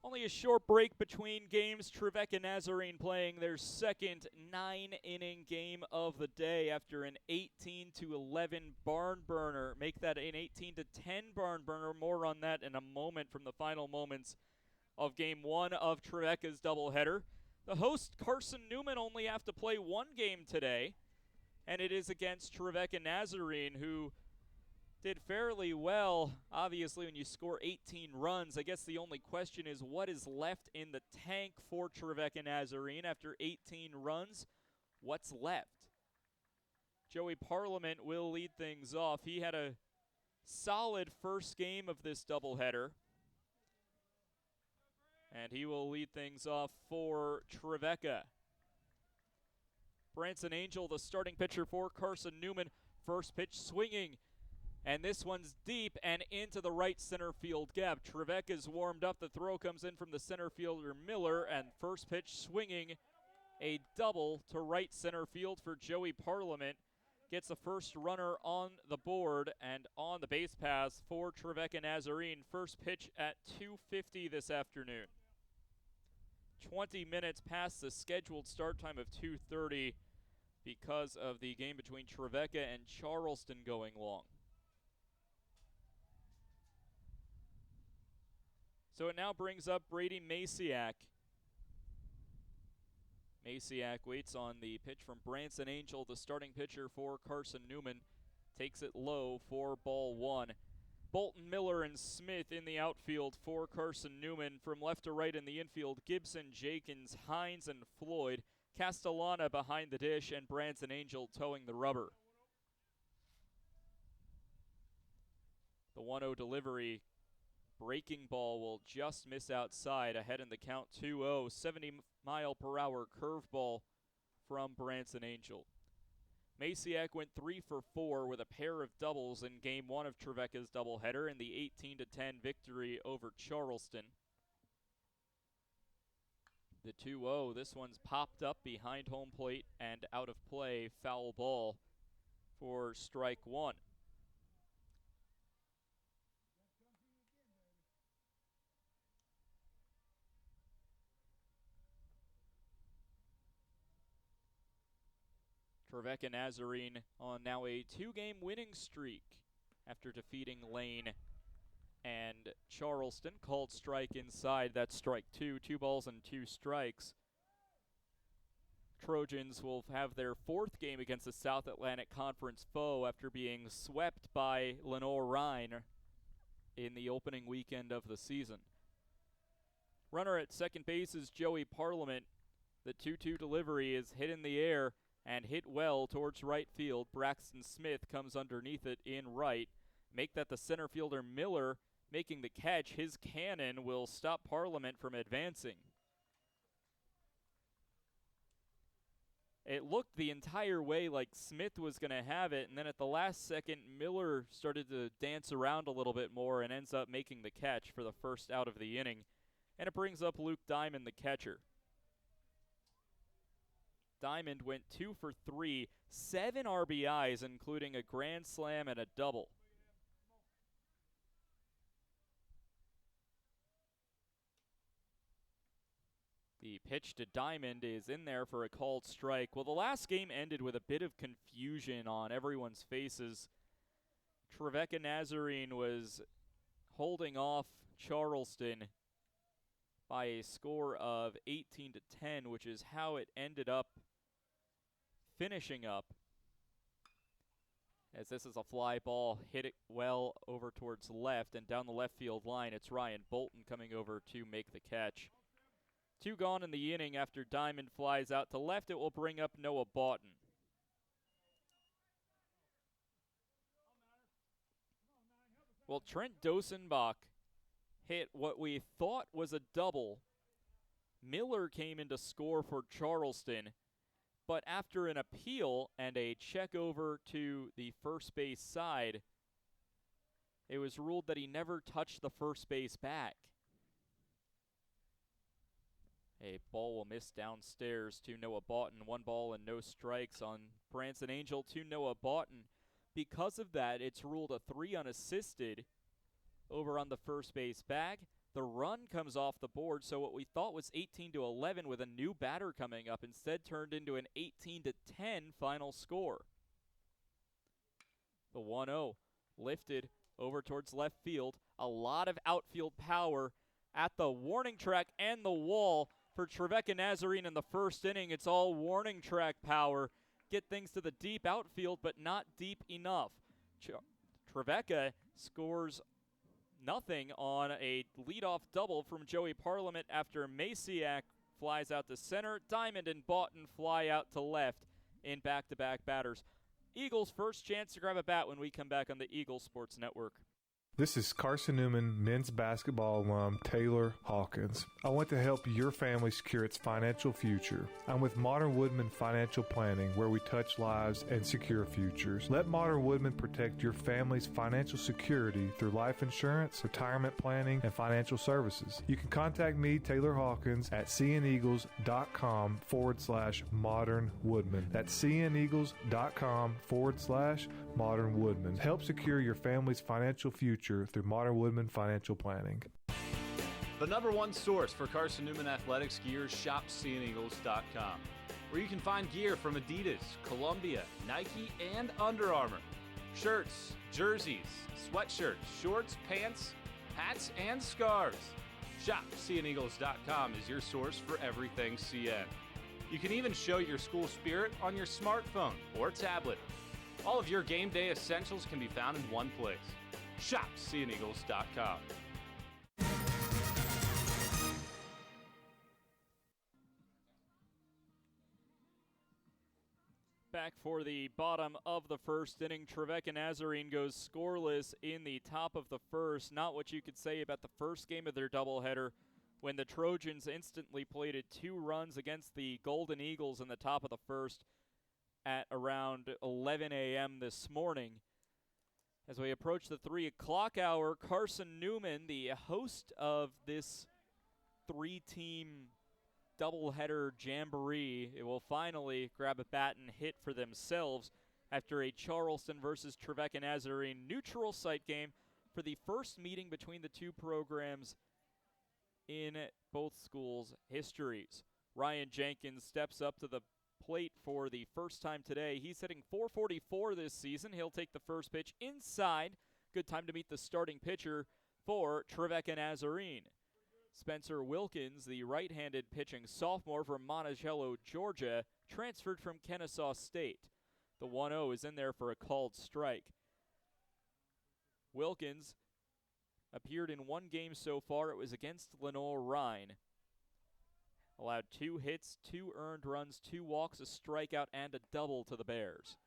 Only a short break between games. Trevecca Nazarene playing their second 9-inning game of the day after an 18-11 barn burner. Make that an 18-10 barn burner. More on that in a moment from the final moments of game one of Trevecca's doubleheader. The host, Carson-Newman, only have to play one game today, and it is against Trevecca Nazarene, who did fairly well. Obviously, when you score 18 runs, I guess the only question is what is left in the tank for Trevecca Nazarene after 18 runs? What's left? Joey Parliament will lead things off. He had a solid first game of this doubleheader, and he will lead things off for Trevecca. Branson Angel, the starting pitcher for Carson-Newman. First pitch swinging, and this one's deep and into the right center field gap. Trevecca's warmed up. The throw comes in from the center fielder Miller, and first pitch swinging, a double to right center field for Joey Parliament. Gets the first runner on the board and on the base pass for Trevecca Nazarene. First pitch at 2:50 this afternoon. 20 minutes past the scheduled start time of 2:30 because of the game between Trevecca and Charleston going long. So it now brings up Brady Masiak. Masiak waits on the pitch from Branson Angel, the starting pitcher for Carson-Newman. Takes it low for ball one. Bolton, Miller, and Smith in the outfield for Carson-Newman. From left to right in the infield, Gibson, Jakins, Hines, and Floyd. Castellana behind the dish, and Branson Angel towing the rubber. The 1-0 delivery. Breaking ball will just miss outside, ahead in the count 2-0. 70-mile-per-hour curveball from Branson Angel. Masiak went 3 for 4 with a pair of doubles in game one of Trevecca's doubleheader in the 18-10 victory over Charleston. The 2-0, this one's popped up behind home plate and out of play. Foul ball for strike one. Trevecca Nazarene on now a 2-game winning streak after defeating Lane and Charleston. Called strike inside. That's strike two. 2 balls and 2 strikes. Trojans will have their 4th game against the South Atlantic Conference foe after being swept by Lenoir-Rhyne in the opening weekend of the season. Runner at second base is Joey Parliament. The 2-2 delivery is hit in the air and hit well towards right field. Braxton Smith comes underneath it in right. Make that the center fielder Miller making the catch. His cannon will stop Parliament from advancing. It looked the entire way like Smith was going to have it, and then at the last second, Miller started to dance around a little bit more and ends up making the catch for the first out of the inning. And it brings up Luke Diamond, the catcher. Diamond went 2 for 3, 7 RBIs, including a grand slam and a double. The pitch to Diamond is in there for a called strike. Well, the last game ended with a bit of confusion on everyone's faces. Trevecca Nazarene was holding off Charleston by a score of 18-10, which is how it ended up finishing up. As this is a fly ball, hit it well over towards left and down the left field line. It's Ryan Bolton coming over to make the catch. 2 gone in the inning after Diamond flies out to left. It will bring up Noah Boughton. Well, Trent Dosenbach hit what we thought was a double. Miller came in to score for Charleston, but after an appeal and a check over to the first base side, it was ruled that he never touched the first base back. A ball will miss downstairs to Noah Boughton. 1 ball and no strikes on Branson Angel to Noah Boughton. Because of that, it's ruled a 3 unassisted over on the first base bag. The run comes off the board, so what we thought was 18-11 with a new batter coming up instead turned into an 18-10 final score. The 1-0 lifted over towards left field. A lot of outfield power at the warning track and the wall for Trevecca Nazarene in the first inning. It's all warning track power. Get things to the deep outfield, but not deep enough. Trevecca scores nothing on a leadoff double from Joey Parliament after Maciak flies out to center. Diamond and Boughton fly out to left in back-to-back batters. Eagles' first chance to grab a bat when we come back on the Eagles Sports Network. This is Carson-Newman men's basketball alum Taylor Hawkins. I want to help your family secure its financial future. I'm with Modern Woodman Financial Planning, where we touch lives and secure futures. Let Modern Woodman protect your family's financial security through life insurance, retirement planning, and financial services. You can contact me, Taylor Hawkins, at cneagles.com/Modern Woodman. That's cneagles.com/Modern Woodman. Help secure your family's financial future through Modern Woodman Financial Planning. The number one source for Carson-Newman athletics gear, shop cneagles.com, where you can find gear from Adidas, Columbia, Nike, and Under Armour. Shirts, jerseys, sweatshirts, shorts, pants, hats, and scarves. Shop cneagles.com is your source for everything CN. You can even show your school spirit on your smartphone or tablet. All of your game day essentials can be found in one place. Shop cneagles.com. Back for the bottom of the first inning. Trevecca Nazarene goes scoreless in the top of the first. Not what you could say about the first game of their doubleheader, when the Trojans instantly plated 2 runs against the Golden Eagles in the top of the first at around 11 a.m. this morning. As we approach the 3 o'clock hour, Carson-Newman, the host of this 3-team doubleheader jamboree, it will finally grab a bat and hit for themselves after a Charleston versus Trevecca Nazarene neutral site game for the first meeting between the two programs in both schools' histories. Ryan Jenkins steps up to the plate for the first time today. He's hitting .444 this season. He'll take the first pitch inside. Good time to meet the starting pitcher for Trevecca Nazarene. Spencer Wilkins, the right-handed pitching sophomore from Monticello, Georgia, transferred from Kennesaw State. The 1-0 is in there for a called strike. Wilkins appeared in one game so far. It was against Lenore-Rhine. Allowed 2 hits, 2 earned runs, 2 walks, a strikeout, and a double to the Bears.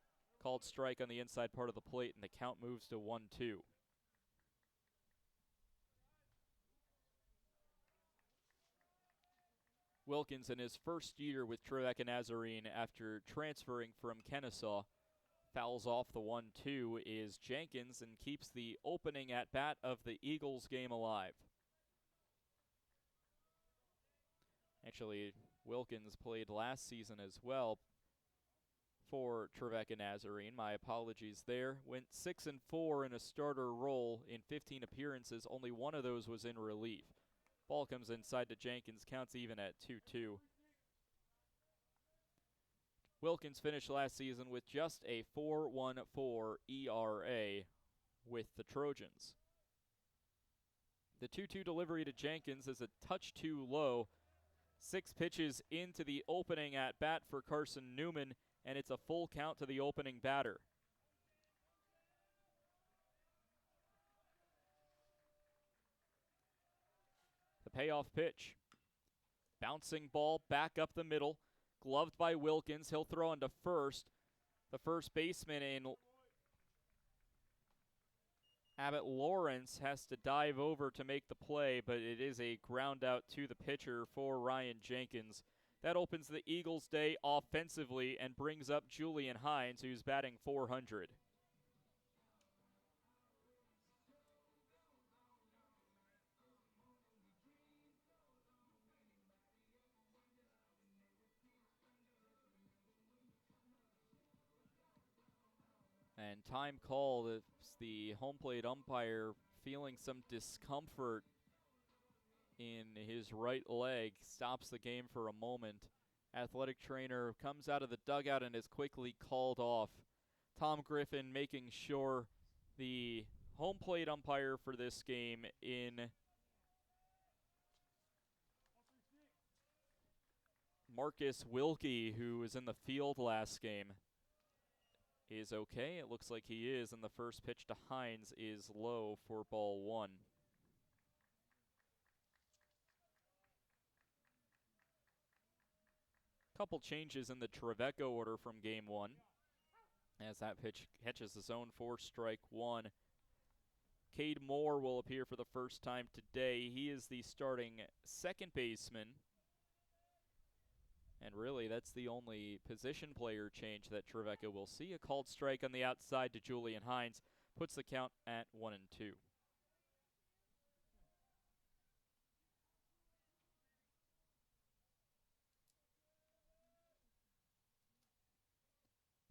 Called strike on the inside part of the plate, and the count moves to 1-2. Wilkins, in his first year with Trevecca Nazarene after transferring from Kennesaw, fouls off the 1-2, is Jenkins, and keeps the opening at-bat of the Eagles game alive. Actually, Wilkins played last season as well for Trevecca Nazarene. My apologies there. Went 6-4 in a starter role in 15 appearances. Only one of those was in relief. Ball comes inside to Jenkins. Counts even at 2-2. Wilkins finished last season with just a 4.14 ERA with the Trojans. The 2-2 delivery to Jenkins is a touch too low. 6 pitches into the opening at-bat for Carson-Newman, and it's a full count to the opening batter. The payoff pitch. Bouncing ball back up the middle. Gloved by Wilkins. He'll throw into first. The first baseman in Abbott Lawrence has to dive over to make the play, but it is a ground out to the pitcher for Ryan Jenkins. That opens the Eagles' day offensively and brings up Julian Hines, who's batting .400. And time called. It's the home plate umpire feeling some discomfort in his right leg, stops the game for a moment. Athletic trainer comes out of the dugout and is quickly called off. Tom Griffin making sure the home plate umpire for this game in Marcus Wilkie, who was in the field last game, is okay. It looks like he is, and the first pitch to Hines is low for ball one. Couple changes in the Trevecca order from game one, as that pitch catches the zone for strike one. Cade Moore will appear for the first time today. He is the starting second baseman. And really, that's the only position player change that Trevecca will see. A called strike on the outside to Julian Hines puts the count at 1-2.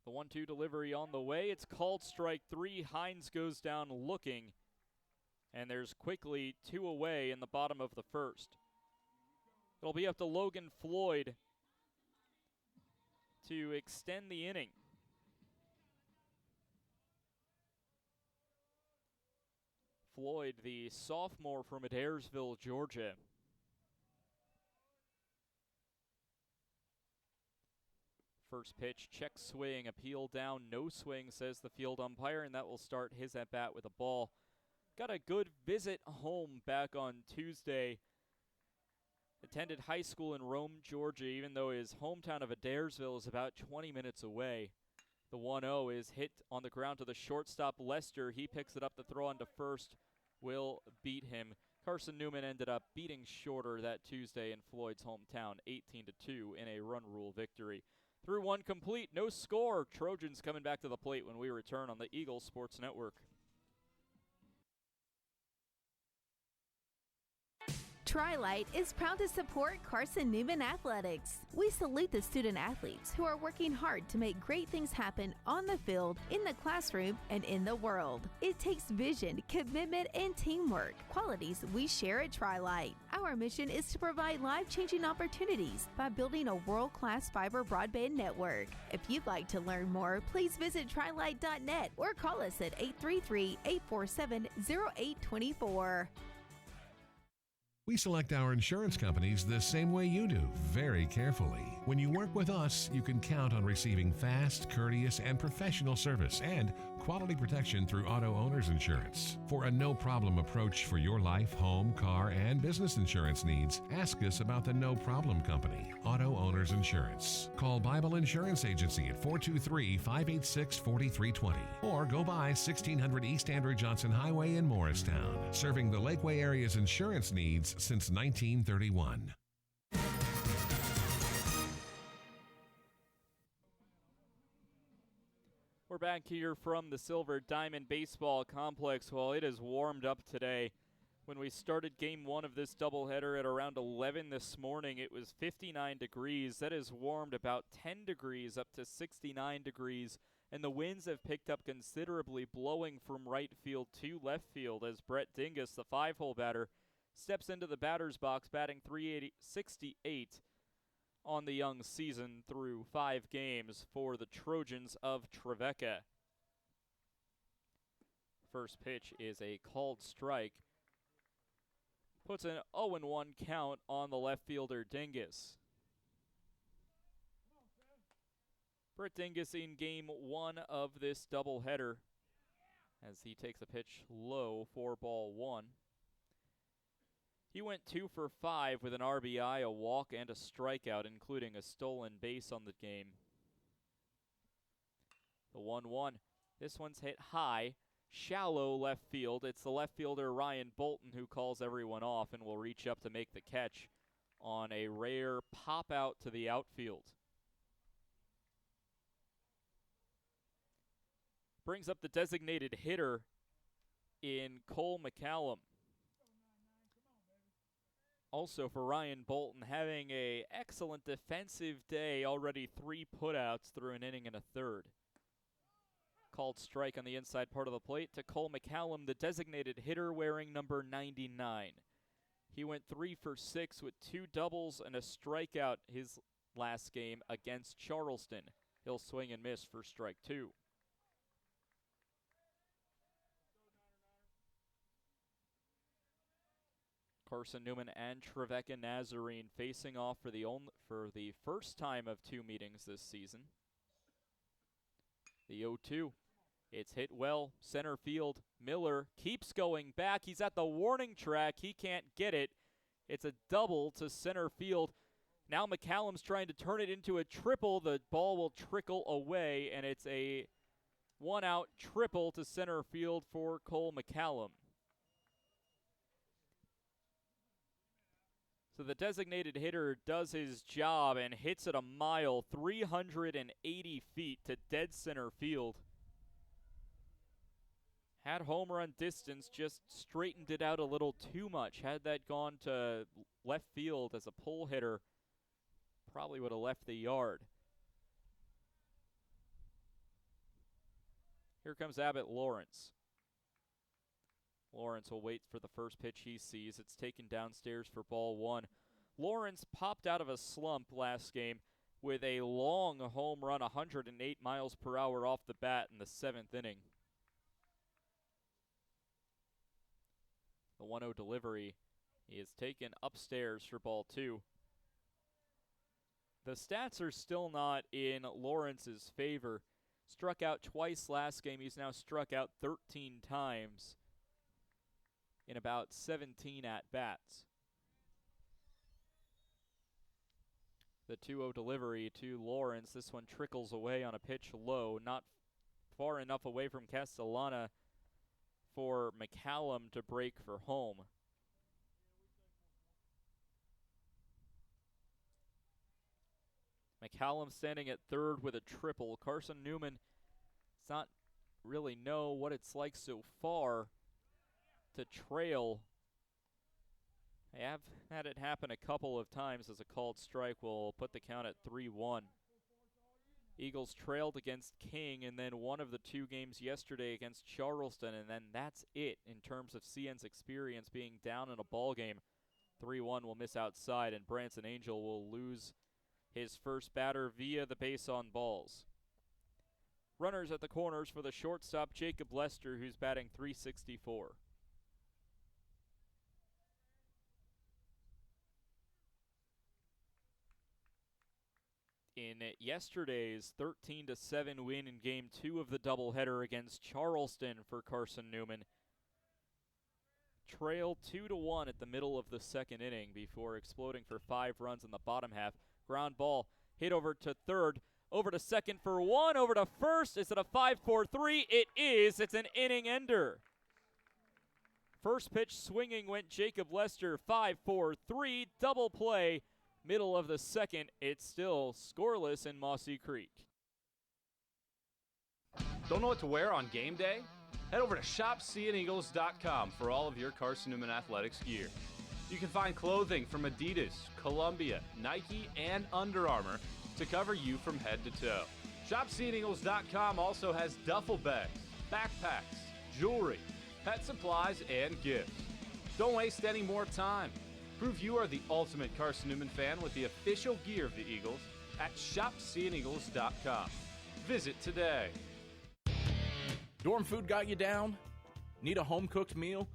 The 1-2 delivery on the way. It's called strike three. Hines goes down looking. And there's quickly two away in the bottom of the first. It'll be up to Logan Floyd to extend the inning. Floyd, the sophomore from Adairsville, Georgia. First pitch, check swing, appeal down, no swing, says the field umpire, and that will start his at-bat with a ball. Got a good visit home back on Tuesday. Attended high school in Rome, Georgia, even though his hometown of Adairsville is about 20 minutes away. The 1-0 is hit on the ground to the shortstop, Lester. He picks it up. The throw on to first will beat him. Carson-Newman ended up beating Shorter that Tuesday in Floyd's hometown, 18-2 in a run rule victory. Through one complete, no score. Trojans coming back to the plate when we return on the Eagles Sports Network. Tri-Light is proud to support Carson-Newman Athletics. We salute the student athletes who are working hard to make great things happen on the field, in the classroom, and in the world. It takes vision, commitment, and teamwork, qualities we share at Tri-Light. Our mission is to provide life-changing opportunities by building a world-class fiber broadband network. If you'd like to learn more, please visit trilight.net or call us at 833-847-0824. We select our insurance companies the same way you do, very carefully. When you work with us, you can count on receiving fast, courteous, and professional service and quality protection through Auto Owners Insurance. For a no-problem approach for your life, home, car, and business insurance needs, ask us about the No Problem Company, Auto Owners Insurance. Call Bible Insurance Agency at 423-586-4320 or go by 1600 East Andrew Johnson Highway in Morristown, serving the Lakeway area's insurance needs since 1931. We're back here from the Silver Diamond Baseball Complex. Well, it has warmed up today. When we started game one of this doubleheader at around 11 this morning, it was 59 degrees. That has warmed about 10 degrees up to 69 degrees, and the winds have picked up considerably, blowing from right field to left field as Brett Dingus, the 5-hole batter, steps into the batter's box, batting .368 on the young season through 5 games for the Trojans of Trevecca. First pitch is a called strike. Puts an 0-1 count on the left fielder Dingus. Brett Dingus in game one of this doubleheader as he takes a pitch low for ball one. He went 2 for 5 with an RBI, a walk, and a strikeout, including a stolen base on the game. The 1-1. This one's hit high, shallow left field. It's the left fielder Ryan Bolton who calls everyone off and will reach up to make the catch on a rare pop out to the outfield. Brings up the designated hitter in Cole McCallum. Also for Ryan Bolton, having an excellent defensive day, already 3 putouts through an inning and a third. Called strike on the inside part of the plate to Cole McCallum, the designated hitter wearing number 99. He went 3 for 6 with 2 doubles and a strikeout his last game against Charleston. He'll swing and miss for strike 2. Carson-Newman and Trevecca Nazarene facing off for the first time of 2 meetings this season. The 0-2. It's hit well, center field. Miller keeps going back. He's at the warning track. He can't get it. It's a double to center field. Now McCallum's trying to turn it into a triple. The ball will trickle away, and it's a 1-out triple to center field for Cole McCallum. So the designated hitter does his job and hits it a mile, 380 feet to dead center field. Had home run distance, just straightened it out a little too much. Had that gone to left field as a pull hitter, probably would have left the yard. Here comes Abbott Lawrence. Lawrence will wait for the first pitch he sees. It's taken downstairs for ball 1. Lawrence popped out of a slump last game with a long home run, 108 miles per hour off the bat in the 7th inning. The 1-0 delivery is taken upstairs for ball 2. The stats are still not in Lawrence's favor. Struck out twice last game. He's now struck out 13 times in about 17 at-bats. The 2-0 delivery to Lawrence. This one trickles away on a pitch low, not far enough away from Castellana for McCallum to break for home. McCallum standing at third with a triple. Carson-Newman does not really know what it's like so far to trail. They have had it happen a couple of times as a called strike will put the count at 3-1. Eagles trailed against King and then one of the 2 games yesterday against Charleston, and then that's it in terms of CN's experience being down in a ball game. 3-1 will miss outside, and Branson Angel will lose his first batter via the base on balls. Runners at the corners for the shortstop, Jacob Lester, who's batting .364. In yesterday's 13-7 win in Game 2 of the doubleheader against Charleston for Carson-Newman, trailed 2-1 at the middle of the 2nd inning before exploding for 5 runs in the bottom half. Ground ball hit over to third, over to second for 1, over to first. Is it a 5-4-3? It is. It's an inning ender. First pitch swinging went Jacob Lester, 5-4-3, double play. Middle of the 2nd, it's still scoreless in Mossy Creek. Don't know what to wear on game day? Head over to shopseeandeagles.com for all of your Carson-Newman athletics gear. You can find clothing from Adidas, Columbia, Nike, and Under Armour to cover you from head to toe. ShopSeeingEagles.com also has duffel bags, backpacks, jewelry, pet supplies, and gifts. Don't waste any more time. Prove you are the ultimate Carson-Newman fan with the official gear of the Eagles at ShopSeeingEagles.com. Visit today. Dorm food got you down? Need a home-cooked meal?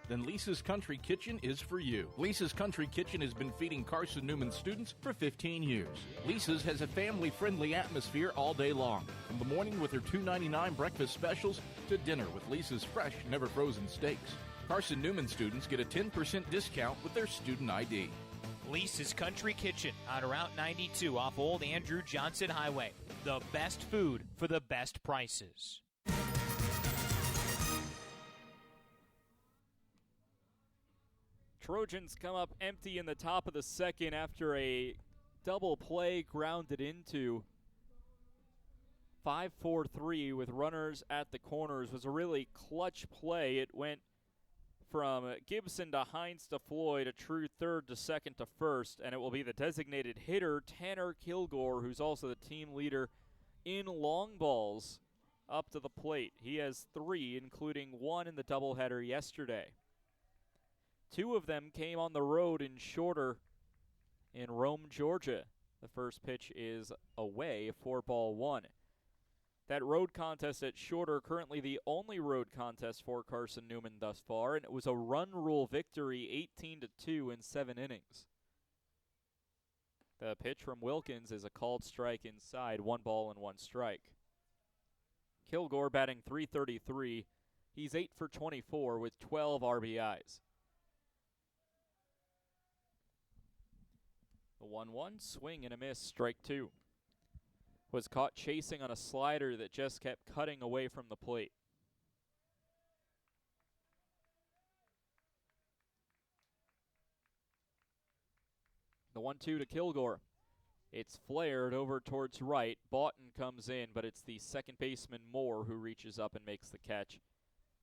Then Lisa's Country Kitchen is for you. Lisa's Country Kitchen has been feeding Carson-Newman students for 15 years. Lisa's has a family-friendly atmosphere all day long, from the morning with their $2.99 breakfast specials to dinner with Lisa's fresh, never-frozen steaks. Carson-Newman students get a 10% discount with their student ID. Lisa's Country Kitchen on Route 92 off Old Andrew Johnson Highway. The best food for the best prices. Trojans come up empty in the top of the 2nd after a double play grounded into. 5-4-3 with runners at the corners was a really clutch play. It went from Gibson to Hines to Floyd, a true third to second to first, and it will be the designated hitter, Tanner Kilgore, who's also the team leader in long balls, up to the plate. He has 3, including 1 in the doubleheader yesterday. Two of them came on the road in Shorter in Rome, Georgia. The first pitch is away for ball one. That road contest at Shorter, currently the only road contest for Carson-Newman thus far, and it was a run rule victory, 18-2 in 7 innings. The pitch from Wilkins is a called strike inside, 1 ball and 1 strike. Kilgore batting .333. He's 8 for 24 with 12 RBIs. The 1-1 swing and a miss, strike 2. Was caught chasing on a slider that just kept cutting away from the plate. The 1-2 to Kilgore. It's flared over towards right. Boughton comes in, but it's the second baseman Moore who reaches up and makes the catch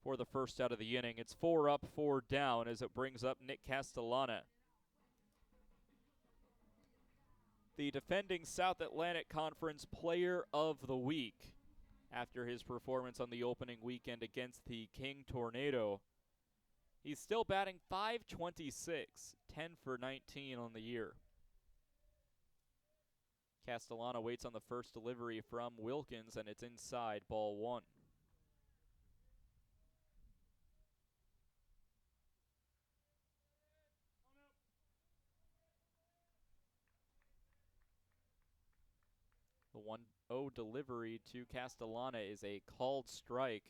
for the first out of the inning. It's 4 up, 4 down as it brings up Nick Castellana. The defending South Atlantic Conference Player of the Week after his performance on the opening weekend against the King Tornado. He's still batting .526, 10 for 19 on the year. Castellana waits on the first delivery from Wilkins, and it's inside, ball 1. The 1-0 delivery to Castellana is a called strike.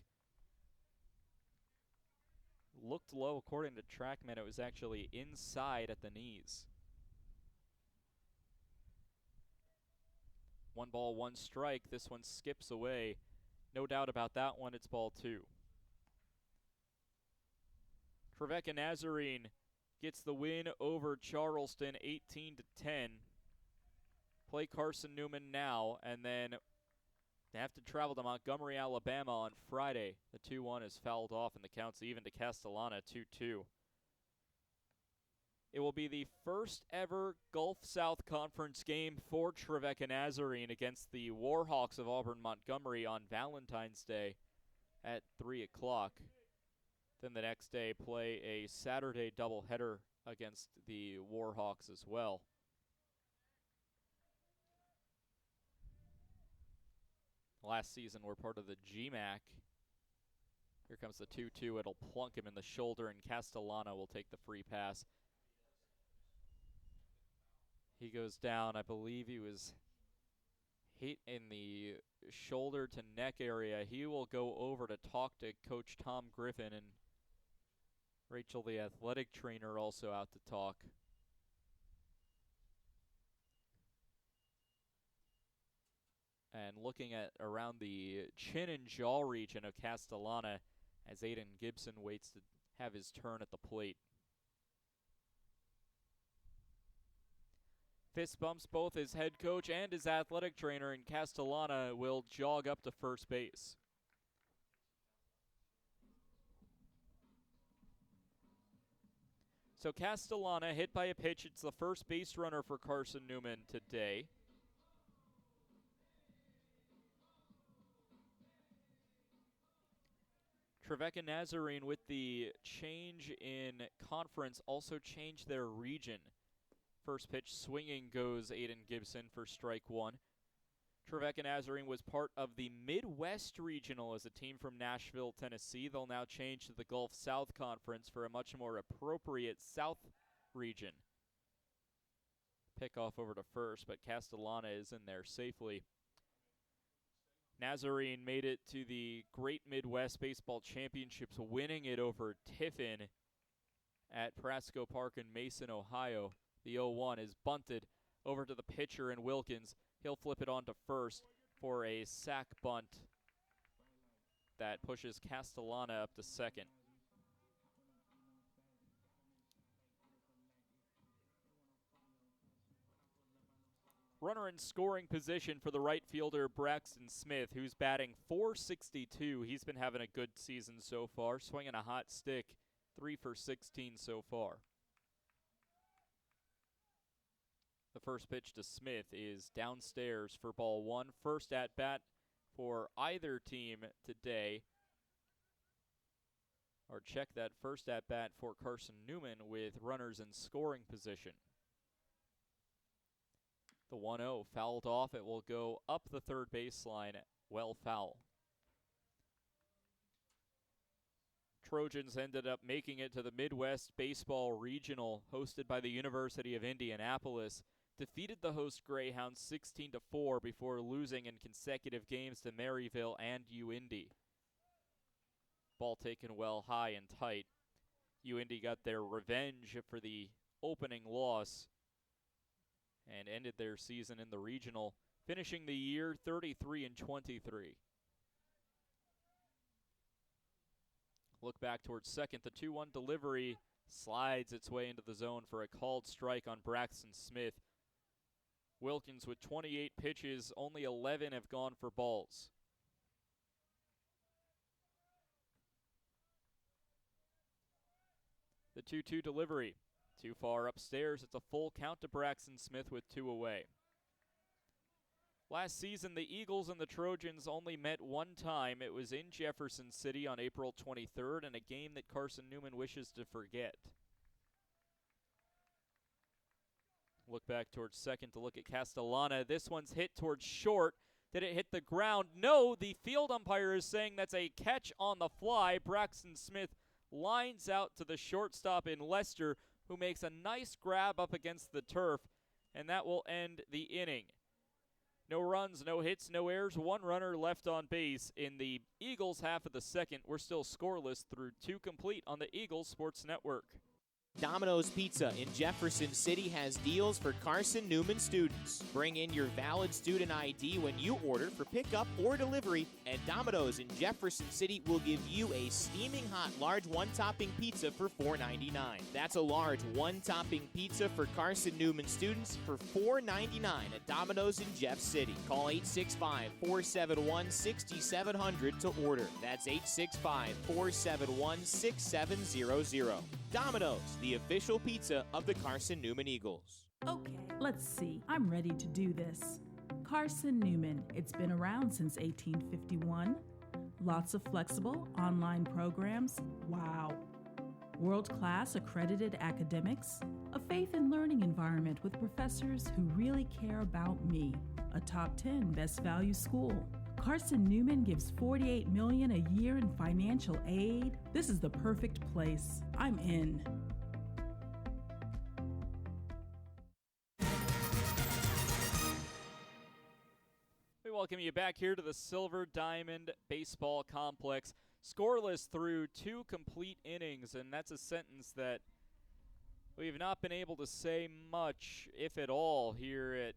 Looked low according to TrackMan. It was actually inside at the knees. 1 ball, 1 strike. This one skips away. No doubt about that one. It's ball 2. Trevecca Nazarene gets the win over Charleston 18-10. Play Carson-Newman now, and then they have to travel to Montgomery, Alabama on Friday. The 2-1 is fouled off, and the count's even to Castellana, 2-2. It will be the first ever Gulf South Conference game for Trevecca Nazarene against the Warhawks of Auburn Montgomery on Valentine's Day at 3 o'clock. Then the next day, play a Saturday doubleheader against the Warhawks as well. Last season, we're part of the GMAC. Here comes the 2-2. It'll plunk him in the shoulder, and Castellana will take the free pass. He goes down. I believe he was hit in the shoulder to neck area. He will go over to talk to Coach Tom Griffin, and Rachel, the athletic trainer, also out to talk. And looking at around the chin and jaw region of Castellana as Aiden Gibson waits to have his turn at the plate. Fist bumps both his head coach and his athletic trainer, and Castellana will jog up to first base. So Castellana hit by a pitch. It's the first base runner for Carson-Newman today. Trevecca Nazarene, with the change in conference, also changed their region. First pitch swinging goes Aiden Gibson for strike 1. Trevecca Nazarene was part of the Midwest Regional as a team from Nashville, Tennessee. They'll now change to the Gulf South Conference for a much more appropriate South region. Pickoff over to first, but Castellana is in there safely. Nazarene made it to the Great Midwest Baseball Championships, winning it over Tiffin at Prasco Park in Mason, Ohio. The 0-1 is bunted over to the pitcher and Wilkins. He'll flip it on to first for a sac bunt that pushes Castellana up to second. Runner in scoring position for the right fielder Braxton Smith, who's batting .462. He's been having a good season so far, swinging a hot stick, 3 for 16 so far. The first pitch to Smith is downstairs for ball 1. First at bat for either team today, or check that first at-bat for Carson-Newman with runners in scoring position. The 1-0 fouled off. It will go up the third baseline, well foul. Trojans ended up making it to the Midwest Baseball Regional, hosted by the University of Indianapolis. Defeated the host Greyhounds 16-4 before losing in consecutive games to Maryville and UIndy. Ball taken well high and tight. UIndy got their revenge for the opening loss and ended their season in the regional, finishing the year 33-23. Look back towards second. The 2-1 delivery slides its way into the zone for a called strike on Braxton Smith. Wilkins with 28 pitches, only 11 have gone for balls. The 2-2 delivery, too far upstairs. It's a full count to Braxton Smith with 2 away. Last season, the Eagles and the Trojans only met one time. It was in Jefferson City on April 23rd, in a game that Carson-Newman wishes to forget. Look back towards second to look at Castellana. This one's hit towards short. Did it hit the ground? No, the field umpire is saying that's a catch on the fly. Braxton Smith lines out to the shortstop in Lester, who makes a nice grab up against the turf, and that will end the inning. No runs, no hits, no errors, 1 runner left on base in the Eagles half of the second. We're still scoreless through 2 complete on the Eagles Sports Network. Domino's Pizza in Jefferson City has deals for Carson-Newman students. Bring in your valid student ID when you order for pickup or delivery, and Domino's in Jefferson City will give you a steaming hot large one-topping pizza for $4.99. That's a large one-topping pizza for Carson-Newman students for $4.99 at Domino's in Jeff City. Call 865-471-6700 to order. That's 865-471-6700. Domino's, the official pizza of the Carson-Newman Eagles. Okay, let's see. I'm ready to do this. Carson-Newman. It's been around since 1851. Lots of flexible online programs. Wow. World-class accredited academics. A faith and learning environment with professors who really care about me. A top 10 best value school. Carson-Newman gives $48 million a year in financial aid. This is the perfect place. I'm in. We welcome you back here to the Silver Diamond Baseball Complex. Scoreless through 2 complete innings, and that's a sentence that we've not been able to say much, if at all, here at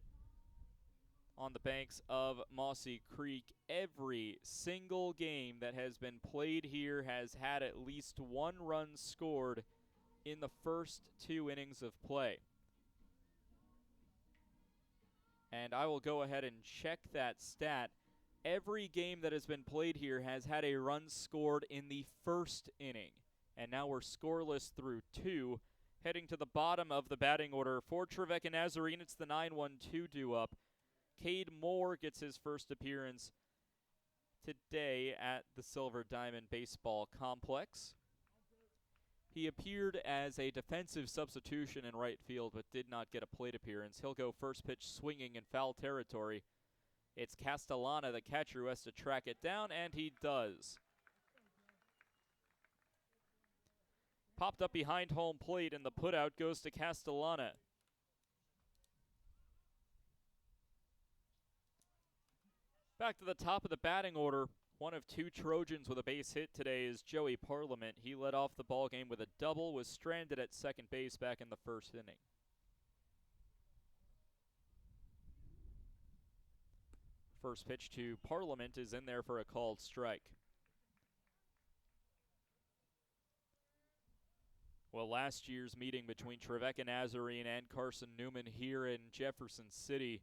on the banks of Mossy Creek. Every single game that has been played here has had at least 1 run scored in the first 2 innings of play. And I will go ahead and check that stat. Every game that has been played here has had a run scored in the first inning. And now we're scoreless through 2. Heading to the bottom of the batting order for Trevecca Nazarene, it's the 9-1-2 due up. Cade Moore gets his first appearance today at the Silver Diamond Baseball Complex. He appeared as a defensive substitution in right field but did not get a plate appearance. He'll go first pitch swinging in foul territory. It's Castellana, the catcher, who has to track it down, and he does. Popped up behind home plate, and the putout goes to Castellana. Back to the top of the batting order. One of 2 Trojans with a base hit today is Joey Parliament. He led off the ball game with a double, was stranded at second base back in the first inning. First pitch to Parliament is in there for a called strike. Well, last year's meeting between Trevecca Nazarene and Carson-Newman here in Jefferson City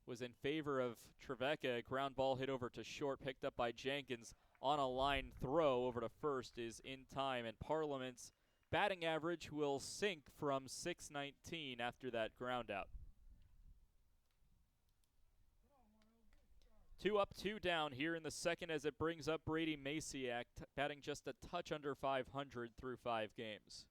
was in favor of Trevecca. A ground ball hit over to short, picked up by Jenkins on a line throw over to first is in time, and Parliament's batting average will sink from .619 after that ground out. 2 up, 2 down here in the second as it brings up Brady Masiak, batting just a touch under 500 through 5 games.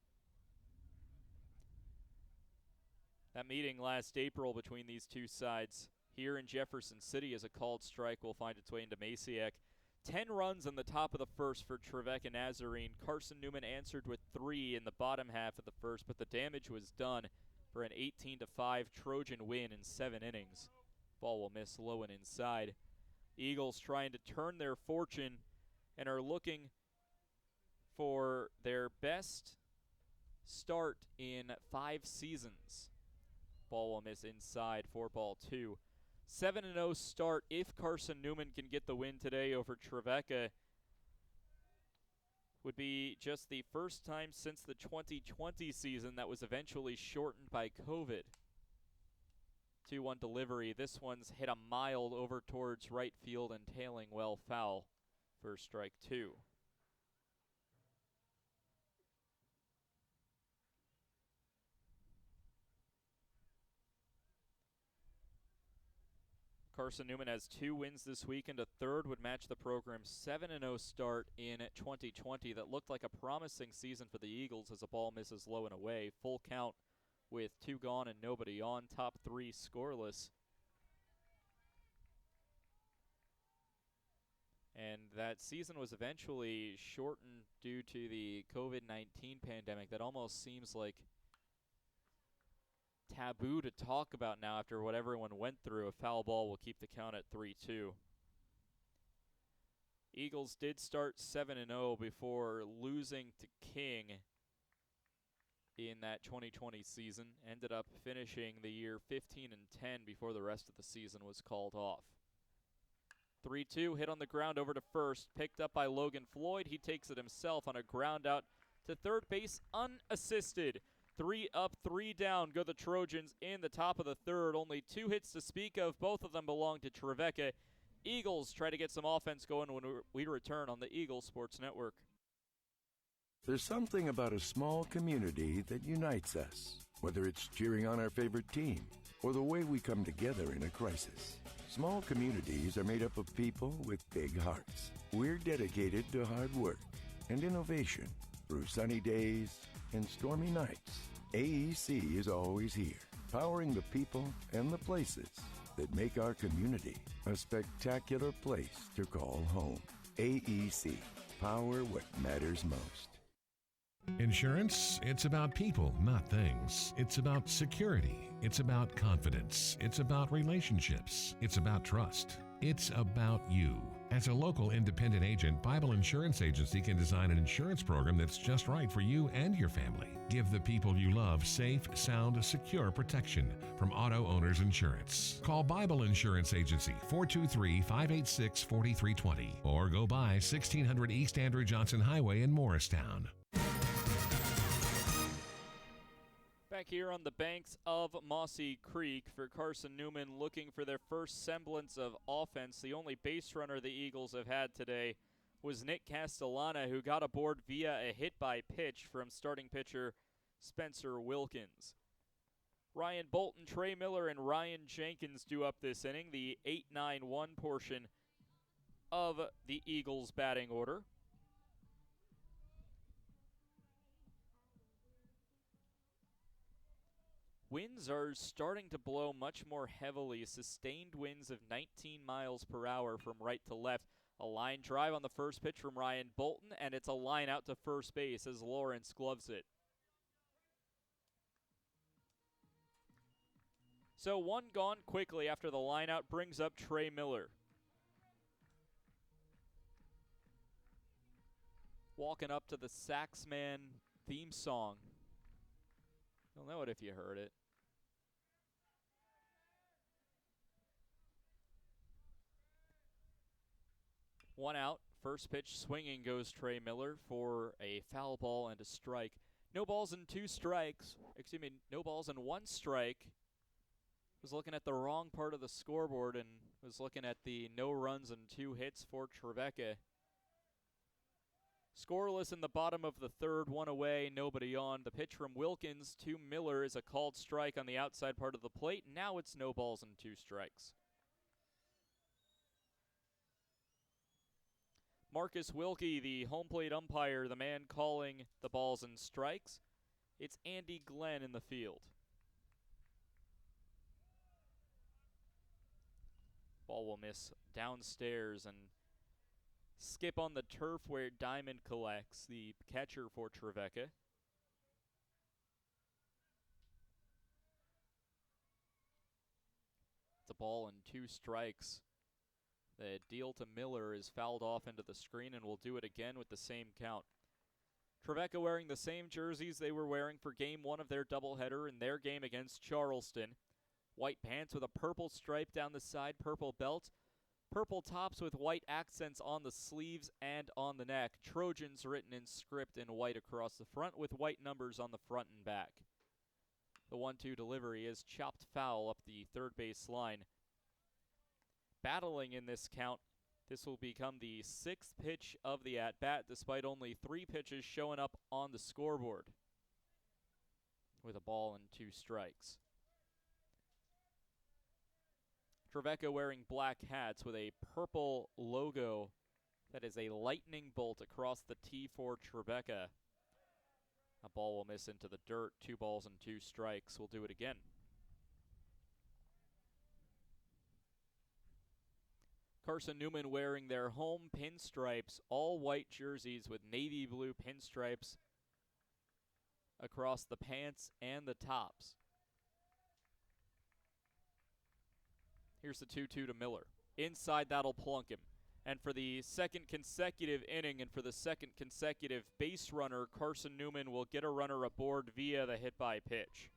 That meeting last April between these two sides here in Jefferson City as a called strike will find its way into Masiak. 10 runs in the top of the first for Trevecca Nazarene. Carson-Newman answered with 3 in the bottom half of the first, but the damage was done for an 18-5 Trojan win in 7 innings. Ball will miss low and inside. Eagles trying to turn their fortune and are looking for their best start in 5 seasons. Ball will miss inside, 4-2. 7-0 start if Carson-Newman can get the win today over Trevecca. Would be just the first time since the 2020 season that was eventually shortened by COVID. 2-1 delivery. This one's hit a mile over towards right field and tailing well foul for strike 2. Carson-Newman has 2 wins this week, and a third would match the program's 7-0 start in 2020 that looked like a promising season for the Eagles as a ball misses low and away. Full count with 2 gone and nobody on. Top 3 scoreless. And that season was eventually shortened due to the COVID-19 pandemic. That almost seems like taboo to talk about now after what everyone went through. A foul ball will keep the count at 3-2. Eagles did start 7-0 before losing to King in that 2020 season. Ended up finishing the year 15-10 before the rest of the season was called off. 3-2, hit on the ground over to first, picked up by Logan Floyd. He takes it himself on a ground out to third base unassisted. 3 up, 3 down go the Trojans in the top of the third. Only 2 hits to speak of. Both of them belong to Trevecca. Eagles try to get some offense going when we return on the Eagles Sports Network. There's something about a small community that unites us, whether it's cheering on our favorite team or the way we come together in a crisis. Small communities are made up of people with big hearts. We're dedicated to hard work and innovation through sunny days and stormy nights. AEC is always here, powering the people and the places that make our community a spectacular place to call home. AEC, power what matters most. Insurance, it's about people, not things. It's about security. It's about confidence. It's about relationships. It's about trust. It's about you. As a local independent agent, Bible Insurance Agency can design an insurance program that's just right for you and your family. Give the people you love safe, sound, secure protection from Auto Owners Insurance. Call Bible Insurance Agency 423-586-4320 or go by 1600 East Andrew Johnson Highway in Morristown. Back here on the banks of Mossy Creek for Carson-Newman, looking for their first semblance of offense. The only base runner the Eagles have had today was Nick Castellana, who got aboard via a hit by pitch from starting pitcher Spencer Wilkins. Ryan Bolton, Trey Miller, and Ryan Jenkins do up this inning, the 8-9-1 portion of the Eagles batting order. Winds are starting to blow much more heavily, sustained winds of 19 miles per hour from right to left. A line drive on the first pitch from Ryan Bolton, and it's a line out to first base as Lawrence gloves it. So 1 gone quickly after the line out brings up Trey Miller. Walking up to the Saxman theme song. You'll know it if you heard it. One out, first pitch swinging goes Trey Miller for a foul ball and a strike. No balls and 2 strikes. Excuse me, no balls and 1 strike. Was looking at the wrong part of the scoreboard and was looking at the no runs and 2 hits for Trevecca. Scoreless in the bottom of the third, 1 away, nobody on. The pitch from Wilkins to Miller is a called strike on the outside part of the plate. Now it's no balls and 2 strikes. Marcus Wilkie, the home plate umpire, the man calling the balls and strikes. It's Andy Glenn in the field. Ball will miss downstairs and skip on the turf where Diamond collects, the catcher for Trevecca. It's a ball and 2 strikes. The deal to Miller is fouled off into the screen and will do it again with the same count. Trevecca wearing the same jerseys they were wearing for game 1 of their doubleheader in their game against Charleston. White pants with a purple stripe down the side, purple belt, purple tops with white accents on the sleeves and on the neck. Trojans written in script in white across the front with white numbers on the front and back. The 1-2 delivery is chopped foul up the third base line. Battling in this count, this will become the 6th pitch of the at-bat, despite only 3 pitches showing up on the scoreboard. With a ball and 2 strikes. Trevecca wearing black hats with a purple logo that is a lightning bolt across the T for Trevecca. A ball will miss into the dirt. 2 balls and 2 strikes. We'll do it again. Carson-Newman wearing their home pinstripes, all white jerseys with navy blue pinstripes across the pants and the tops. Here's the 2-2 to Miller. Inside, that'll plunk him. And for the second consecutive inning and for the second consecutive base runner, Carson-Newman will get a runner aboard via the hit by pitch.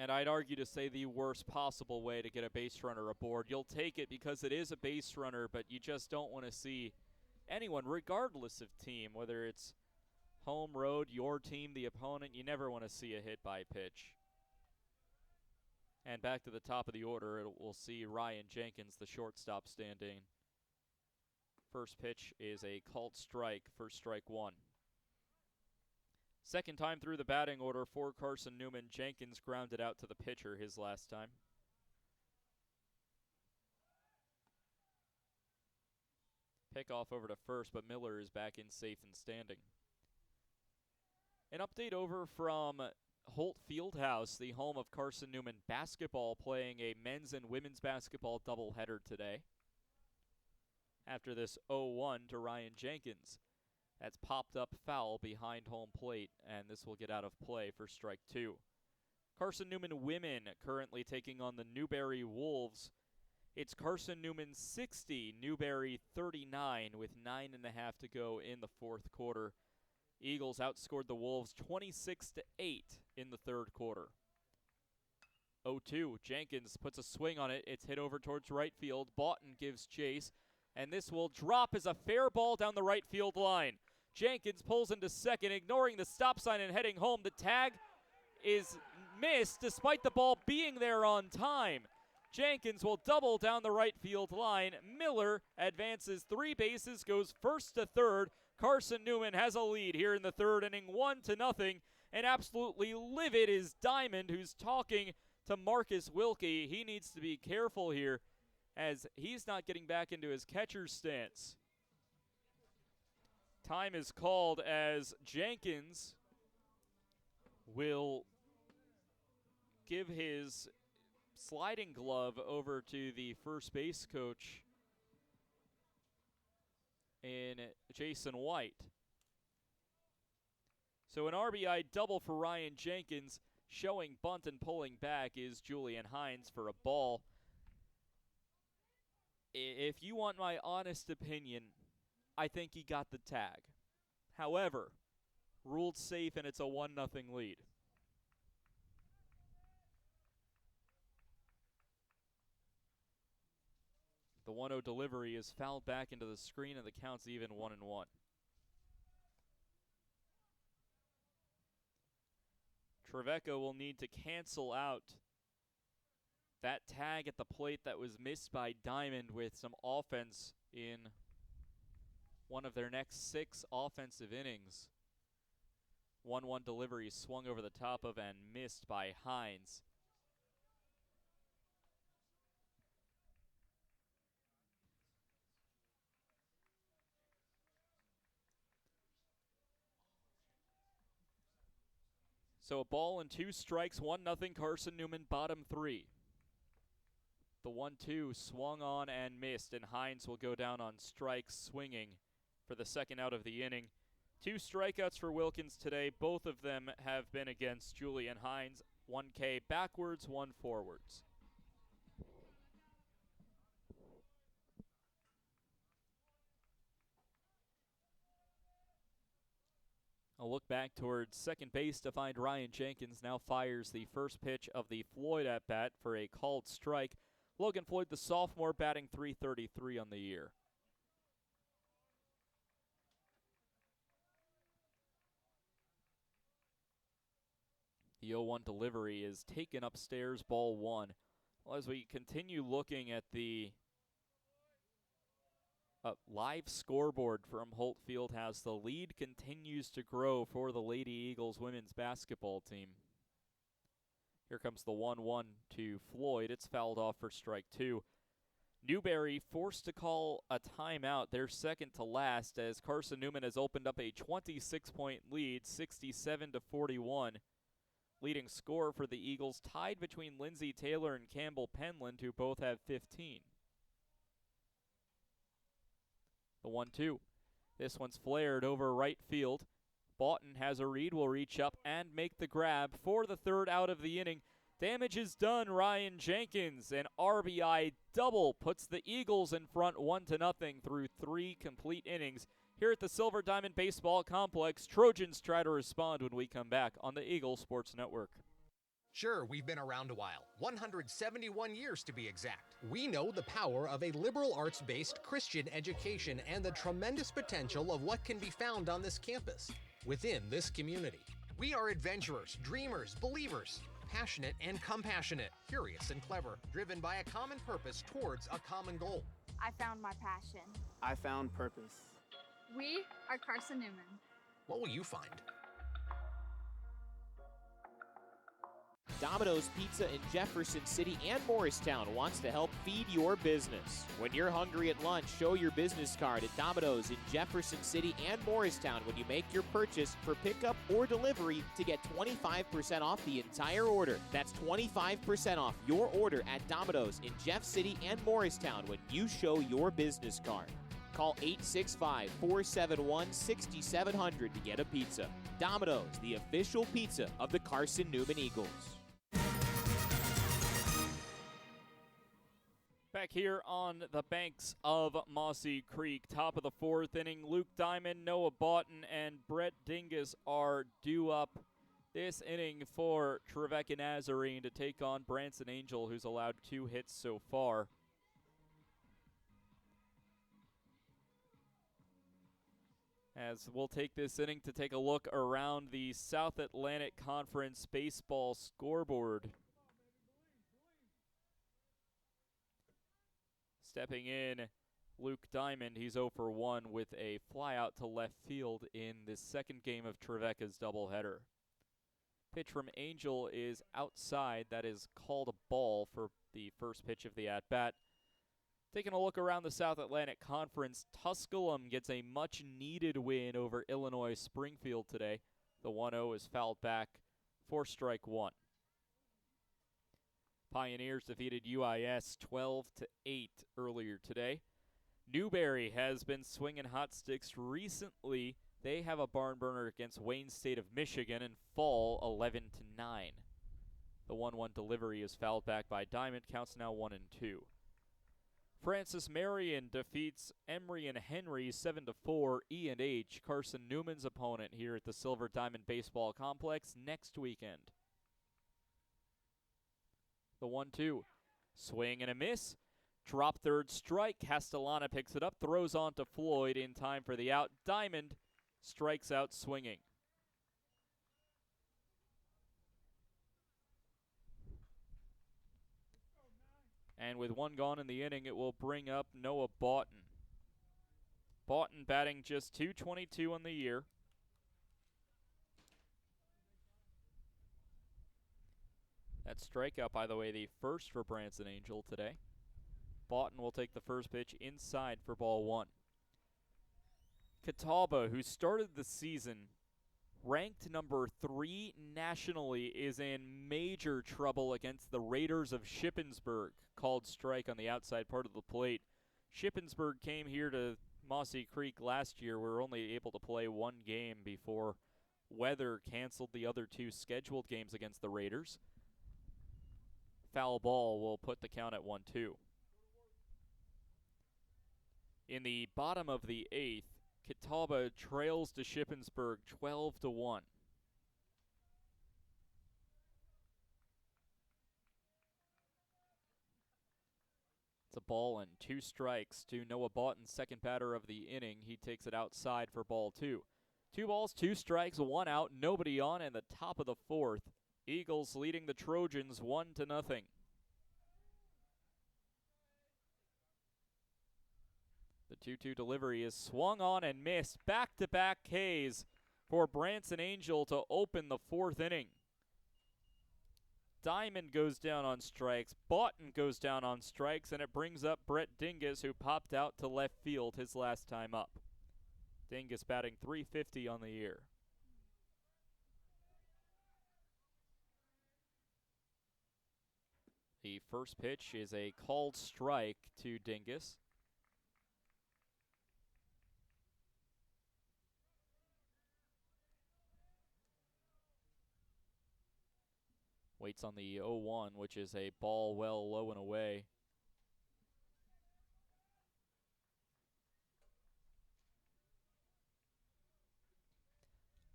And I'd argue to say the worst possible way to get a base runner aboard. You'll take it because it is a base runner, but you just don't want to see anyone, regardless of team, whether it's home, road, your team, the opponent, you never want to see a hit by pitch. And back to the top of the order, we'll see Ryan Jenkins, the shortstop, standing. First pitch is a called strike, first strike 1. Second time through the batting order for Carson-Newman. Jenkins grounded out to the pitcher his last time. Pickoff over to first, but Miller is back in safe and standing. An update over from Holt Fieldhouse, the home of Carson-Newman basketball, playing a men's and women's basketball doubleheader today. After this 0-1 to Ryan Jenkins. That's popped up foul behind home plate, and this will get out of play for strike 2. Carson-Newman women currently taking on the Newberry Wolves. It's Carson-Newman 60, Newberry 39 with 9.5 to go in the fourth quarter. Eagles outscored the Wolves 26-8 in the third quarter. 0-2, Jenkins puts a swing on it. It's hit over towards right field. Boughton gives chase, and this will drop as a fair ball down the right field line. Jenkins pulls into second, ignoring the stop sign and heading home. The tag is missed despite the ball being there on time. Jenkins will double down the right field line. Miller advances 3 bases, goes first to third. Carson-Newman has a lead here in the third inning, 1-0. And absolutely livid is Diamond, who's talking to Marcus Wilkie. He needs to be careful here as he's not getting back into his catcher's stance. Time is called as Jenkins will give his sliding glove over to the first base coach in Jason White. So an RBI double for Ryan Jenkins. Showing bunt and pulling back is Julian Hines for a ball. If you want my honest opinion, I think he got the tag. However, ruled safe and it's a 1-0 lead. The 1-0 delivery is fouled back into the screen and the count's even 1-1. Trevecca will need to cancel out that tag at the plate that was missed by Diamond with some offense in one of their next 6 offensive innings. 1-1 delivery swung over the top of and missed by Hines. So a ball and 2 strikes, 1-0 Carson-Newman, bottom 3. The 1-2 swung on and missed, and Hines will go down on strikes swinging for the second out of the inning. 2 strikeouts for Wilkins today. Both of them have been against Julian Hines. 1 K backwards, 1 forwards. A look back towards second base to find Ryan Jenkins now fires the first pitch of the Floyd at-bat for a called strike. Logan Floyd, the sophomore, batting .333 on the year. The 0-1 delivery is taken upstairs, ball 1. Well, as we continue looking at the live scoreboard from Holt Fieldhouse, the lead continues to grow for the Lady Eagles women's basketball team. Here comes the 1-1 to Floyd. It's fouled off for strike 2. Newberry forced to call a timeout, their second to last, as Carson-Newman has opened up a 26-point lead, 67-41. Leading scorer for the Eagles, tied between Lindsey Taylor and Campbell Penland, who both have 15. The 1-2. This one's flared over right field. Boughton has a read, will reach up and make the grab for the third out of the inning. Damage is done. Ryan Jenkins, an RBI double, puts the Eagles in front 1-0 through 3 complete innings. Here at the Silver Diamond Baseball Complex, Trojans try to respond when we come back on the Eagle Sports Network. Sure, we've been around a while, 171 years to be exact. We know the power of a liberal arts-based Christian education and the tremendous potential of what can be found on this campus, within this community. We are adventurers, dreamers, believers, passionate and compassionate, curious and clever, driven by a common purpose towards a common goal. I found my passion. I found purpose. We are Carson-Newman. What will you find? Domino's Pizza in Jefferson City and Morristown wants to help feed your business. When you're hungry at lunch, show your business card at Domino's in Jefferson City and Morristown when you make your purchase for pickup or delivery to get 25% off the entire order. That's 25% off your order at Domino's in Jeff City and Morristown when you show your business card. Call 865-471-6700 to get a pizza. Domino's, the official pizza of the Carson-Newman Eagles. Back here on the banks of Mossy Creek, top of the 4th inning, Luke Diamond, Noah Boughton, and Brett Dingus are due up this inning for Trevecca Nazarene to take on Branson Angel, who's allowed 2 hits so far. As we'll take this inning to take a look around the South Atlantic Conference baseball scoreboard. Stepping in, Luke Diamond, he's 0 for 1 with a fly out to left field in the second game of Trevecca's doubleheader. Pitch from Angel is outside. That is called a ball for the first pitch of the at-bat. Taking a look around the South Atlantic Conference, Tusculum gets a much-needed win over Illinois Springfield today. The 1-0 is fouled back for strike 1. Pioneers defeated UIS 12-8 earlier today. Newberry has been swinging hot sticks recently. They have a barn burner against Wayne State of Michigan and fall 11-9. The 1-1 delivery is fouled back by Diamond. Counts now 1-2. Francis Marion defeats Emory and Henry 7-4. E&H, Carson-Newman's opponent here at the Silver Diamond Baseball Complex next weekend. The 1-2. Swing and a miss. Drop third strike. Castellana picks it up, throws on to Floyd in time for the out. Diamond strikes out swinging. And with 1 gone in the inning, it will bring up Noah Boughton. Boughton batting just .222 on the year. That strikeout, by the way, the first for Branson Angel today. Boughton will take the first pitch inside for ball 1. Catawba, who started the season ranked number 3 nationally, is in major trouble against the Raiders of Shippensburg. Called strike on the outside part of the plate. Shippensburg came here to Mossy Creek last year. We were only able to play one game before weather canceled the other 2 scheduled games against the Raiders. Foul ball will put the count at 1-2. In the bottom of the 8th, Catawba trails to Shippensburg 12-1. It's a ball and 2 strikes to Noah Boughton, second batter of the inning. He takes it outside for ball 2. 2 balls, 2 strikes, 1 out, nobody on in the top of the 4th. Eagles leading the Trojans 1-0. The 2-2 delivery is swung on and missed. Back-to-back Ks for Branson Angel to open the 4th inning. Diamond goes down on strikes, Boughton goes down on strikes, and it brings up Brett Dingus, who popped out to left field his last time up. Dingus batting .350 on the year. The first pitch is a called strike to Dingus. Waits on the 0-1, which is a ball well low and away.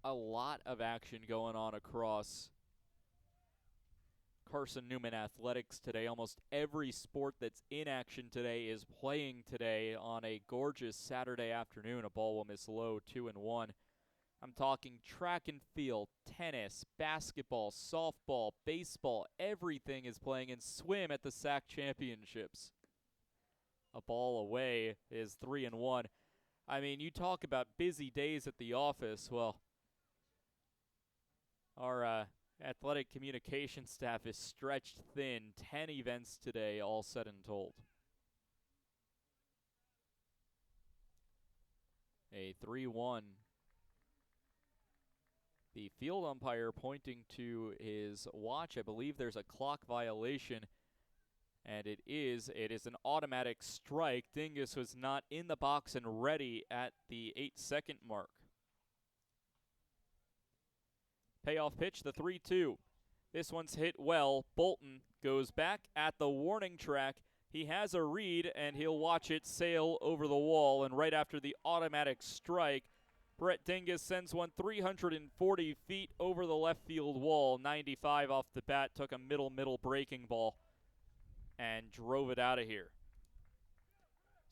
A lot of action going on across Carson-Newman athletics today. Almost every sport that's in action today is playing today on a gorgeous Saturday afternoon. A ball will miss low, 2-1. I'm talking track and field, tennis, basketball, softball, baseball. Everything is playing, and swim at the SAC Championships. A ball away is 3-1. I mean, you talk about busy days at the office. Well, our athletic communication staff is stretched thin. 10 events today, all said and told. A 3-1. The field umpire pointing to his watch. I believe there's a clock violation, and it is an automatic strike. Dingus was not in the box and ready at the 8-second mark. Payoff pitch, the 3-2. This one's hit well. Bolton goes back at the warning track. He has a read, and he'll watch it sail over the wall, and right after the automatic strike, Brett Dingus sends one 340 feet over the left field wall. 95 off the bat, took a middle breaking ball and drove it out of here.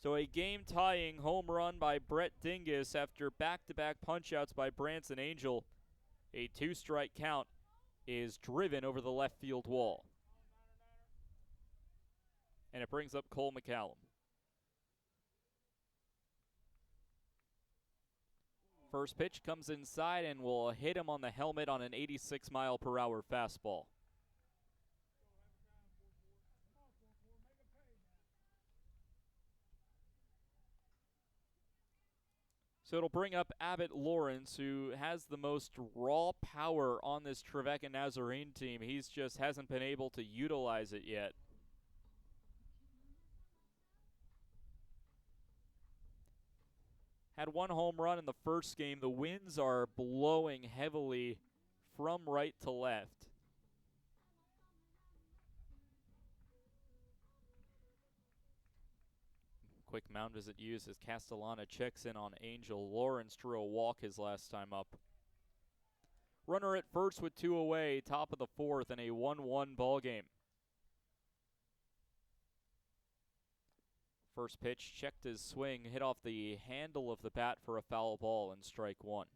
So a game-tying home run by Brett Dingus after back-to-back punch-outs by Branson Angel. A 2-strike count is driven over the left field wall. And it brings up Cole McCallum. First pitch comes inside and will hit him on the helmet on an 86-mile-per-hour fastball. So it'll bring up Abbott Lawrence, who has the most raw power on this Trevecca Nazarene team. He's just hasn't been able to utilize it yet. Had one home run in the first game. The winds are blowing heavily from right to left. Quick mound visit used as Castellana checks in on Angel. Lawrence drew a walk his last time up. Runner at first with 2 away, top of the 4th, in a 1-1 ball game. First pitch, checked his swing, hit off the handle of the bat for a foul ball, and strike 1.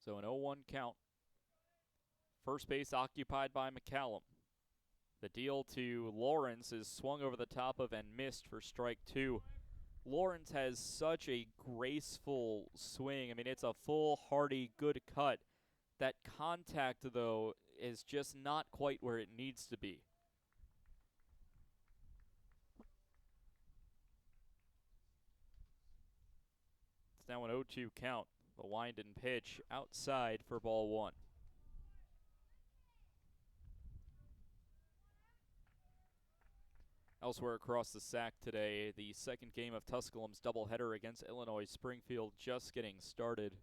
So an 0-1 count. First base occupied by McCallum. The deal to Lawrence is swung over the top of and missed for strike 2. Lawrence has such a graceful swing. I mean, it's a full, hearty, good cut That contact, though, is just not quite where it needs to be. It's now an 0-2 count. The wind and pitch outside for ball one. Elsewhere across the SAC today, the second game of Tusculum's doubleheader against Illinois Springfield just getting started.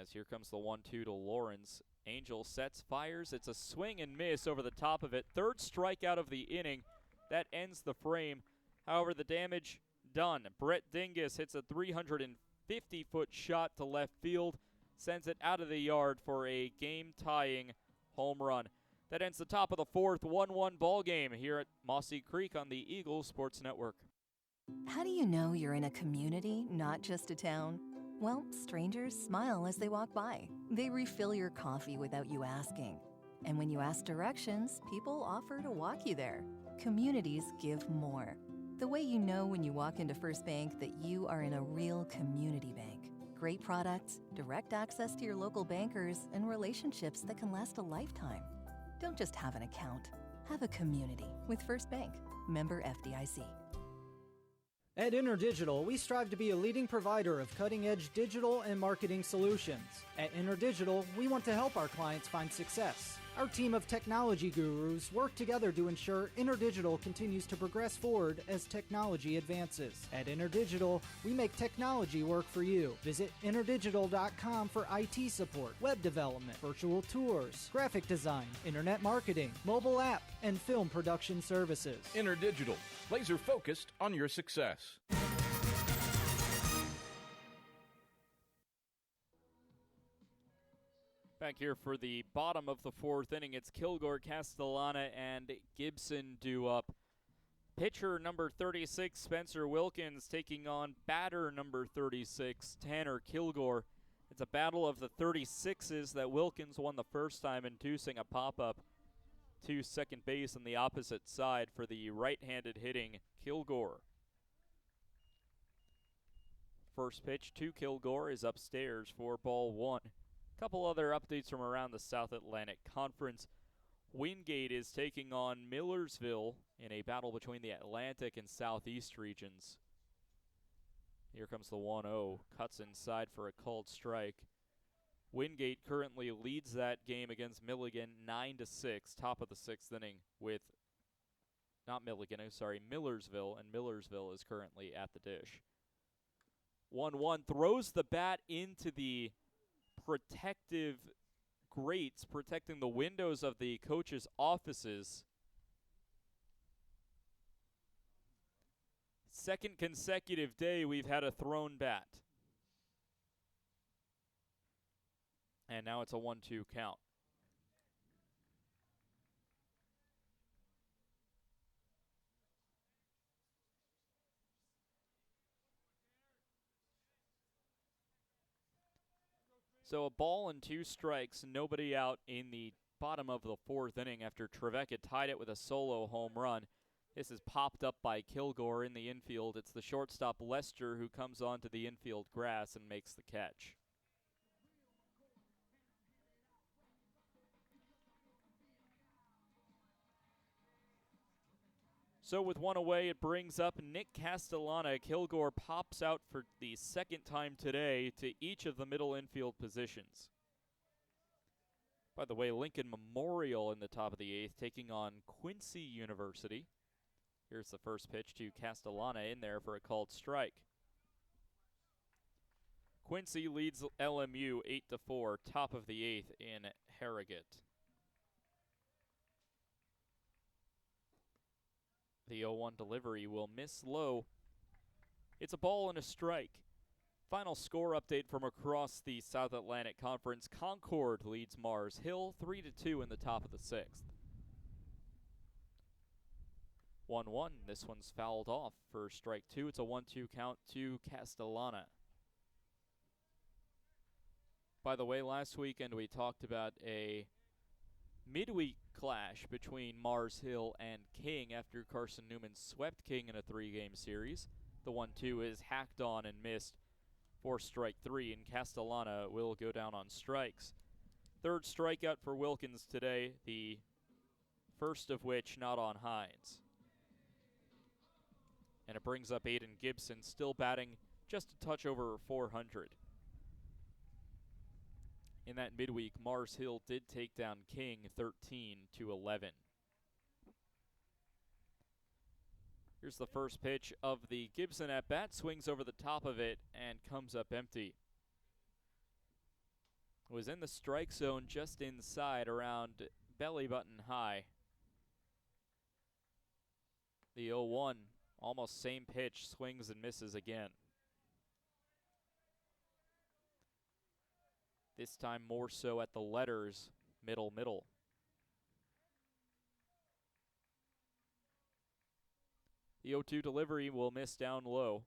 As here comes the 1-2 to Lawrence. Angel sets, fires. It's a swing and miss over the top of it. Third strikeout of the inning. That ends the frame. However, the damage done. Brett Dingus hits a 350-foot shot to left field, sends it out of the yard for a game-tying home run. That ends the top of the fourth, 1-1 ball game here at Mossy Creek on the Eagles Sports Network. How do you know you're in a community, not just a town? Well, strangers smile as they walk by. They refill your coffee without you asking. And when you ask directions, people offer to walk you there. Communities give more. The way you know when you walk into First Bank that you are in a real community bank. Great products, direct access to your local bankers, and relationships that can last a lifetime. Don't just have an account. Have a community with First Bank. Member FDIC. At InterDigital, we strive to be a leading provider of cutting-edge digital and marketing solutions. At InterDigital, we want to help our clients find success. Our team of technology gurus work together to ensure InterDigital continues to progress forward as technology advances. At InterDigital, we make technology work for you. Visit interdigital.com for IT support, web development, virtual tours, graphic design, internet marketing, mobile app, and film production services. InterDigital, laser focused on your success. Back here for the bottom of the fourth inning, it's Kilgore, Castellana, and Gibson due up. Pitcher number 36, Spencer Wilkins, taking on batter number 36, Tanner Kilgore. It's a battle of the 36s that Wilkins won the first time, inducing a pop-up to second base on the opposite side for the right-handed hitting Kilgore. First pitch to Kilgore is upstairs for ball one. Couple other updates from around the South Atlantic Conference. Wingate is taking on Millersville in a battle between the Atlantic and Southeast regions. Here comes the 1-0. Cuts inside for a called strike. Wingate currently leads that game against Milligan 9-6, top of the sixth inning with, Millersville, and Millersville is currently at the dish. 1-1, throws the bat into the protective grates, protecting the windows of the coach's offices. Second consecutive day we've had a thrown bat. And now it's a 1-2 count. So a ball and two strikes, nobody out in the bottom of the fourth inning after Trevecca tied it with a solo home run. This is popped up by Kilgore in the infield. It's the shortstop Lester who comes onto the infield grass and makes the catch. So with one away, it brings up Nick Castellana. Kilgore pops out for the second time today to each of the middle infield positions. By the way, Lincoln Memorial in the top of the eighth, taking on Quincy University. Here's the first pitch to Castellana in there for a called strike. Quincy leads LMU 8-4, top of the eighth in Harrogate. The 0-1 delivery will miss low. It's a ball and a strike. Final score update from across the South Atlantic Conference. Concord leads Mars Hill 3-2 in the top of the sixth. 1-1. This one's fouled off for strike two. It's a 1-2 count to Castellana. By the way, last weekend we talked about a midweek clash between Mars Hill and King after Carson-Newman swept King in a three-game series. The 1-2 is hacked on and missed for strike three, and Castellana will go down on strikes. Third strikeout for Wilkins today, the first of which not on Hines. And it brings up Aiden Gibson, still batting just a touch over 400. In that midweek, Mars Hill did take down King 13-11. Here's the first pitch of the Gibson at-bat, swings over the top of it and comes up empty. Was in the strike zone just inside, around belly button high. The 0-1, almost same pitch, swings and misses again. This time more so at the letters, middle. The 0-2 delivery will miss down low,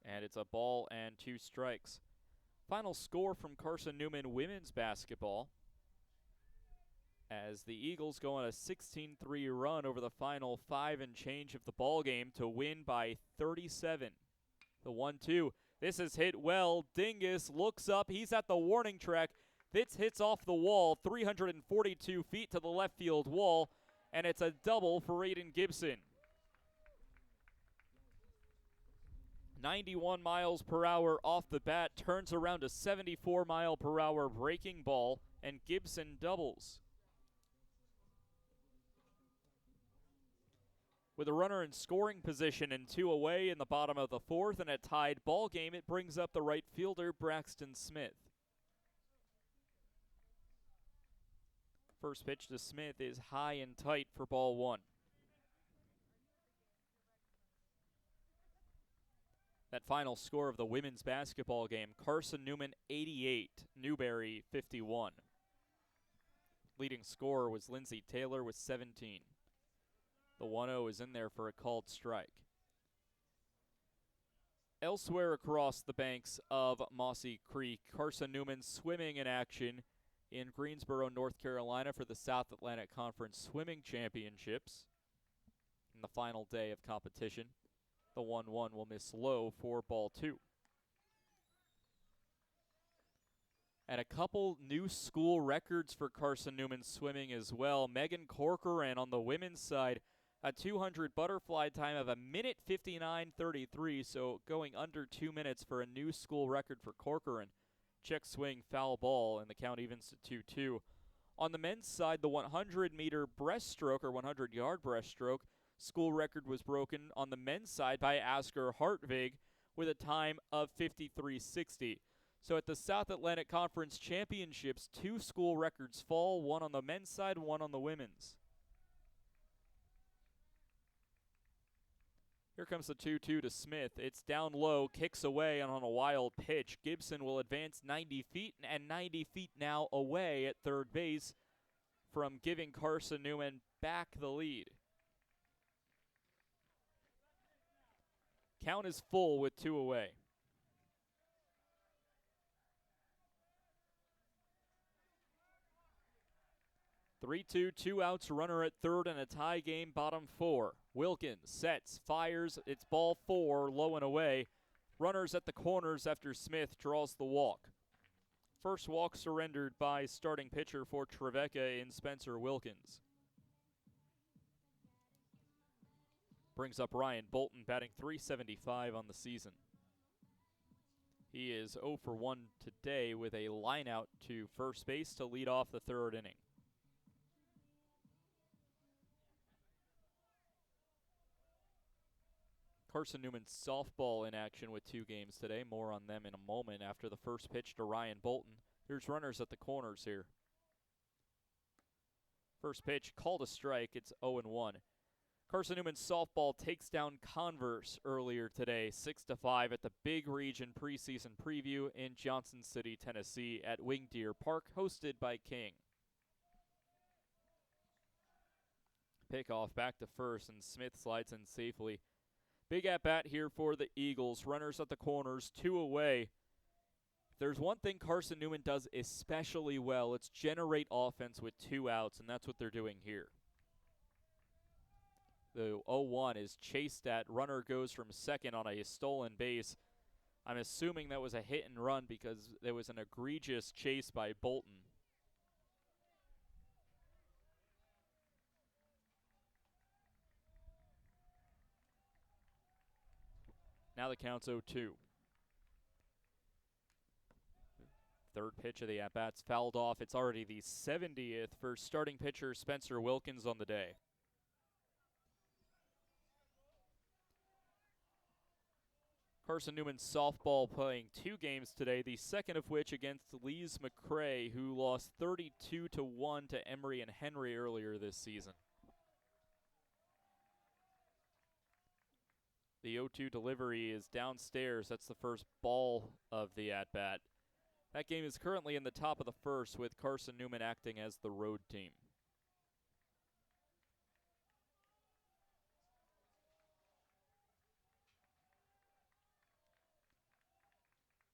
and it's a ball and 2 strikes. Final score from Carson-Newman women's basketball, as the Eagles go on a 16-3 run over the final 5 and change of the ball game to win by 37. The 1-2. This is hit well. Dingus looks up. He's at the warning track. This hits off the wall, 342 feet to the left field wall, and it's a double for Aiden Gibson. 91 miles per hour off the bat, turns around a 74 mile per hour breaking ball, and Gibson doubles. With a runner in scoring position and 2 away in the bottom of the 4th and a tied ball game, it brings up the right fielder, Braxton Smith. First pitch to Smith is high and tight for ball 1. That final score of the women's basketball game, Carson-Newman 88, Newberry 51. Leading scorer was Lindsey Taylor with 17. The 1-0 is in there for a called strike. Elsewhere across the banks of Mossy Creek, Carson-Newman swimming in action in Greensboro, North Carolina for the South Atlantic Conference Swimming Championships in the final day of competition. The 1-1 will miss low for ball 2. And a couple new school records for Carson-Newman swimming as well. Megan Corcoran on the women's side, a 200 butterfly time of 1:59.33, so going under 2 minutes for a new school record for Corcoran. Check swing, foul ball, and the count evens to 2-2. On the men's side, the 100-meter breaststroke, or 100-yard breaststroke, school record was broken on the men's side by Asger Hartvig with a time of 53.60. So at the South Atlantic Conference Championships, 2 school records fall, one on the men's side, one on the women's. Here comes the 2-2 to Smith. It's down low, kicks away, and on a wild pitch, Gibson will advance 90 feet, and 90 feet now away at third base from giving Carson-Newman back the lead. Count is full with 2 away. 3-2, 2 outs, runner at third, and a tie game, bottom 4. Wilkins sets, fires, it's ball 4, low and away. Runners at the corners after Smith draws the walk. First walk surrendered by starting pitcher for Trevecca in Spencer Wilkins. Brings up Ryan Bolton, batting .375 on the season. He is 0 for 1 today with a line out to first base to lead off the third inning. Carson-Newman softball in action with 2 games today. More on them in a moment after the first pitch to Ryan Bolton. There's runners at the corners here. First pitch, called a strike. It's 0-1. Carson-Newman softball takes down Converse earlier today, 6-5 at the Big Region preseason preview in Johnson City, Tennessee at Wing Deer Park, hosted by King. Pickoff back to first, and Smith slides in safely. Big at-bat here for the Eagles. Runners at the corners, 2 away. If there's one thing Carson-Newman does especially well, it's generate offense with 2 outs, and that's what they're doing here. The 0-1 is chased at. Runner goes from second on a stolen base. I'm assuming that was a hit and run because there was an egregious chase by Bolton. Now the count's 0-2. Third pitch of the at-bat's fouled off. It's already the 70th for starting pitcher Spencer Wilkins on the day. Carson-Newman softball playing 2 games today, the second of which against Lees McCray, who lost 32-1 to Emory and Henry earlier this season. The 0-2 delivery is downstairs. That's the first ball of the at-bat. That game is currently in the top of the first with Carson-Newman acting as the road team.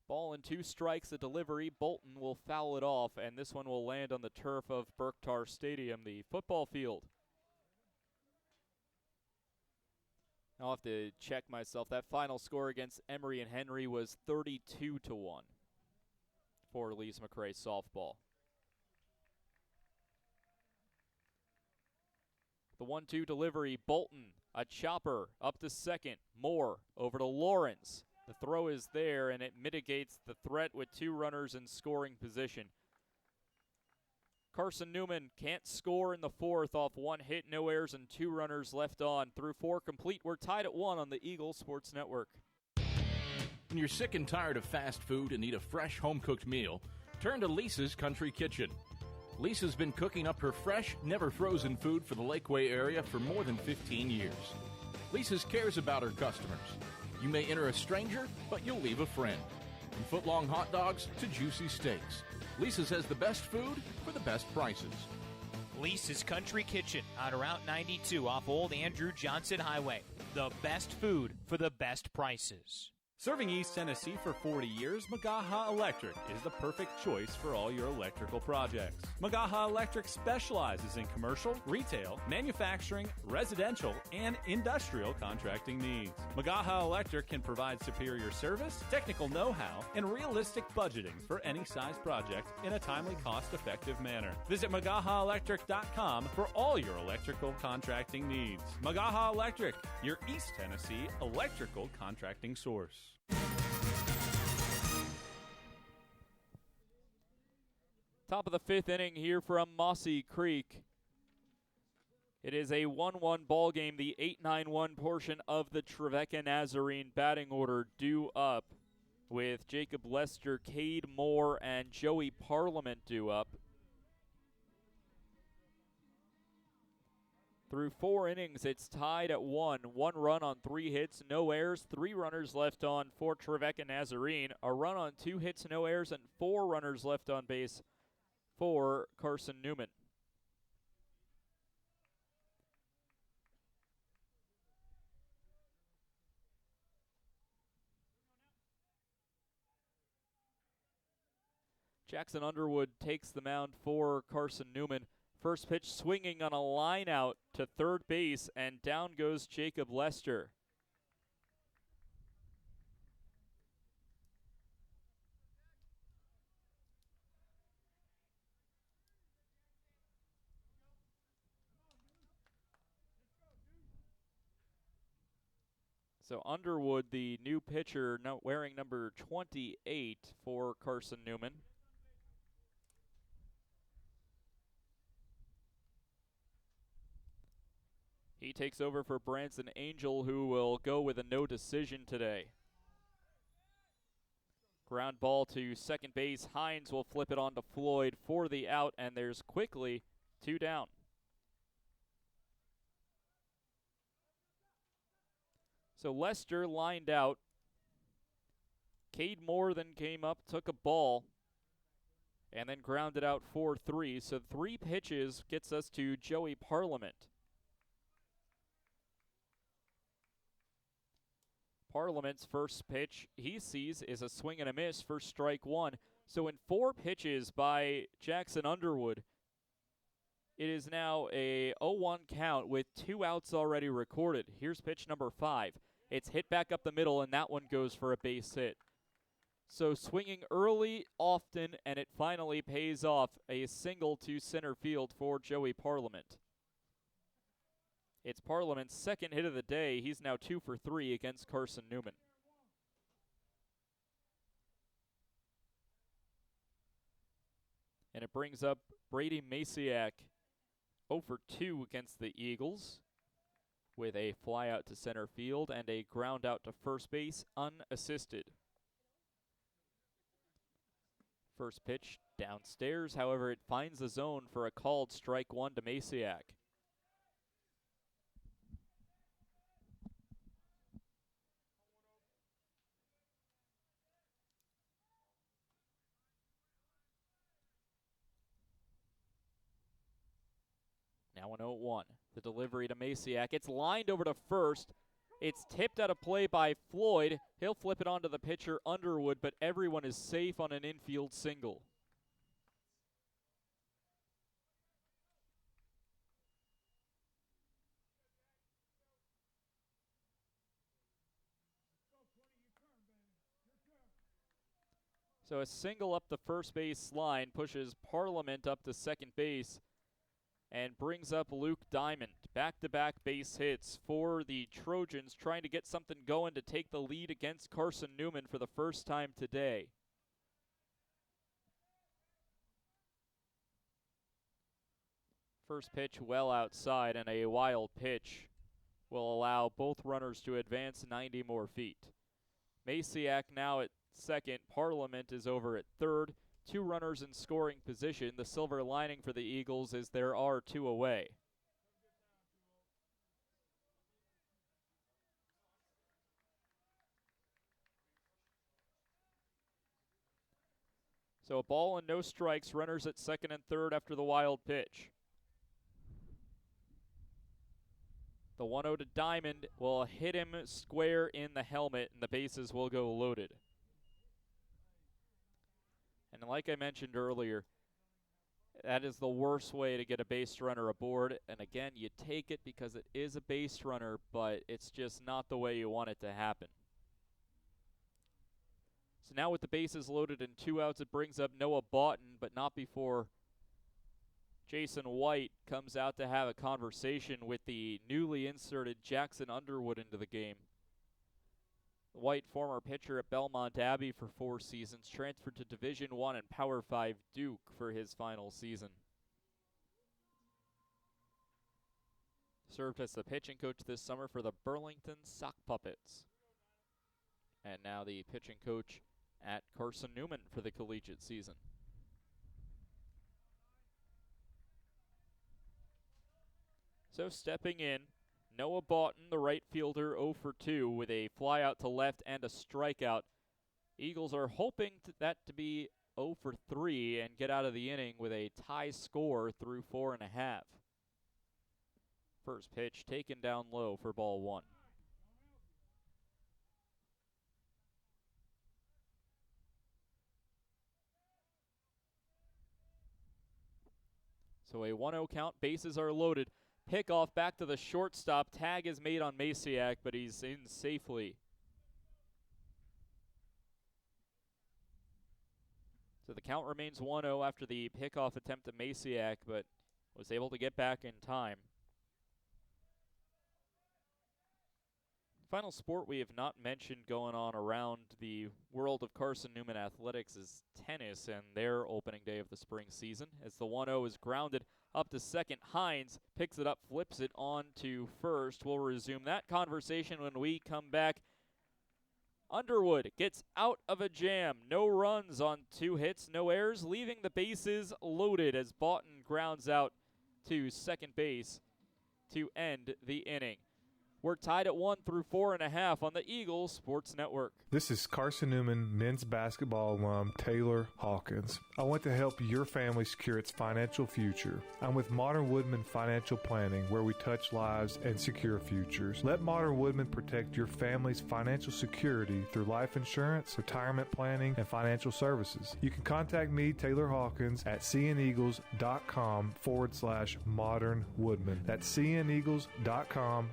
Ball and 2 strikes, a delivery. Bolton will foul it off, and this one will land on the turf of Berktar Stadium, the football field. I'll have to check myself. That final score against Emory and Henry was 32-1 for Lees McCray softball. The 1-2 delivery, Bolton, a chopper, up to second. Moore over to Lawrence. The throw is there, and it mitigates the threat with 2 runners in scoring position. Carson-Newman can't score in the 4th off 1 hit, no errors, and 2 runners left on. Through 4 complete, we're tied at 1 on the Eagle Sports Network. When you're sick and tired of fast food and need a fresh home-cooked meal, turn to Lisa's Country Kitchen. Lisa's been cooking up her fresh, never-frozen food for the Lakeway area for more than 15 years. Lisa's cares about her customers. You may enter a stranger, but you'll leave a friend. From foot-long hot dogs to juicy steaks, Lisa's has the best food for the best prices. Lisa's Country Kitchen on Route 92 off Old Andrew Johnson Highway. The best food for the best prices. Serving East Tennessee for 40 years, Magaha Electric is the perfect choice for all your electrical projects. Magaha Electric specializes in commercial, retail, manufacturing, residential, and industrial contracting needs. Magaha Electric can provide superior service, technical know-how, and realistic budgeting for any size project in a timely, cost-effective manner. Visit MagahaElectric.com for all your electrical contracting needs. Magaha Electric, your East Tennessee electrical contracting source. Top of the 5th inning here from Mossy Creek. It is a 1-1 ball game, the 8-9-1 portion of the Trevecca Nazarene batting order due up with Jacob Lester, Cade Moore, and Joey Parliament due up. Through 4 innings, it's tied at 1. 1 run on 3 hits, no errors, 3 runners left on for Trevecca Nazarene. A run on 2 hits, no errors, and 4 runners left on base for Carson-Newman. Jackson Underwood takes the mound for Carson-Newman. First pitch swinging on a line out to third base, and down goes Jacob Lester. So Underwood, the new pitcher, now wearing number 28 for Carson-Newman. He takes over for Branson Angel, who will go with a no decision today. Ground ball to second base. Hines will flip it on to Floyd for the out, and there's quickly 2 down. So Lester lined out. Cade Moore then came up, took a ball, and then grounded out 4-3. So 3 pitches gets us to Joey Parliament. Parliament's first pitch he sees is a swing and a miss for strike 1. So in 4 pitches by Jackson Underwood, it is now a 0-1 count with 2 outs already recorded. Here's pitch number 5. It's hit back up the middle, and that one goes for a base hit. So swinging early, often, and it finally pays off. A single to center field for Joey Parliament. It's Parliament's second hit of the day. He's now 2 for 3 against Carson-Newman. And it brings up Brady Masiak 0 for 2 against the Eagles with a fly out to center field and a ground out to first base unassisted. First pitch downstairs, however, it finds the zone for a called strike one to Masiak. Now an 0-1. The delivery to Masiak. It's lined over to first. It's tipped out of play by Floyd. He'll flip it onto the pitcher Underwood, but everyone is safe on an infield single. So a single up the first base line pushes Parliament up to second base and brings up Luke Diamond. Back-to-back base hits for the Trojans, trying to get something going to take the lead against Carson-Newman for the first time today. First pitch well outside, and a wild pitch will allow both runners to advance 90 more feet. Masiak now at second. Parliament is over at third. 2 runners in scoring position. The silver lining for the Eagles is there are 2 away. So a ball and no strikes. Runners at second and third after the wild pitch. The 1-0 to Diamond will hit him square in the helmet, and the bases will go loaded. And like I mentioned earlier, that is the worst way to get a base runner aboard. And again, you take it because it is a base runner, but it's just not the way you want it to happen. So now with the bases loaded and 2 outs, it brings up Noah Boughton, but not before Jason White comes out to have a conversation with the newly inserted Jackson Underwood into the game. White, former pitcher at Belmont Abbey for 4 seasons, transferred to Division I and Power 5 Duke for his final season. Served as the pitching coach this summer for the Burlington Sock Puppets. And now the pitching coach at Carson-Newman for the collegiate season. So stepping in, Noah Boughton, the right fielder, 0 for 2 with a fly out to left and a strikeout. Eagles are hoping that to be 0 for 3 and get out of the inning with a tie score through 4.5. First pitch taken down low for ball 1. So a 1-0 count, bases are loaded. Pickoff back to the shortstop. Tag is made on Masiak, but he's in safely. So the count remains 1-0 after the pickoff attempt to Masiak, but was able to get back in time. Final sport we have not mentioned going on around the world of Carson-Newman athletics is tennis and their opening day of the spring season. As the 1-0 is grounded up to second, Hines picks it up, flips it on to first. We'll resume that conversation when we come back. Underwood gets out of a jam. No runs on 2 hits, no errors, leaving the bases loaded as Boughton grounds out to second base to end the inning. We're tied at 1 through 4.5 on the Eagles Sports Network. This is Carson-Newman men's basketball alum Taylor Hawkins. I want to help your family secure its financial future. I'm with Modern Woodman Financial Planning, where we touch lives and secure futures. Let Modern Woodman protect your family's financial security through life insurance, retirement planning, and financial services. You can contact me, Taylor Hawkins, at cneagles.com/Modern Woodman. That's cneagles.com/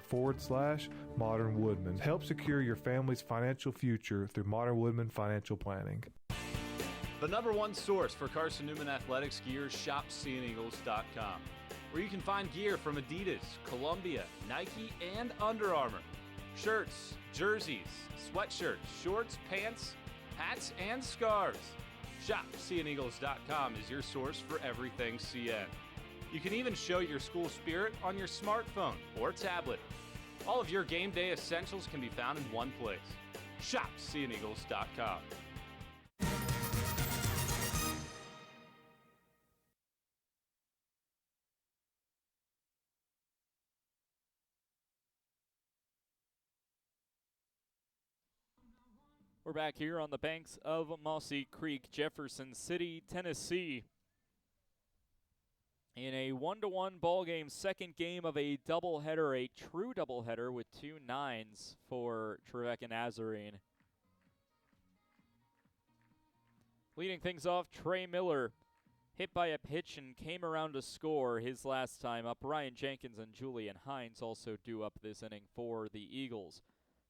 www.carson-newman.com/modernwoodman. Help secure your family's financial future through Modern Woodman Financial Planning. The number one source for Carson-Newman athletics gear is shopseeandeagles.com, where you can find gear from Adidas, Columbia, Nike, and Under Armour. Shirts, jerseys, sweatshirts, shorts, pants, hats, and scarves. ShopSeeAndEagles.com is your source for everything CN. You can even show your school spirit on your smartphone or tablet. All of your game day essentials can be found in one place. ShopSeeAndEagles.com. We're back here on the banks of Mossy Creek, Jefferson City, Tennessee. In a 1-1 ball game, second game of a doubleheader, a true doubleheader with 2 9s for Trevecca Nazarene. Leading things off, Trey Miller hit by a pitch and came around to score his last time up. Ryan Jenkins and Julian Hines also due up this inning for the Eagles.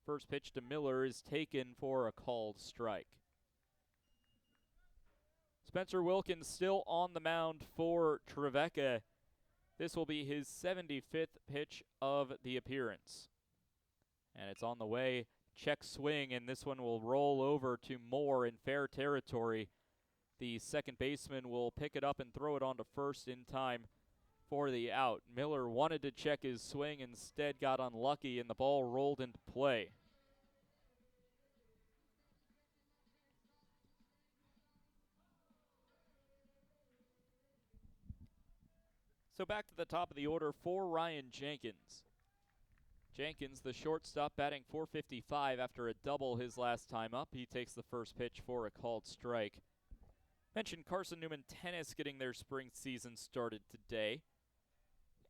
First pitch to Miller is taken for a called strike. Spencer Wilkins still on the mound for Trevecca. This will be his 75th pitch of the appearance. And it's on the way. Check swing, and this one will roll over to Moore in fair territory. The second baseman will pick it up and throw it onto first in time for the out. Miller wanted to check his swing, instead got unlucky, and the ball rolled into play. So back to the top of the order for Ryan Jenkins. Jenkins, the shortstop, batting .455 after a double his last time up. He takes the first pitch for a called strike. Mentioned Carson-Newman tennis getting their spring season started today.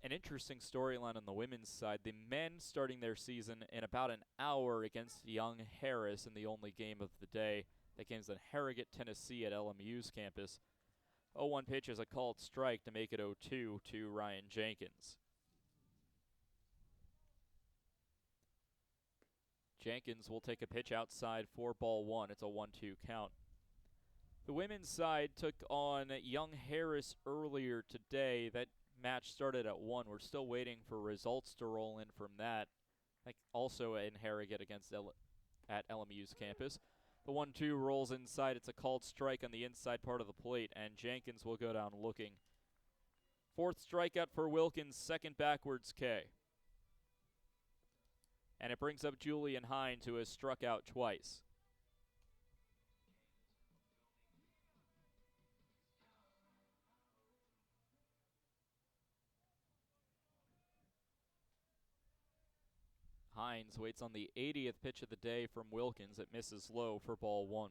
An interesting storyline on the women's side. The men starting their season in about an hour against Young Harris in the only game of the day. That game's in Harrogate, Tennessee at LMU's campus. 0-1 pitch is a called strike to make it 0-2 to Ryan Jenkins. Jenkins will take a pitch outside for ball one. It's a 1-2 count. The women's side took on Young Harris earlier today. That match started at 1. We're still waiting for results to roll in from that. Like also in Harrogate against at LMU's campus. The 1-2 rolls inside. It's a called strike on the inside part of the plate, and Jenkins will go down looking. Fourth strikeout for Wilkins, second backwards K. And it brings up Julian Hines, who has struck out twice. Hines waits on the 80th pitch of the day from Wilkins. It misses low for ball one.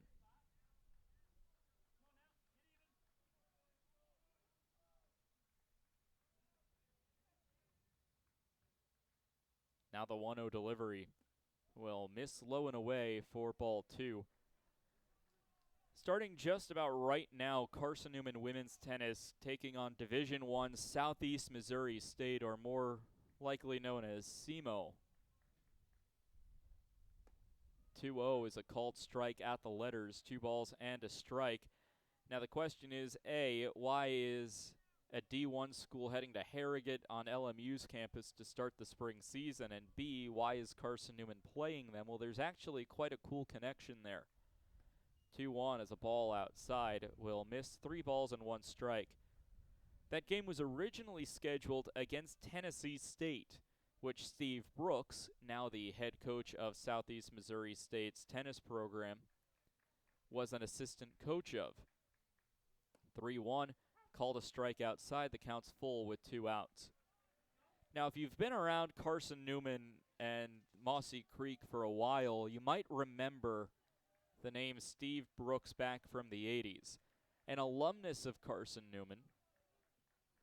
Now the 1-0 delivery will miss low and away for ball two. Starting just about right now, Carson-Newman women's tennis taking on Division I Southeast Missouri State, or more likely known as SEMO. 2-0 is a called strike at the letters, 2 balls and a strike. Now the question is, A, why is a D1 school heading to Harrogate on LMU's campus to start the spring season? And B, why is Carson-Newman playing them? Well, there's actually quite a cool connection there. 2-1 as a ball outside will miss 3 balls and 1 strike. That game was originally scheduled against Tennessee State, which Steve Brooks, now the head coach of Southeast Missouri State's tennis program, was an assistant coach of. 3-1, called a strike outside. The count's full with 2 outs. Now, if you've been around Carson-Newman and Mossy Creek for a while, you might remember the name Steve Brooks back from the 80s. An alumnus of Carson-Newman,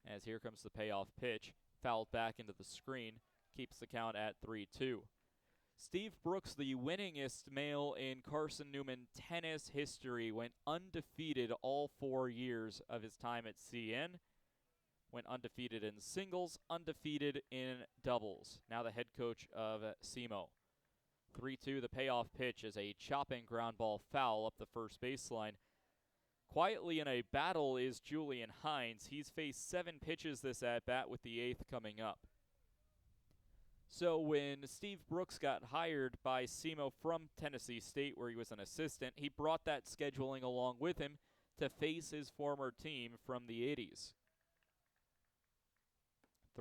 as here comes the payoff pitch, fouled back into the screen, keeps the count at 3-2. Steve Brooks, the winningest male in Carson-Newman tennis history, went undefeated all 4 years of his time at CN. went undefeated in singles, undefeated in doubles. Now the head coach of SEMO. 3-2, the payoff pitch is a chopping ground ball foul up the first baseline. Quietly in a battle is Julian Hines. He's faced 7 pitches this at-bat with the 8th coming up. So when Steve Brooks got hired by SEMO from Tennessee State, where he was an assistant, he brought that scheduling along with him to face his former team from the 80s.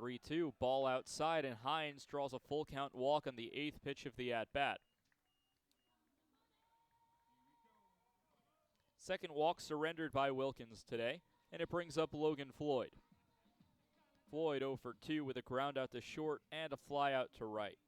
3-2, ball outside, and Hines draws a full count walk on the 8th pitch of the at-bat. Second walk surrendered by Wilkins today, and it brings up Logan Floyd. Floyd 0 for 2 with a ground out to short and a fly out to right.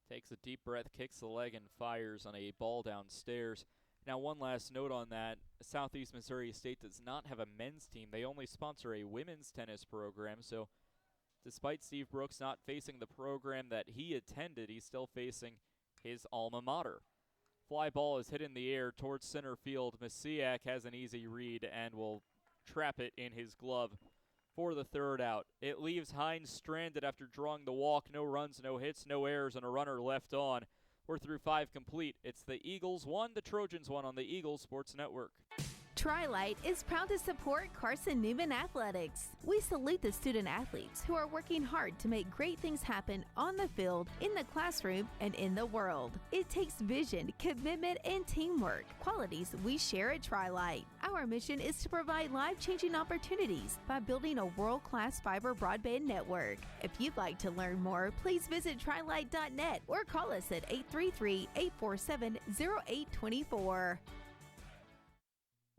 Takes a deep breath, kicks the leg, and fires on a ball downstairs. Now, one last note on that. Southeast Missouri State does not have a men's team. They only sponsor a women's tennis program. So, despite Steve Brooks not facing the program that he attended, he's still facing his alma mater. Fly ball is hit in the air towards center field. Masiak has an easy read and will trap it in his glove for the third out. It leaves Hines stranded after drawing the walk. No runs, no hits, no errors, and a runner left on. We're through 5 complete. It's the Eagles 1, the Trojans 1 on the Eagles Sports Network. Tri-Light is proud to support Carson-Newman Athletics. We salute the student athletes who are working hard to make great things happen on the field, in the classroom, and in the world. It takes vision, commitment, and teamwork, qualities we share at Tri-Light. Our mission is to provide life-changing opportunities by building a world-class fiber broadband network. If you'd like to learn more, please visit trilight.net or call us at 833-847-0824.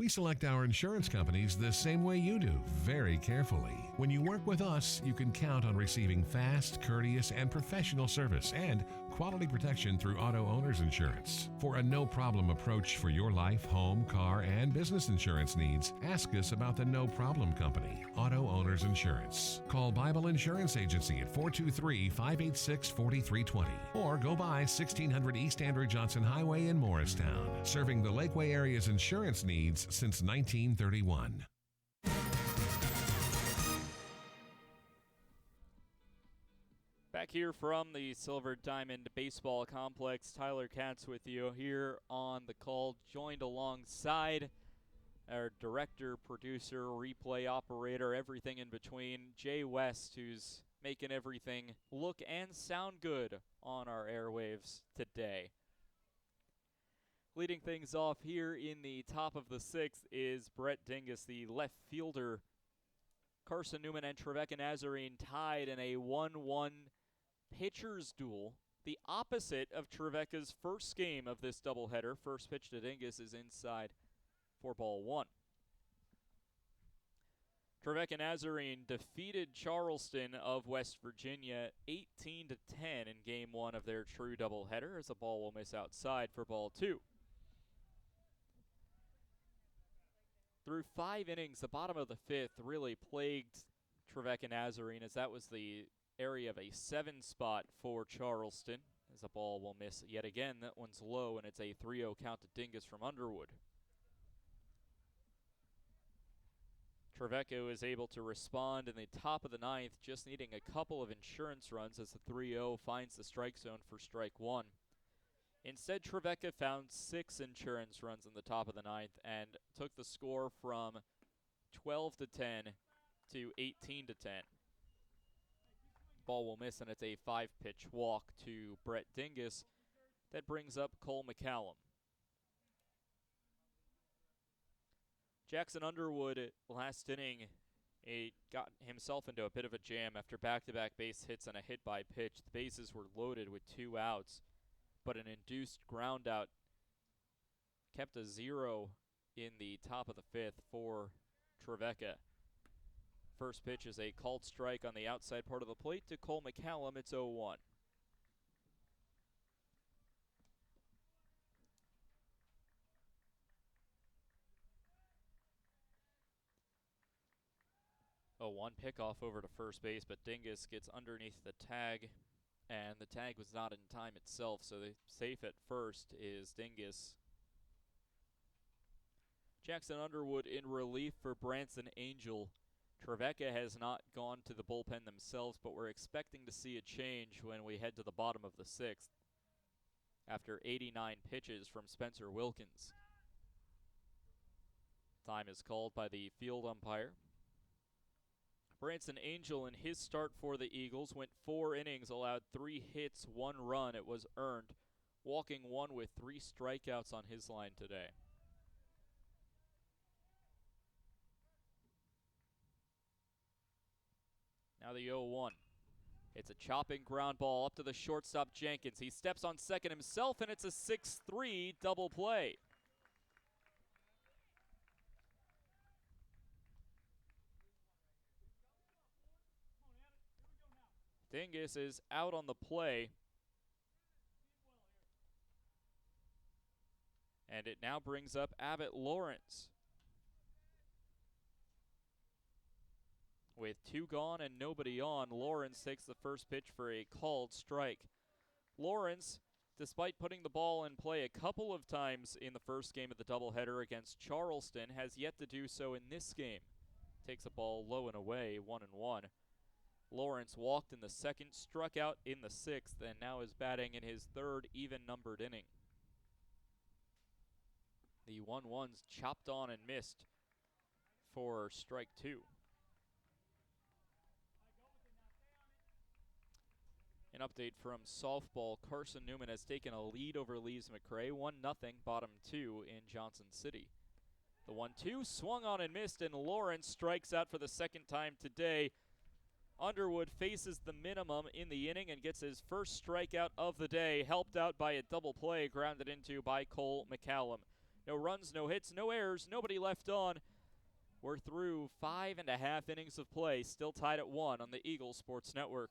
We select our insurance companies the same way you do, very carefully. When you work with us, you can count on receiving fast, courteous, and professional service and quality protection through Auto Owners Insurance. For a no-problem approach for your life, home, car, and business insurance needs, ask us about the No Problem Company, Auto Owners Insurance. Call Bible Insurance Agency at 423-586-4320 or go by 1600 East Andrew Johnson Highway in Morristown, serving the Lakeway area's insurance needs since 1931. Back here from the Silver Diamond Baseball Complex, Tyler Katz with you here on the call, joined alongside our director, producer, replay operator, everything in between, Jay West, who's making everything look and sound good on our airwaves today. Leading things off here in the top of the 6th is Brett Dingus, the left fielder. Carson-Newman and Trevecca Nazarene tied in a 1-1 pitcher's duel, the opposite of Trevecca's first game of this doubleheader. First pitch to Dingus is inside for ball 1. Trevecca Nazarene defeated Charleston of West Virginia 18-10 in game 1 of their true doubleheader, as a ball will miss outside for ball 2. Through 5 innings, the bottom of the 5th really plagued Trevecca Nazarene, as that was the area of a 7 spot for Charleston, as a ball will miss yet again. That one's low, and it's a 3-0 count to Dingus from Underwood. Trevecca was able to respond in the top of the 9th, just needing a couple of insurance runs as the 3-0 finds the strike zone for strike 1. Instead, Trevecca found 6 insurance runs in the top of the 9th and took the score from 12-10 to 18-10. Ball will miss, and it's a 5-pitch walk to Brett Dingus that brings up Cole McCallum. Jackson Underwood, last inning, got himself into a bit of a jam after back-to-back base hits and a hit by pitch. The bases were loaded with 2 outs, but an induced ground out kept a 0 in the top of the 5th for Trevecca. First pitch is a called strike on the outside part of the plate to Cole McCallum. It's 0-1. 0-1 pickoff over to first base, but Dingus gets underneath the tag, and the tag was not in time itself, so the safe at first is Dingus. Jackson Underwood in relief for Branson Angel. Trevecca has not gone to the bullpen themselves, but we're expecting to see a change when we head to the bottom of the sixth after 89 pitches from Spencer Wilkins. Time is called by the field umpire. Branson Angel in his start for the Eagles went 4 innings, allowed 3 hits, 1 run. It was earned, walking 1 with 3 strikeouts on his line today. Now the 0-1. It's a chopping ground ball up to the shortstop Jenkins. He steps on second himself, and it's a 6-3 double play. Dingus is out on the play. And it now brings up Abbott Lawrence. With 2 gone and nobody on, Lawrence takes the first pitch for a called strike. Lawrence, despite putting the ball in play a couple of times in the first game of the doubleheader against Charleston, has yet to do so in this game. Takes a ball low and away, 1-1. Lawrence walked in the second, struck out in the sixth, and now is batting in his 3rd even-numbered inning. The 1-1's chopped on and missed for strike 2. An update from softball. Carson-Newman has taken a lead over Lees McRae, 1-0, bottom 2 in Johnson City. The 1-2 swung on and missed, and Lawrence strikes out for the second time today. Underwood faces the minimum in the inning and gets his first strikeout of the day, helped out by a double play grounded into by Cole McCallum. No runs, no hits, no errors, nobody left on. We're through 5.5 innings of play, still tied at 1 on the Eagle Sports Network.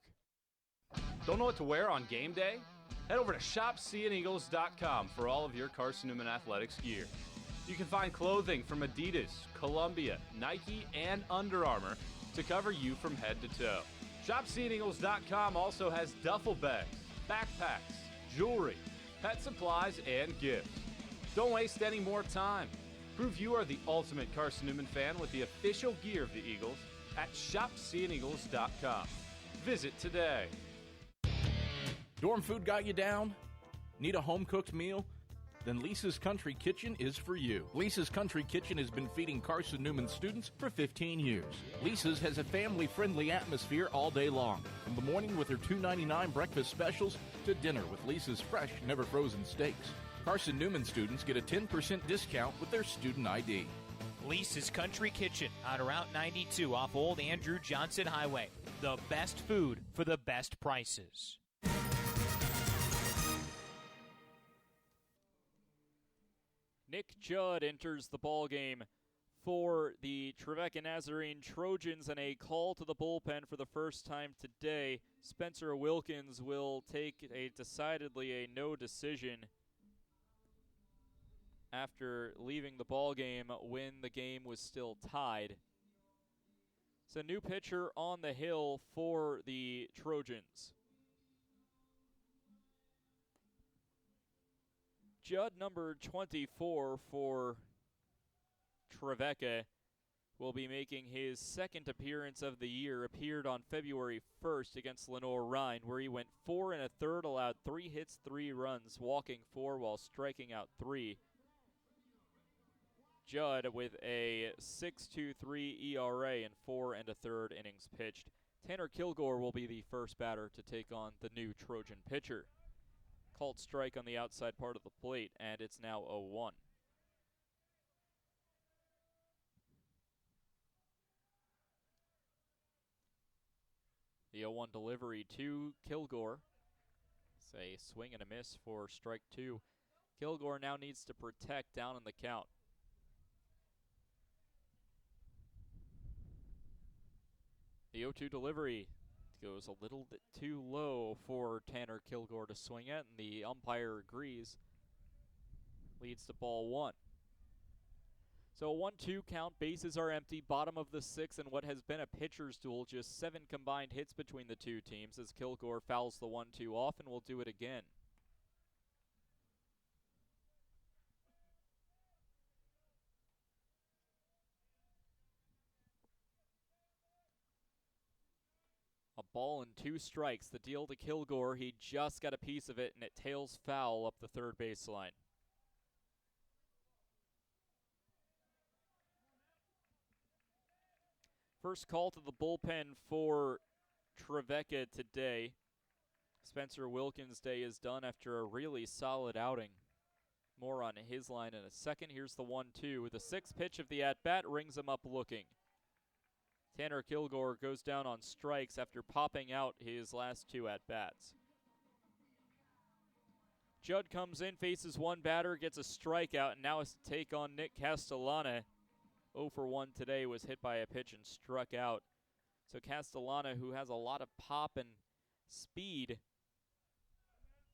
Don't know what to wear on game day? Head over to shopseeandeagles.com for all of your Carson-Newman athletics gear. You can find clothing from Adidas, Columbia, Nike, and Under Armour to cover you from head to toe. ShopSeeingEagles.com also has duffel bags, backpacks, jewelry, pet supplies, and gifts. Don't waste any more time. Prove you are the ultimate Carson-Newman fan with the official gear of the Eagles at ShopSeeingEagles.com. Visit today. Dorm food got you down? Need a home-cooked meal? Then Lisa's Country Kitchen is for you. Lisa's Country Kitchen has been feeding Carson-Newman students for 15 years. Lisa's has a family-friendly atmosphere all day long, from the morning with her $2.99 breakfast specials to dinner with Lisa's fresh, never-frozen steaks. Carson-Newman students get a 10% discount with their student ID. Lisa's Country Kitchen on Route 92 off Old Andrew Johnson Highway. The best food for the best prices. Nick Judd enters the ballgame for the Trevecca Nazarene Trojans, and a call to the bullpen for the first time today. Spencer Wilkins will take a decidedly a no decision after leaving the ballgame when the game was still tied. It's a new pitcher on the hill for the Trojans. Judd, number 24 for Trevecca, will be making his second appearance of the year. Appeared on February 1st against Lenore-Rhine, where he went 4 1/3, allowed 3 hits, 3 runs, walking 4 while striking out 3. Judd with a 6.23 ERA and 4 1/3 innings pitched. Tanner Kilgore will be the first batter to take on the new Trojan pitcher. Called strike on the outside part of the plate, and it's now 0-1. The 0-1 delivery to Kilgore. It's a swing and a miss for strike 2. Kilgore now needs to protect down in the count. The 0-2 delivery goes a little bit too low for Tanner Kilgore to swing at, and the umpire agrees. Leads to ball 1. So a 1-2 count, bases are empty, bottom of the 6th, and what has been a pitcher's duel, just 7 combined hits between the two teams as Kilgore fouls the 1-2 off and will do it again. A ball and 2 strikes. The deal to Kilgore, he just got a piece of it, and it tails foul up the third baseline. First call to the bullpen for Trevecca today. Spencer Wilkins' day is done after a really solid outing. More on his line in a second. Here's the 1-2. The 6th pitch of the at-bat rings him up looking. Tanner Kilgore goes down on strikes after popping out his last 2 at-bats. Judd comes in, faces one batter, gets a strikeout, and now has to take on Nick Castellana. 0 for 1 today, was hit by a pitch and struck out. So Castellana, who has a lot of pop and speed,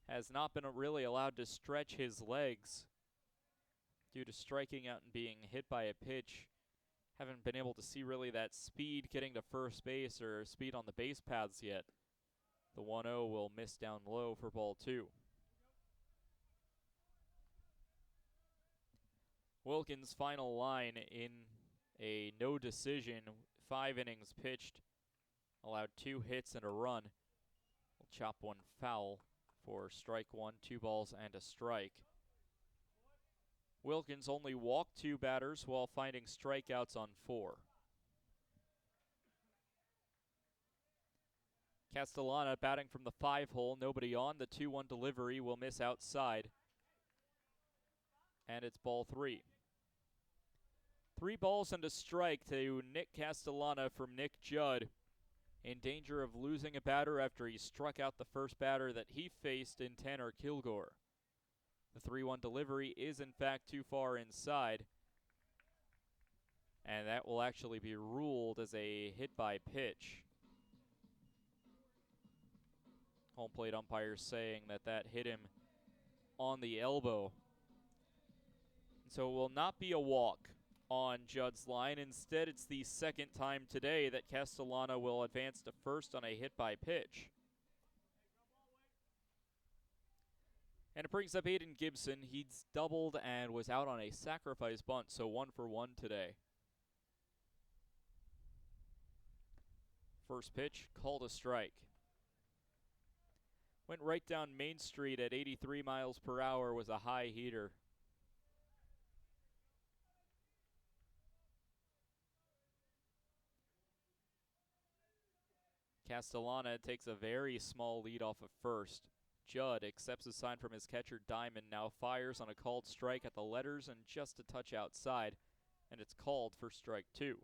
has not been really allowed to stretch his legs due to striking out and being hit by a pitch. Haven't been able to see really that speed getting to first base or speed on the base paths yet. The 1-0 will miss down low for ball 2. Wilkins' final line in a no decision, 5 innings pitched, allowed 2 hits and a run. We'll chop one foul for strike 1, 2 balls and a strike. Wilkins only walked 2 batters while finding strikeouts on 4. Castellana batting from the 5 hole, nobody on. The 2-1 delivery will miss outside. And it's ball 3. 3 balls and a strike to Nick Castellana from Nick Judd. In danger of losing a batter after he struck out the first batter that he faced in Tanner Kilgore. The 3-1 delivery is in fact too far inside. And that will actually be ruled as a hit by pitch. Home plate umpire saying that that hit him on the elbow. So it will not be a walk on Judd's line. Instead, it's the second time today that Castellana will advance to first on a hit by pitch. And it brings up Aiden Gibson. He's doubled and was out on a sacrifice bunt, so 1 for 1 today. First pitch, called a strike. Went right down Main Street at 83 miles per hour, was a high heater. Castellana takes a very small lead off of first. Judd accepts a sign from his catcher Diamond, now fires on a called strike at the letters and just a touch outside, and it's called for strike 2.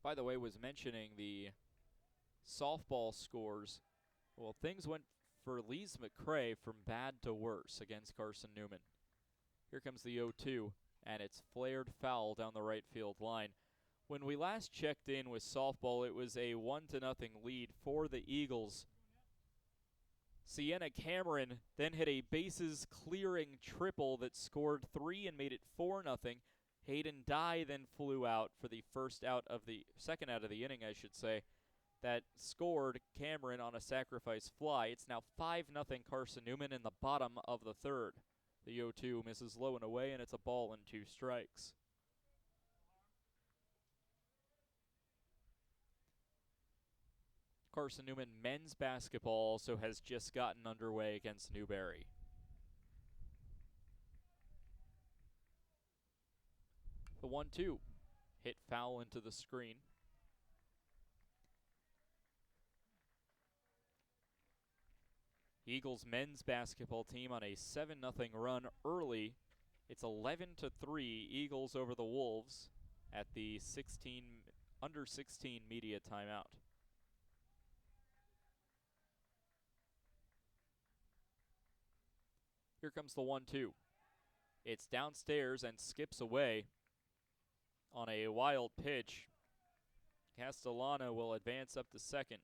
By the way, was mentioning the softball scores. Well, things went for Lise McCrae from bad to worse against Carson-Newman. Here comes the 0-2, and it's flared foul down the right field line. When we last checked in with softball, it was a 1-0 lead for the Eagles. Sienna Cameron then hit a bases-clearing triple that scored 3 and made it 4-0. Hayden Dye then flew out for the second out of the inning, I should say, that scored Cameron on a sacrifice fly. It's now 5-0 Carson-Newman in the bottom of the third. The 0-2 misses low and away, and it's a ball and 2 strikes. Carson-Newman men's basketball also has just gotten underway against Newberry. The 1-2 hit foul into the screen. Eagles men's basketball team on a 7-0 run early. It's 11-3 Eagles over the Wolves at the under 16 media timeout. Here comes the 1-2. It's downstairs and skips away on a wild pitch. Castellana will advance up to second.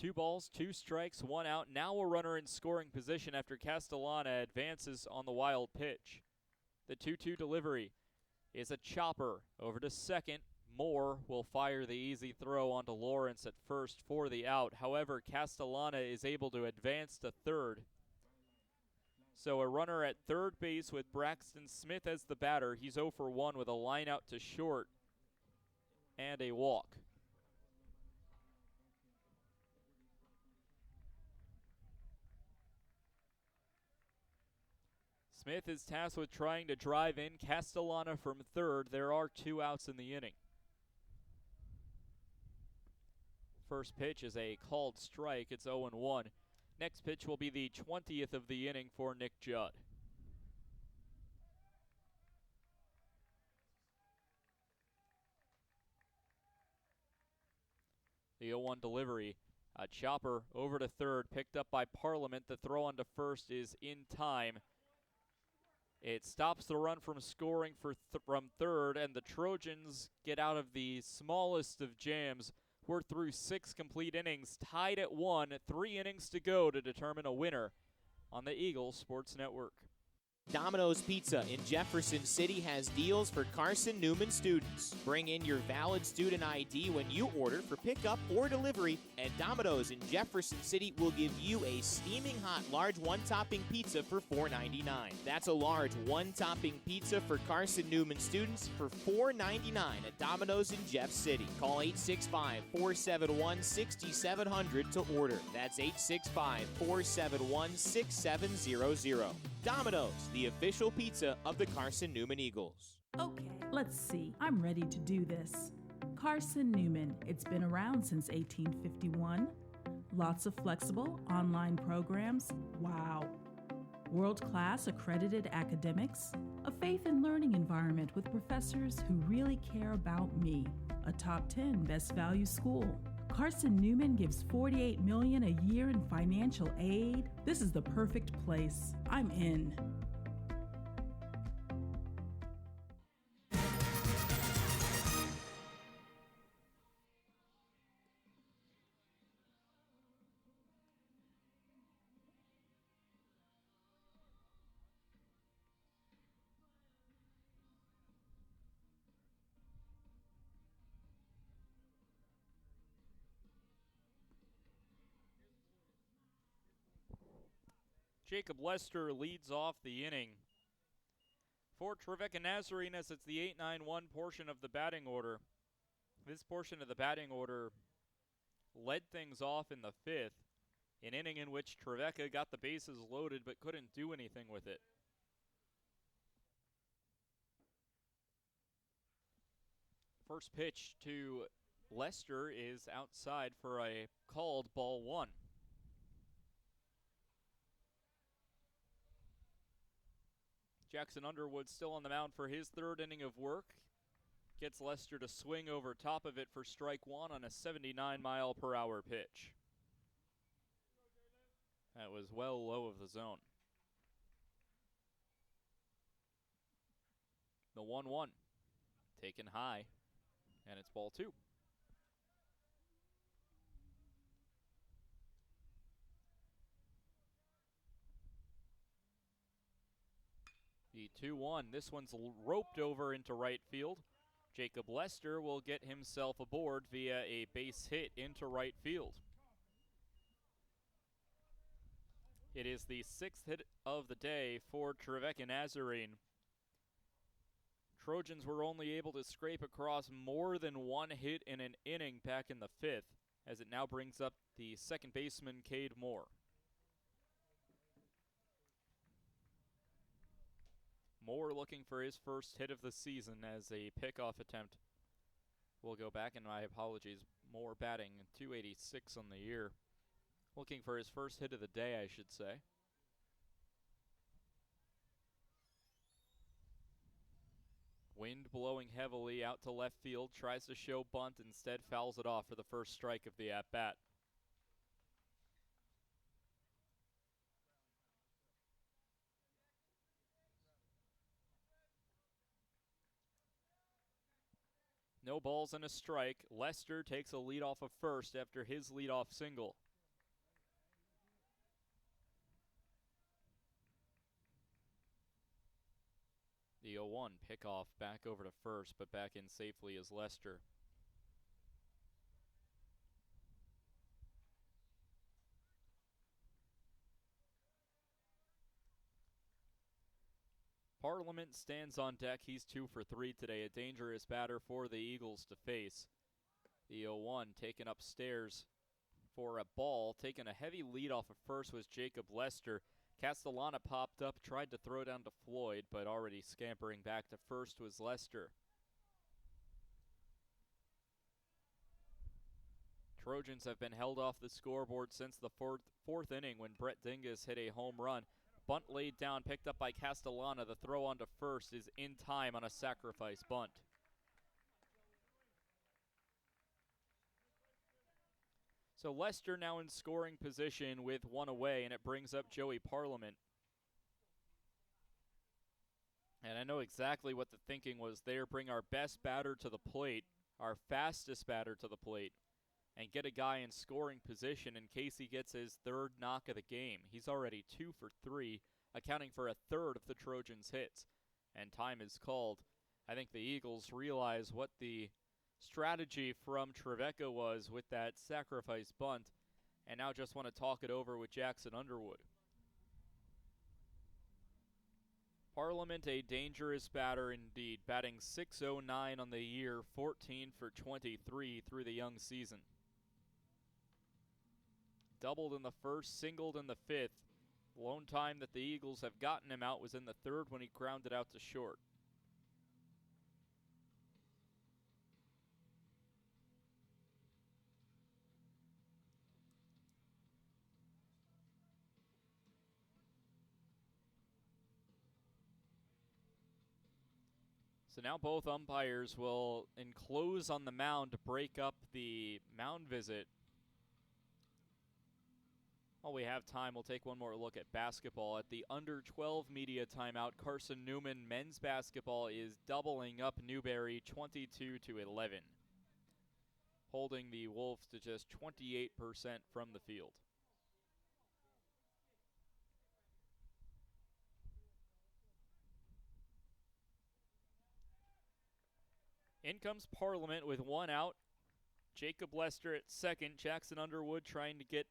2 balls, 2 strikes, 1 out. Now a runner in scoring position after Castellana advances on the wild pitch. The 2-2 delivery is a chopper over to second. Moore will fire the easy throw onto Lawrence at first for the out. However, Castellana is able to advance to third. So a runner at third base with Braxton Smith as the batter. He's 0 for 1 with a line out to short and a walk. Smith is tasked with trying to drive in Castellana from third. There are 2 outs in the inning. First pitch is a called strike. It's 0-1. Next pitch will be the 20th of the inning for Nick Judd. The 0-1 delivery. A chopper over to third, picked up by Parliament. The throw on to first is in time. It stops the run from scoring from third, and the Trojans get out of the smallest of jams. We're through 6 complete innings, tied at 1, 3 innings to go to determine a winner on the Eagles Sports Network. Domino's Pizza in Jefferson City has deals for Carson-Newman students. Bring in your valid student ID when you order for pickup or delivery, and Domino's in Jefferson City will give you a steaming hot large one-topping pizza for $4.99. That's a large one-topping pizza for Carson-Newman students for $4.99 at Domino's in Jeff City. Call 865-471-6700 to order. That's 865-471-6700. Domino's, the official pizza of the Carson-Newman Eagles. Okay, let's see. I'm ready to do this. Carson-Newman. It's been around since 1851. Lots of flexible online programs. Wow. World-class accredited academics. A faith and learning environment with professors who really care about me. A top 10 best value school. Carson-Newman gives $48 million a year in financial aid. This is the perfect place. I'm in. Jacob Lester leads off the inning for Trevecca Nazarene, as it's the 8-9-1 portion of the batting order. This portion of the batting order led things off in the 5th, an inning in which Trevecca got the bases loaded but couldn't do anything with it. First pitch to Lester is outside for a called ball 1. Jackson Underwood still on the mound for his 3rd inning of work. Gets Lester to swing over top of it for strike 1 on a 79-mile-per-hour pitch. That was well low of the zone. The 1-1 taken high, and it's ball 2. The 2-1, this one's roped over into right field. Jacob Lester will get himself aboard via a base hit into right field. It is the 6th hit of the day for Trevecca Nazarene. Trojans were only able to scrape across more than 1 hit in an inning back in the 5th, as it now brings up the second baseman, Cade Moore. Moore looking for his first hit of the season as a pickoff attempt. We'll go back, and my apologies, Moore batting .286 on the year. Looking for his first hit of the day, I should say. Wind blowing heavily out to left field, tries to show bunt, instead fouls it off for the first strike of the at-bat. No balls and a strike. Lester takes a lead off of first after his leadoff single. The 0-1 pickoff back over to first, but back in safely is Lester. Parliament stands on deck. He's 2 for 3 today. A dangerous batter for the Eagles to face. The 0-1 taken upstairs for a ball. Taking a heavy lead off of first was Jacob Lester. Castellana popped up, tried to throw down to Floyd, but already scampering back to first was Lester. Trojans have been held off the scoreboard since the fourth inning when Brett Dingus hit a home run. Bunt laid down, picked up by Castellana. The throw on to first is in time on a sacrifice bunt. So Lester now in scoring position with one away, and it brings up Joey Parliament. And I know exactly what the thinking was there. Bring our best batter to the plate, our fastest batter to the plate, and get a guy in scoring position in case he gets his third knock of the game. He's already 2 for 3, accounting for a third of the Trojans' hits. And time is called. I think the Eagles realize what the strategy from Trevecca was with that sacrifice bunt, and now just want to talk it over with Jackson Underwood. Parliament, a dangerous batter indeed, batting .609 on the year, 14 for 23 through the young season. Doubled in the first, singled in the fifth. The lone time that the Eagles have gotten him out was in the third when he grounded out to short. So now both umpires will enclose on the mound to break up the mound visit. While we have time, we'll take one more look at basketball. At the under 12 media timeout, Carson-Newman men's basketball is doubling up Newberry 22-11, holding the Wolves to just 28% from the field. In comes Parliament with one out. Jacob Lester at second. Jackson Underwood trying to get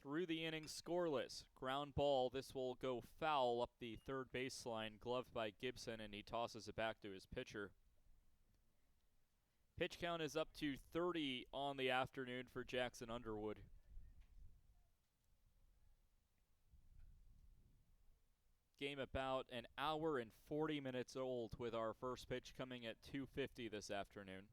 through the inning scoreless. Ground ball. This will go foul up the third baseline. Gloved by Gibson, and he tosses it back to his pitcher. Pitch count is up to 30 on the afternoon for Jackson Underwood. Game about an hour and 40 minutes old with our first pitch coming at 2:50 this afternoon.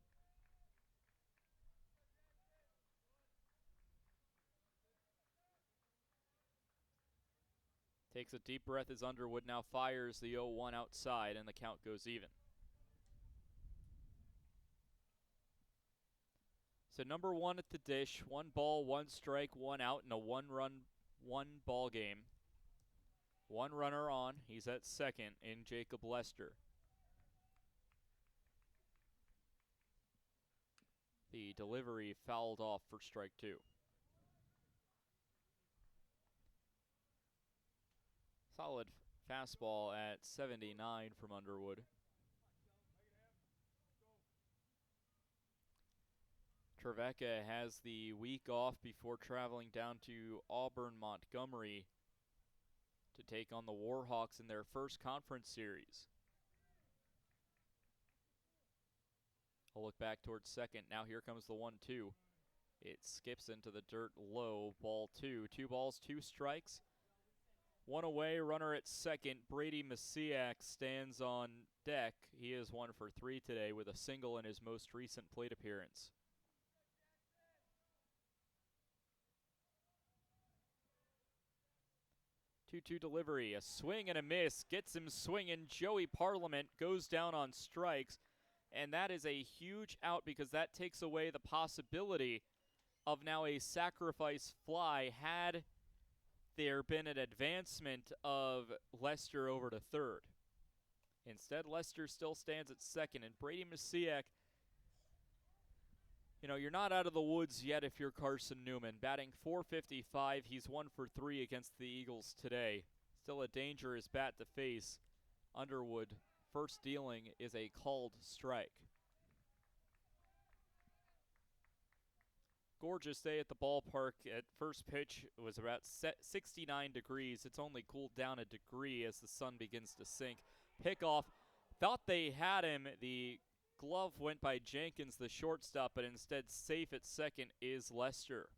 Takes a deep breath as Underwood now fires the 0-1 outside, and the count goes even. So number one at the dish, 1 ball, 1 strike, 1 out in a 1-run, 1-ball game. 1 runner on. He's at second in Jacob Lester. The delivery fouled off for strike 2. Solid fastball at 79 from Underwood. Trevecca has the week off before traveling down to Auburn, Montgomery to take on the Warhawks in their first conference series. A look back towards second. Now here comes the 1-2. It skips into the dirt low. Ball 2. 2 balls, 2 strikes. 1 away. Runner at second. Brady Masiak stands on deck. He is 1 for 3 today with a single in his most recent plate appearance. Two delivery, a swing and a miss, gets him swinging. Joey Parliament goes down on strikes, and that is a huge out because that takes away the possibility of now a sacrifice fly had there been an advancement of Lester over to third. Instead, Lester still stands at second, and Brady Masiak, you know, you're not out of the woods yet if you're Carson-Newman. Batting .455, he's 1 for 3 against the Eagles today. Still a dangerous bat to face. Underwood first dealing is a called strike. Gorgeous day at the ballpark. At first pitch, it was about 69 degrees. It's only cooled down a degree as the sun begins to sink. Pickoff, thought they had him. The glove went by Jenkins, the shortstop, but instead safe at second is Lester.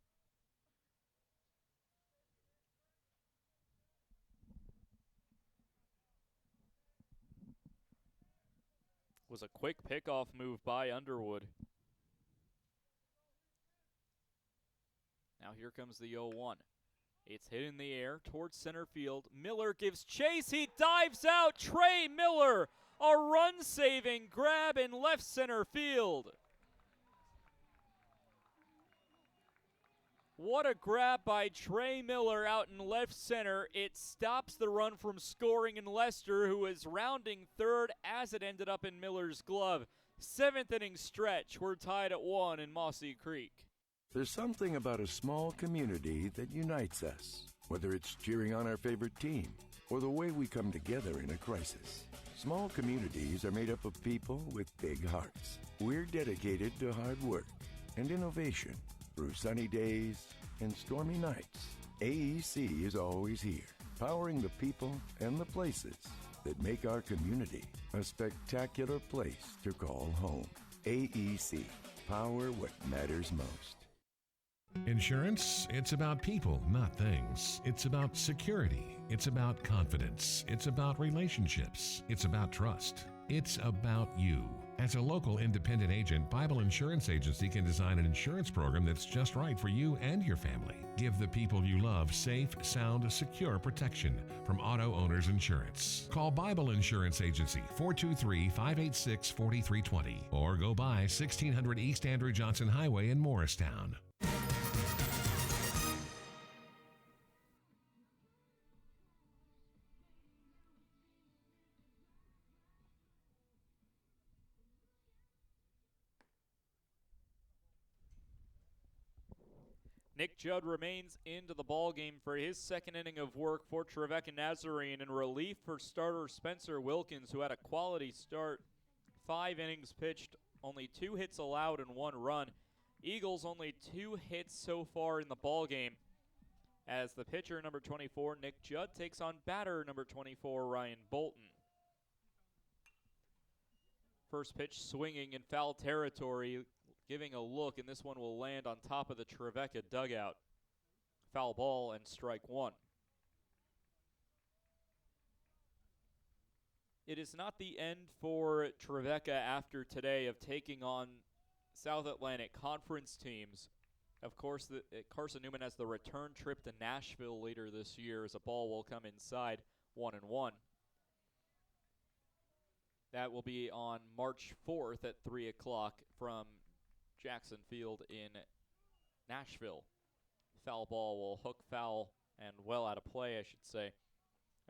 Was a quick pickoff move by Underwood. Now here comes the 0-1. It's hit in the air towards center field. Miller gives chase. He dives out. Trey Miller, a run-saving grab in left center field. What a grab by Trey Miller out in left center. It stops the run from scoring in Lester, who is rounding third as it ended up in Miller's glove. 7th inning stretch. We're tied at 1 in Mossy Creek. There's something about a small community that unites us, whether it's cheering on our favorite team or the way we come together in a crisis. Small communities are made up of people with big hearts. We're dedicated to hard work and innovation through sunny days and stormy nights. AEC is always here, powering the people and the places that make our community a spectacular place to call home. AEC, power what matters most. Insurance, it's about people, not things. It's about security. It's about confidence. It's about relationships. It's about trust. It's about you. As a local independent agent, Bible Insurance Agency can design an insurance program that's just right for you and your family. Give the people you love safe, sound, secure protection from Auto Owners Insurance. Call Bible Insurance Agency 423-586-4320 or go by 1600 East Andrew Johnson Highway in Morristown. Nick Judd remains into the ballgame for his second inning of work for Trevecca Nazarene in relief for starter Spencer Wilkins, who had a quality start. 5 innings pitched, only 2 hits allowed and 1 run. Eagles only 2 hits so far in the ballgame as the pitcher, number 24, Nick Judd, takes on batter, number 24, Ryan Bolton. First pitch swinging in foul territory, giving a look, and this one will land on top of the Trevecca dugout. Foul ball and strike 1. It is not the end for Trevecca after today of taking on South Atlantic Conference teams. Of course, Carson-Newman has the return trip to Nashville later this year as a ball will come inside 1-1. That will be on March 4th at 3 o'clock from Jackson Field in Nashville. Foul ball will hook foul and well out of play, I should say,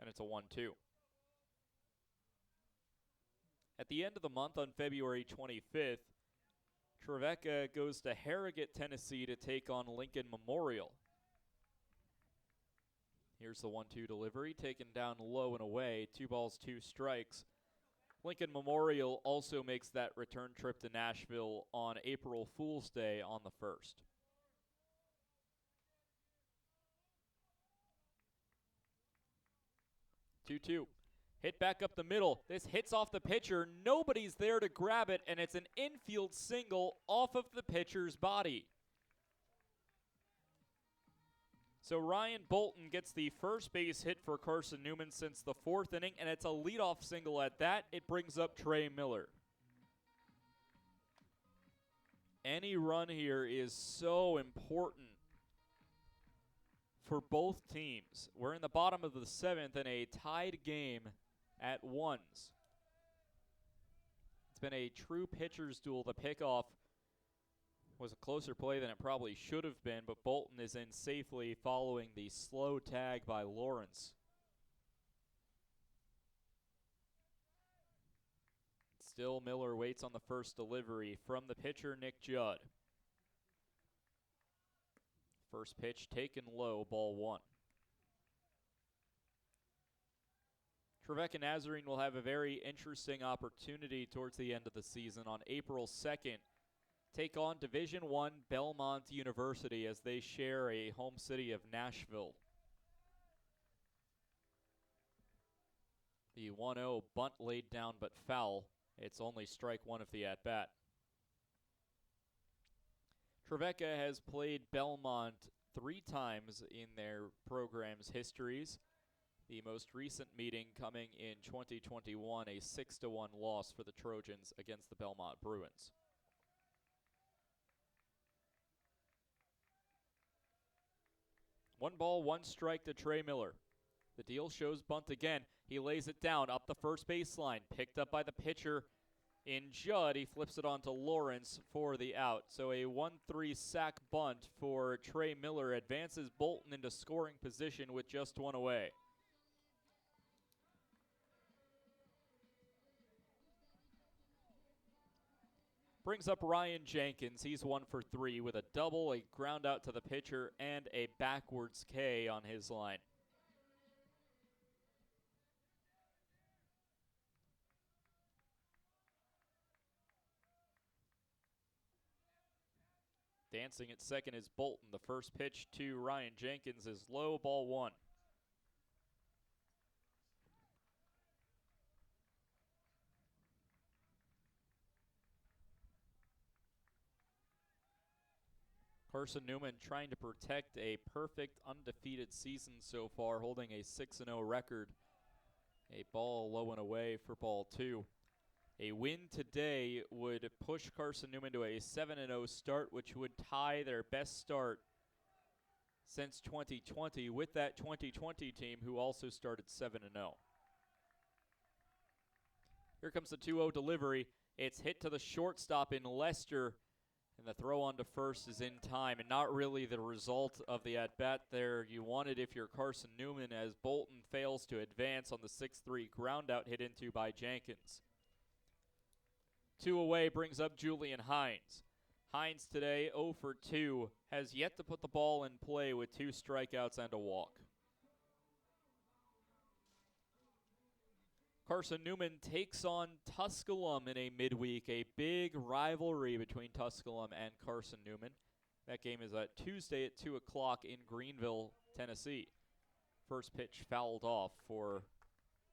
and it's a 1-2. At the end of the month on February 25th, Trevecca goes to Harrogate, Tennessee to take on Lincoln Memorial. Here's the 1-2 delivery, taken down low and away, 2 balls, 2 strikes. Lincoln Memorial also makes that return trip to Nashville on April Fool's Day on the 1st. 2-2. Hit back up the middle. This hits off the pitcher. Nobody's there to grab it, and it's an infield single off of the pitcher's body. So Ryan Bolton gets the first base hit for Carson-Newman since the 4th inning, and it's a leadoff single at that. It brings up Trey Miller. Any run here is so important for both teams. We're in the bottom of the 7th in a tied game at 1s. It's been a true pitcher's duel. The pickoff was a closer play than it probably should have been, but Bolton is in safely following the slow tag by Lawrence. Still, Miller waits on the first delivery from the pitcher, Nick Judd. First pitch taken low, ball 1. Trevecca Nazarene will have a very interesting opportunity towards the end of the season on April 2nd. Take on Division I Belmont University as they share a home city of Nashville. The 1-0 bunt laid down but foul. It's only strike one of the at-bat. Trevecca has played Belmont 3 times in their program's histories. The most recent meeting coming in 2021, a 6-1 loss for the Trojans against the Belmont Bruins. One ball, one strike to Trey Miller. The deal shows bunt again. He lays it down up the first baseline. Picked up by the pitcher in Judd. He flips it on to Lawrence for the out. So a 1-3 sack bunt for Trey Miller advances Bolton into scoring position with just one away. Brings up Ryan Jenkins. He's 1 for 3 with a double, a ground out to the pitcher, and a backwards K on his line. Dancing at second is Bolton. The first pitch to Ryan Jenkins is low, ball 1. Carson-Newman trying to protect a perfect undefeated season so far, holding a 6-0 record. A ball low and away for ball 2. A win today would push Carson-Newman to a 7-0 start, which would tie their best start since 2020 with that 2020 team who also started 7-0. Here comes the 2-0 delivery. It's hit to the shortstop in Lester, and the throw on to first is in time, and not really the result of the at-bat there you wanted if you're Carson-Newman, as Bolton fails to advance on the 6-3 ground-out hit into by Jenkins. 2 away brings up Julian Hines. Hines today 0 for 2, has yet to put the ball in play with 2 strikeouts and a walk. Carson-Newman takes on Tusculum in a midweek, a big rivalry between Tusculum and Carson-Newman. That game is Tuesday at 2 o'clock in Greenville, Tennessee. First pitch fouled off for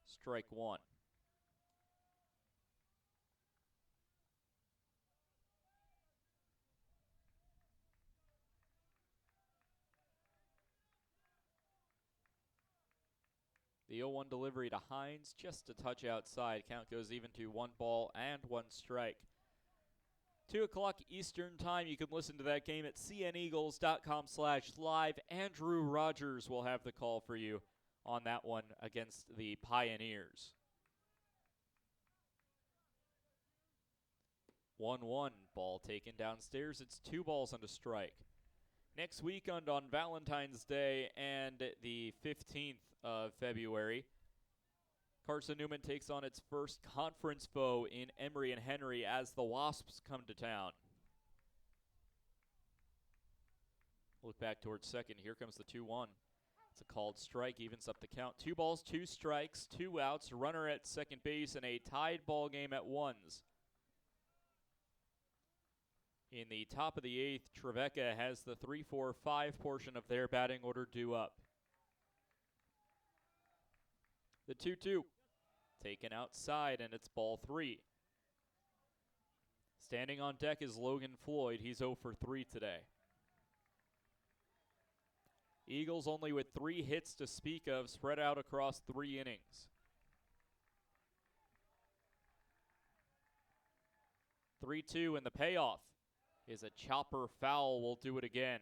strike 1. The 0-1 delivery to Hines, just a touch outside. Count goes even to 1 ball and 1 strike. 2 o'clock Eastern time. You can listen to that game at cneagles.com/live. Andrew Rogers will have the call for you on that one against the Pioneers. 1-1, ball taken downstairs. It's 2 balls and a strike. Next weekend on Valentine's Day and the 15th of February, Carson-Newman takes on its first conference foe in Emory and Henry as the Wasps come to town. Look back towards second. Here comes the 2-1. It's a called strike, evens up the count. 2 balls, 2 strikes, 2 outs, runner at second base, and a tied ball game at 1s. In the top of the 8th, Trevecca has the 3-4-5 portion of their batting order due up. The 2-2, taken outside, and it's ball 3. Standing on deck is Logan Floyd. He's 0 for 3 today. Eagles only with 3 hits to speak of, spread out across 3 innings. 3-2, and the payoff is a chopper foul. Will do it again.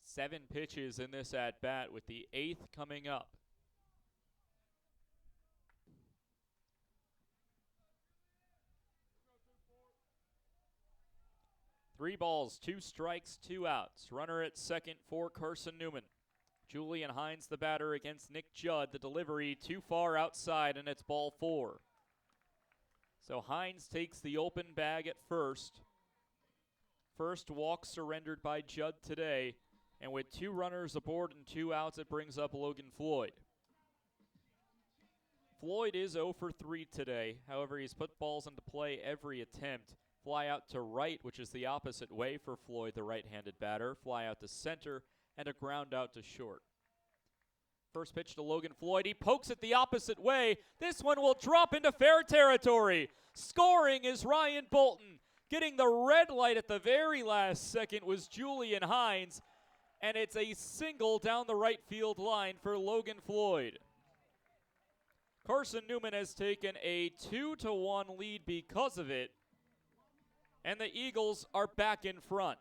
Seven pitches in this at-bat, with the 8th coming up. Three balls, 2 strikes, 2 outs. Runner at second for Carson-Newman. Julian Hines, the batter, against Nick Judd. The delivery too far outside, and it's ball 4. So Hines takes the open bag at first. First walk surrendered by Judd today, And with 2 runners aboard and 2 outs, it brings up Logan Floyd. Floyd is 0 for 3 today. However, he's put balls into play every attempt. Fly out to right, which is the opposite way for Floyd, the right-handed batter. Fly out to center, and a ground out to short. First pitch to Logan Floyd. He pokes it the opposite way. This one will drop into fair territory. Scoring is Ryan Bolton. Getting the red light at the very last second was Julian Hines. And it's a single down the right field line for Logan Floyd. Carson-Newman has taken a 2-1 lead because of it, and the Eagles are back in front.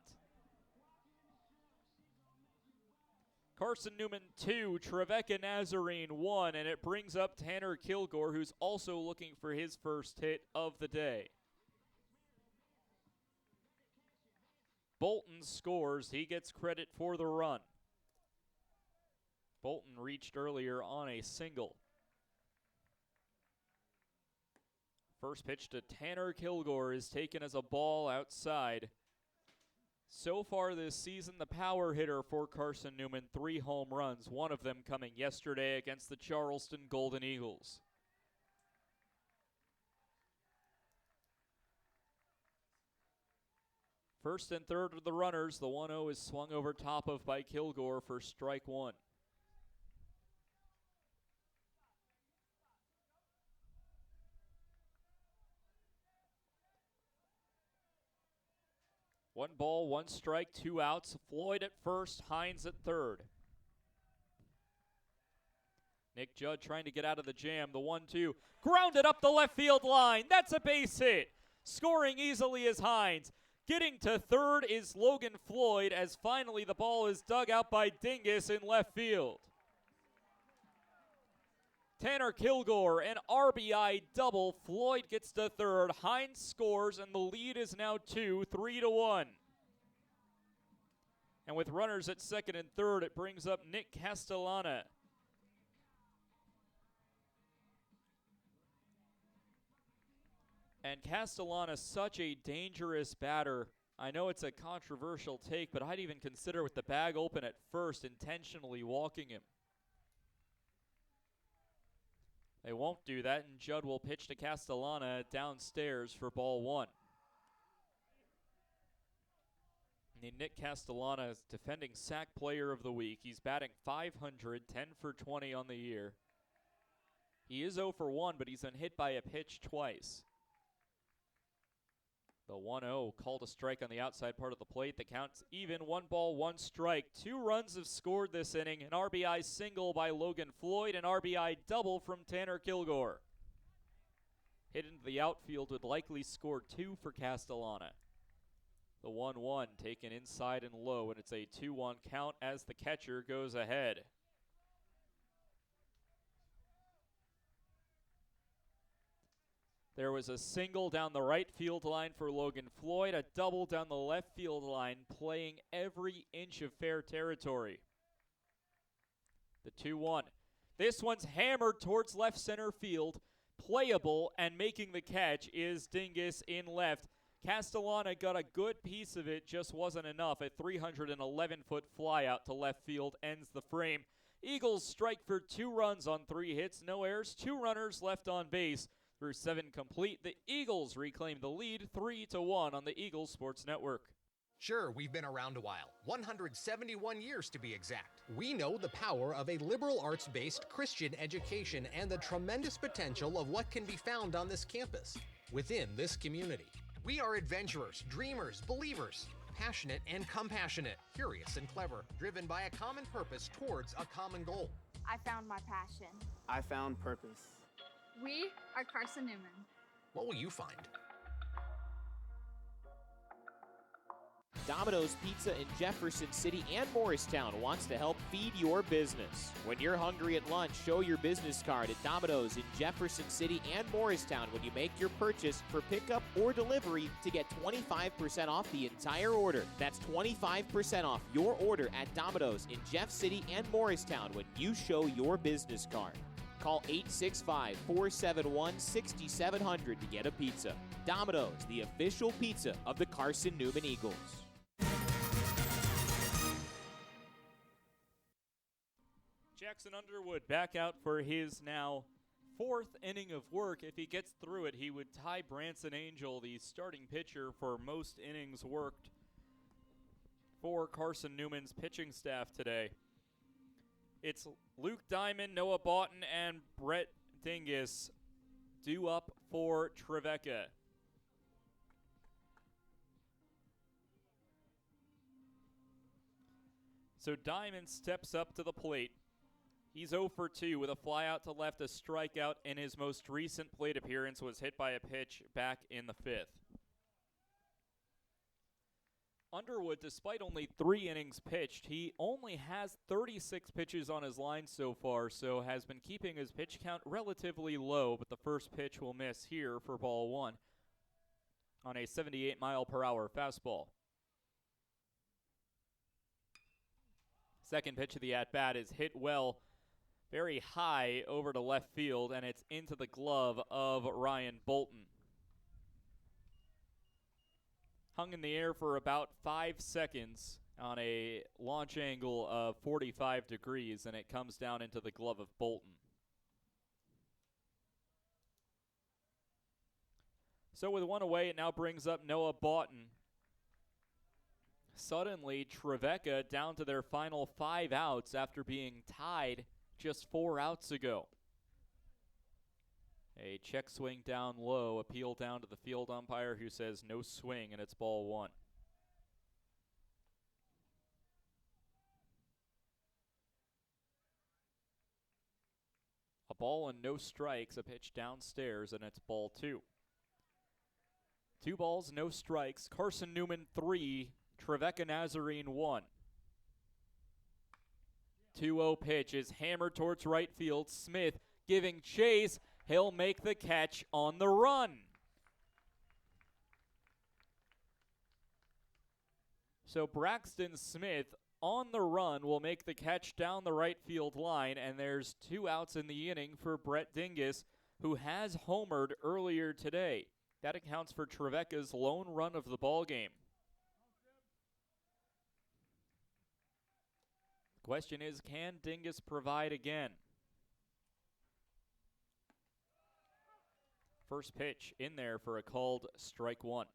Carson-Newman 2, Trevecca Nazarene 1, and it brings up Tanner Kilgore, who's also looking for his first hit of the day. Bolton scores. He gets credit for the run. Bolton reached earlier on a single. First pitch to Tanner Kilgore is taken as a ball outside. So far this season, the power hitter for Carson-Newman, 3 home runs, one of them coming yesterday against the Charleston Golden Eagles. First and third are the runners. The 1-0 is swung over top of by Kilgore for strike 1. One ball, 1 strike, 2 outs. Floyd at first, Hines at third. Nick Judd trying to get out of the jam. The 1-2, grounded up the left field line. That's a base hit. Scoring easily is Hines. Getting to third is Logan Floyd as finally the ball is dug out by Dingus in left field. Tanner Kilgore, an RBI double. Floyd gets to third. Hines scores, and the lead is now 3-1. And with runners at second and third, it brings up Nick Castellana. And Castellana, such a dangerous batter. I know it's a controversial take, but I'd even consider with the bag open at first intentionally walking him. They won't do that, and Judd will pitch to Castellana downstairs for ball 1. Nick Castellana is defending sack player of the week. He's batting .500, 10 for 20 on the year. He is 0 for 1, but he's been hit by a pitch twice. The 1-0 called a strike on the outside part of the plate. The count's even, 1 ball, 1 strike. 2 runs have scored this inning. An RBI single by Logan Floyd, an RBI double from Tanner Kilgore. Hit into the outfield would likely score 2 for Castellana. The 1-1 taken inside and low, and it's a 2-1 count as the catcher goes ahead. There was a single down the right field line for Logan Floyd, a double down the left field line, playing every inch of fair territory. The 2-1. This one's hammered towards left center field. Playable, and making the catch is Dingus in left. Castellana got a good piece of it, just wasn't enough. A 311-foot flyout to left field ends the frame. Eagles strike for 2 runs on 3 hits, no errors, 2 runners left on base. Through 7 complete, the Eagles reclaim the lead 3-1 on the Eagles Sports Network. Sure, we've been around a while, 171 years to be exact. We know the power of a liberal arts-based Christian education and the tremendous potential of what can be found on this campus, within this community. We are adventurers, dreamers, believers, passionate and compassionate, curious and clever, driven by a common purpose towards a common goal. I found my passion. I found purpose. We are Carson-Newman. What will you find? Domino's Pizza in Jefferson City and Morristown wants to help feed your business. When you're hungry at lunch, show your business card at Domino's in Jefferson City and Morristown when you make your purchase for pickup or delivery to get 25% off the entire order. That's 25% off your order at Domino's in Jeff City and Morristown when you show your business card. Call 865-471-6700 to get a pizza. Domino's, the official pizza of the Carson-Newman Eagles. Jackson Underwood back out for his now 4th inning of work. If he gets through it, he would tie Branson Angel, the starting pitcher, for most innings worked for Carson-Newman's pitching staff today. It's Luke Diamond, Noah Boughton, and Brett Dingus due up for Trevecca. So Diamond steps up to the plate. He's 0 for 2 with a fly out to left, a strikeout, and his most recent plate appearance was hit by a pitch back in the 5th. Underwood, despite only 3 innings pitched, he only has 36 pitches on his line so far, so has been keeping his pitch count relatively low, but the first pitch will miss here for ball 1 on a 78-mile-per-hour fastball. Second pitch of the at-bat is hit well, very high over to left field, and it's into the glove of Ryan Bolton. Hung in the air for about 5 seconds on a launch angle of 45 degrees, and it comes down into the glove of Bolton. So with 1 away, it now brings up Noah Boughton. Suddenly, Trevecca down to their final 5 outs after being tied just 4 outs ago. A check swing down low, appeal down to the field umpire who says no swing, and it's ball 1. A ball and no strikes, a pitch downstairs, and it's ball 2. 2 balls, no strikes. Carson-Newman 3, Trevecca Nazarene 1. 2-0 pitch is hammered towards right field. Smith giving chase. He'll make the catch on the run. So Braxton Smith on the run will make the catch down the right field line, and there's 2 outs in the inning for Brett Dingus, who has homered earlier today. That accounts for Trevecca's lone run of the ballgame. The question is, can Dingus provide again? First pitch in there for a called strike 1.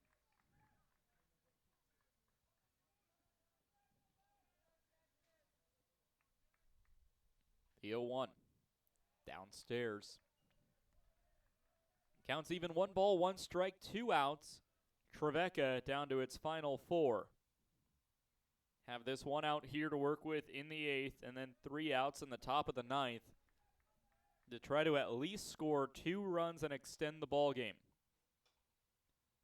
The 0-1 downstairs. Counts even, 1 ball, 1 strike, 2 outs. Trevecca down to its final 4. Have this 1 out here to work with in the 8th, and then 3 outs in the top of the 9th to try to at least score 2 runs and extend the ball game.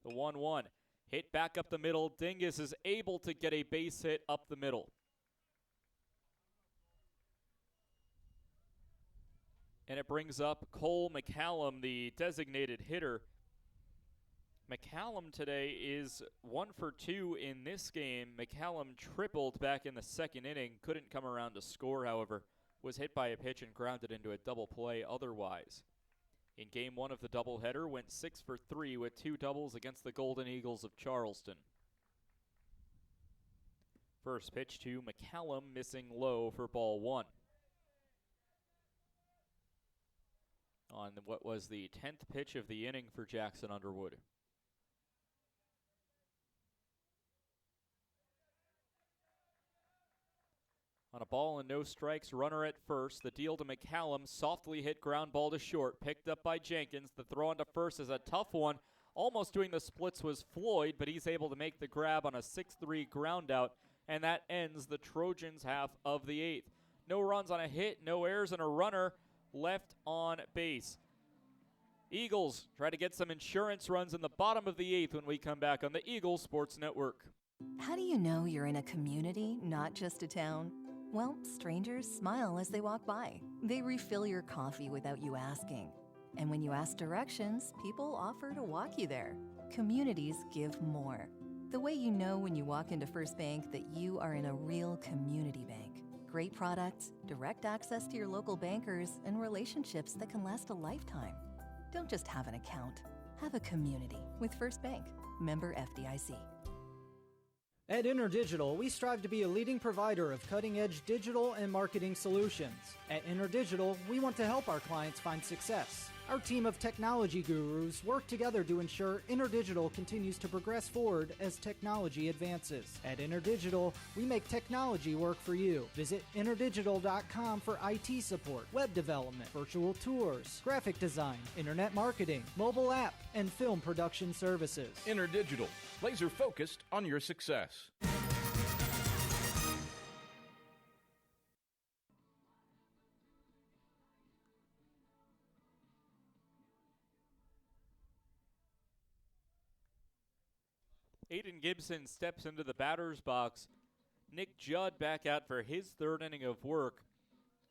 The 1-1 hit back up the middle. Dingus is able to get a base hit up the middle. And it brings up Cole McCallum, the designated hitter. McCallum today is 1 for 2 in this game. McCallum tripled back in the 2nd inning. Couldn't come around to score, however. Was hit by a pitch and grounded into a double play otherwise. In game 1 of the doubleheader, went 6 for 3 with 2 doubles against the Golden Eagles of Charleston. First pitch to McCallum, missing low for ball 1. On what was the 10th pitch of the inning for Jackson Underwood. On a ball and no strikes, runner at first. The deal to McCallum, softly hit ground ball to short, picked up by Jenkins. The throw on to first is a tough one. Almost doing the splits was Floyd, but he's able to make the grab on a 6-3 ground out, and that ends the Trojans' half of the 8th. No runs on a hit, no errors, and a runner left on base. Eagles try to get some insurance runs in the bottom of the 8th when we come back on the Eagles Sports Network. How do you know you're in a community, not just a town? Well, strangers smile as they walk by. They refill your coffee without you asking. And when you ask directions, people offer to walk you there. Communities give more. The way you know when you walk into First Bank that you are in a real community bank. Great products, direct access to your local bankers, and relationships that can last a lifetime. Don't just have an account. Have a community with First Bank. Member FDIC. At InterDigital, we strive to be a leading provider of cutting-edge digital and marketing solutions. At InterDigital, we want to help our clients find success. Our team of technology gurus work together to ensure InterDigital continues to progress forward as technology advances. At InterDigital, we make technology work for you. Visit interdigital.com for IT support, web development, virtual tours, graphic design, internet marketing, mobile app, and film production services. InterDigital, laser focused on your success. Aiden Gibson steps into the batter's box. Nick Judd back out for his third inning of work.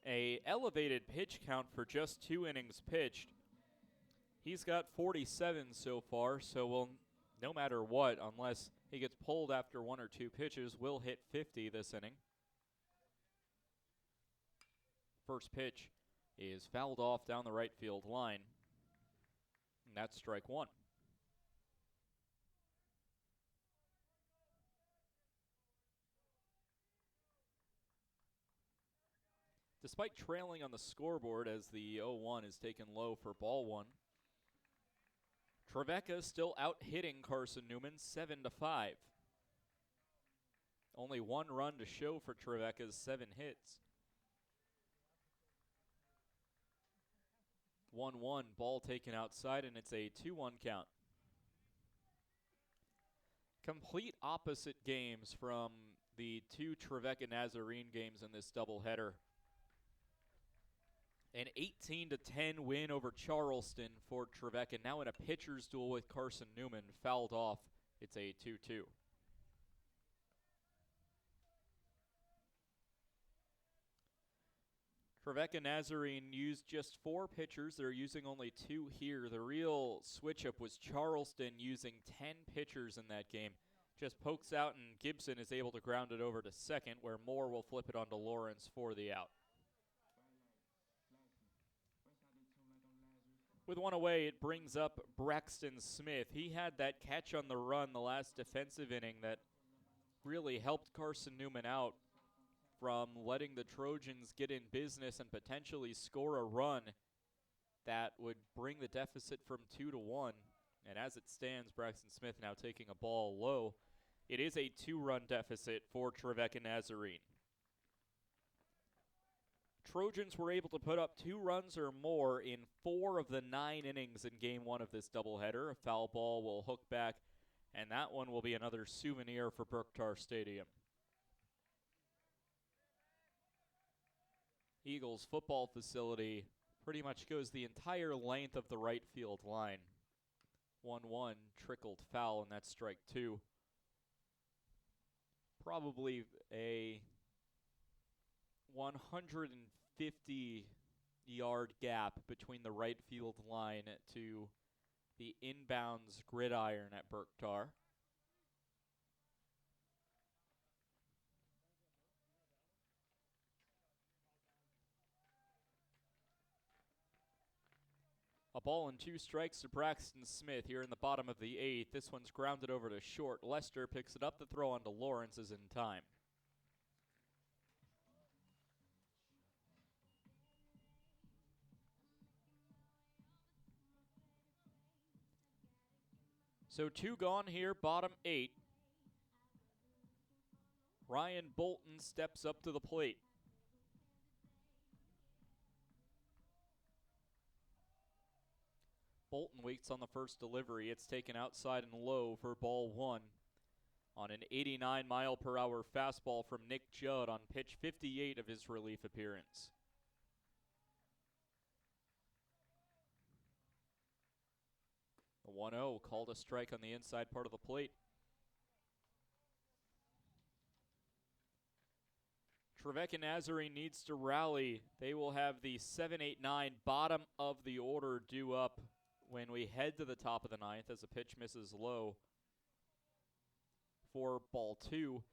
A elevated pitch count for just 2 innings pitched. He's got 47 so far, so we'll, no matter what, unless he gets pulled after 1 or 2 pitches, will hit 50 this inning. First pitch is fouled off down the right field line. And that's strike 1. Despite trailing on the scoreboard as the 0-1 is taken low for ball 1, Trevecca still out-hitting Carson-Newman 7-5. Only 1 run to show for Trevecca's 7 hits. 1-1, ball taken outside, and it's a 2-1 count. Complete opposite games from the 2 Trevecca Nazarene games in this doubleheader. An 18-10 win over Charleston for Trevecca. Now in a pitcher's duel with Carson-Newman. Fouled off. It's a 2-2. Trevecca Nazarene used just 4 pitchers. They're using only 2 here. The real switch-up was Charleston using 10 pitchers in that game. Just pokes out, and Gibson is able to ground it over to second, where Moore will flip it onto Lawrence for the out. With 1 away, it brings up Braxton Smith. He had that catch on the run the last defensive inning that really helped Carson-Newman out from letting the Trojans get in business and potentially score a run that would bring the deficit from 2-1. And as it stands, Braxton Smith now taking a ball low. It is a 2-run deficit for Trevecca Nazarene. Trojans were able to put up 2 runs or more in 4 of the 9 innings in Game 1 of this doubleheader. A foul ball will hook back, and that one will be another souvenir for Berktar Stadium. Eagles football facility pretty much goes the entire length of the right field line. 1-1 trickled foul, and that's strike 2. Probably a 150-yard gap between the right field line to the inbounds gridiron at Berktar. A ball and 2 strikes to Braxton Smith here in the bottom of the 8th. This one's grounded over to short. Lester picks it up. The throw onto Lawrence is in time. So 2 gone here, bottom 8. Ryan Bolton steps up to the plate. Bolton waits on the first delivery. It's taken outside and low for ball 1 on an 89-mile-per-hour fastball from Nick Judd on pitch 58 of his relief appearance. The 1-0 called a strike on the inside part of the plate. Trevecca Nazarene needs to rally. They will have the 7-8-9 bottom of the order due up when we head to the top of the 9th as a pitch misses low for ball 2.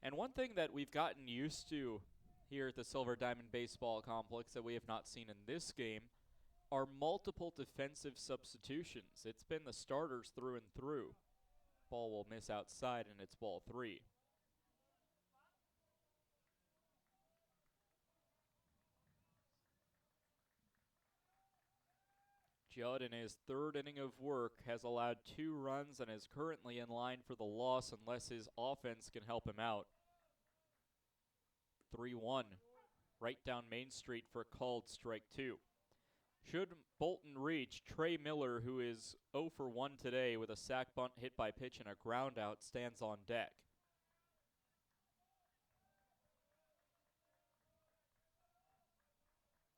And one thing that we've gotten used to here at the Silver Diamond Baseball Complex that we have not seen in this game are multiple defensive substitutions. It's been the starters through and through. Ball will miss outside, and it's ball 3. Judd, in his third inning of work, has allowed 2 runs and is currently in line for the loss unless his offense can help him out. 3-1, right down Main Street for a called strike 2. Should Bolton reach, Trey Miller, who is 0 for 1 today with a sac bunt, hit by pitch, and a ground out, stands on deck.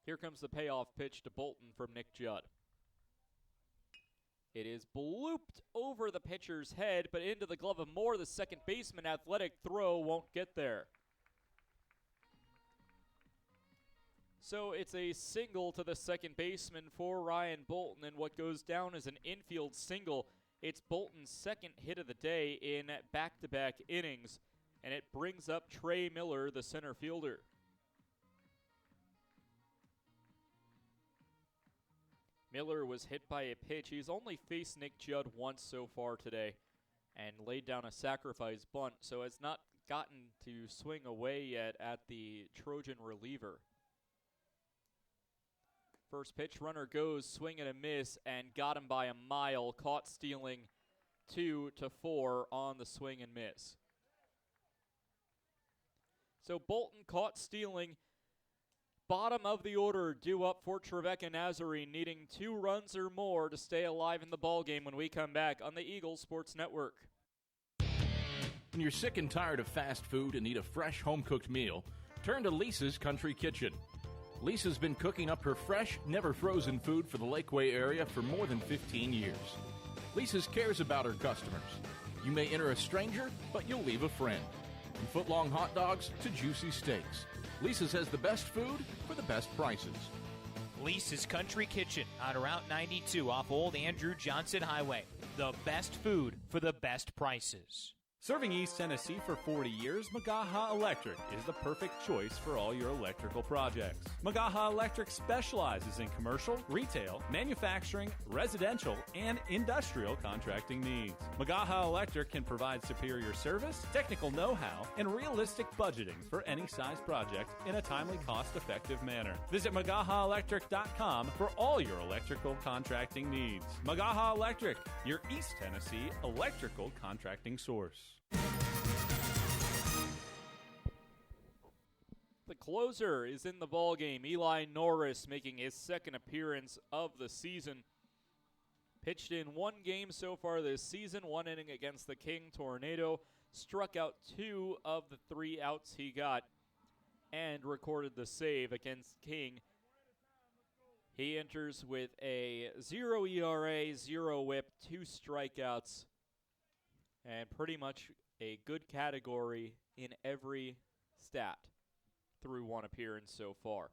Here comes the payoff pitch to Bolton from Nick Judd. It is blooped over the pitcher's head, but into the glove of Moore. The second baseman athletic throw won't get there. So it's a single to the second baseman for Ryan Bolton, and what goes down as an infield single. It's Bolton's second hit of the day in back-to-back innings, and it brings up Trey Miller, the center fielder. Miller was hit by a pitch. He's only faced Nick Judd once so far today and laid down a sacrifice bunt, so has not gotten to swing away yet at the Trojan reliever. First pitch, runner goes, swing and a miss, and got him by a mile. Caught stealing 2-4 on the swing and miss. So Bolton caught stealing. Bottom of the order due up for Trevecca Nazarene, needing 2 runs or more to stay alive in the ballgame when we come back on the Eagle Sports Network. When you're sick and tired of fast food and need a fresh home-cooked meal, turn to Lisa's Country Kitchen. Lisa's been cooking up her fresh, never-frozen food for the Lakeway area for more than 15 years. Lisa's cares about her customers. You may enter a stranger, but you'll leave a friend. From foot-long hot dogs to juicy steaks, Lisa's has the best food for the best prices. Lisa's Country Kitchen on Route 92 off Old Andrew Johnson Highway. The best food for the best prices. Serving East Tennessee for 40 years, Magaha Electric is the perfect choice for all your electrical projects. Magaha Electric specializes in commercial, retail, manufacturing, residential, and industrial contracting needs. Magaha Electric can provide superior service, technical know-how, and realistic budgeting for any size project in a timely, cost-effective manner. Visit MagahaElectric.com for all your electrical contracting needs. Magaha Electric, your East Tennessee electrical contracting source. The closer is in the ballgame. Eli Norris making his second appearance of the season. Pitched in 1 game so far this season, 1 inning against the King Tornado. Struck out 2 of the 3 outs he got and recorded the save against King. He enters with a 0 ERA, 0 whip, 2 strikeouts, and pretty much a good category in every stat through 1 appearance so far.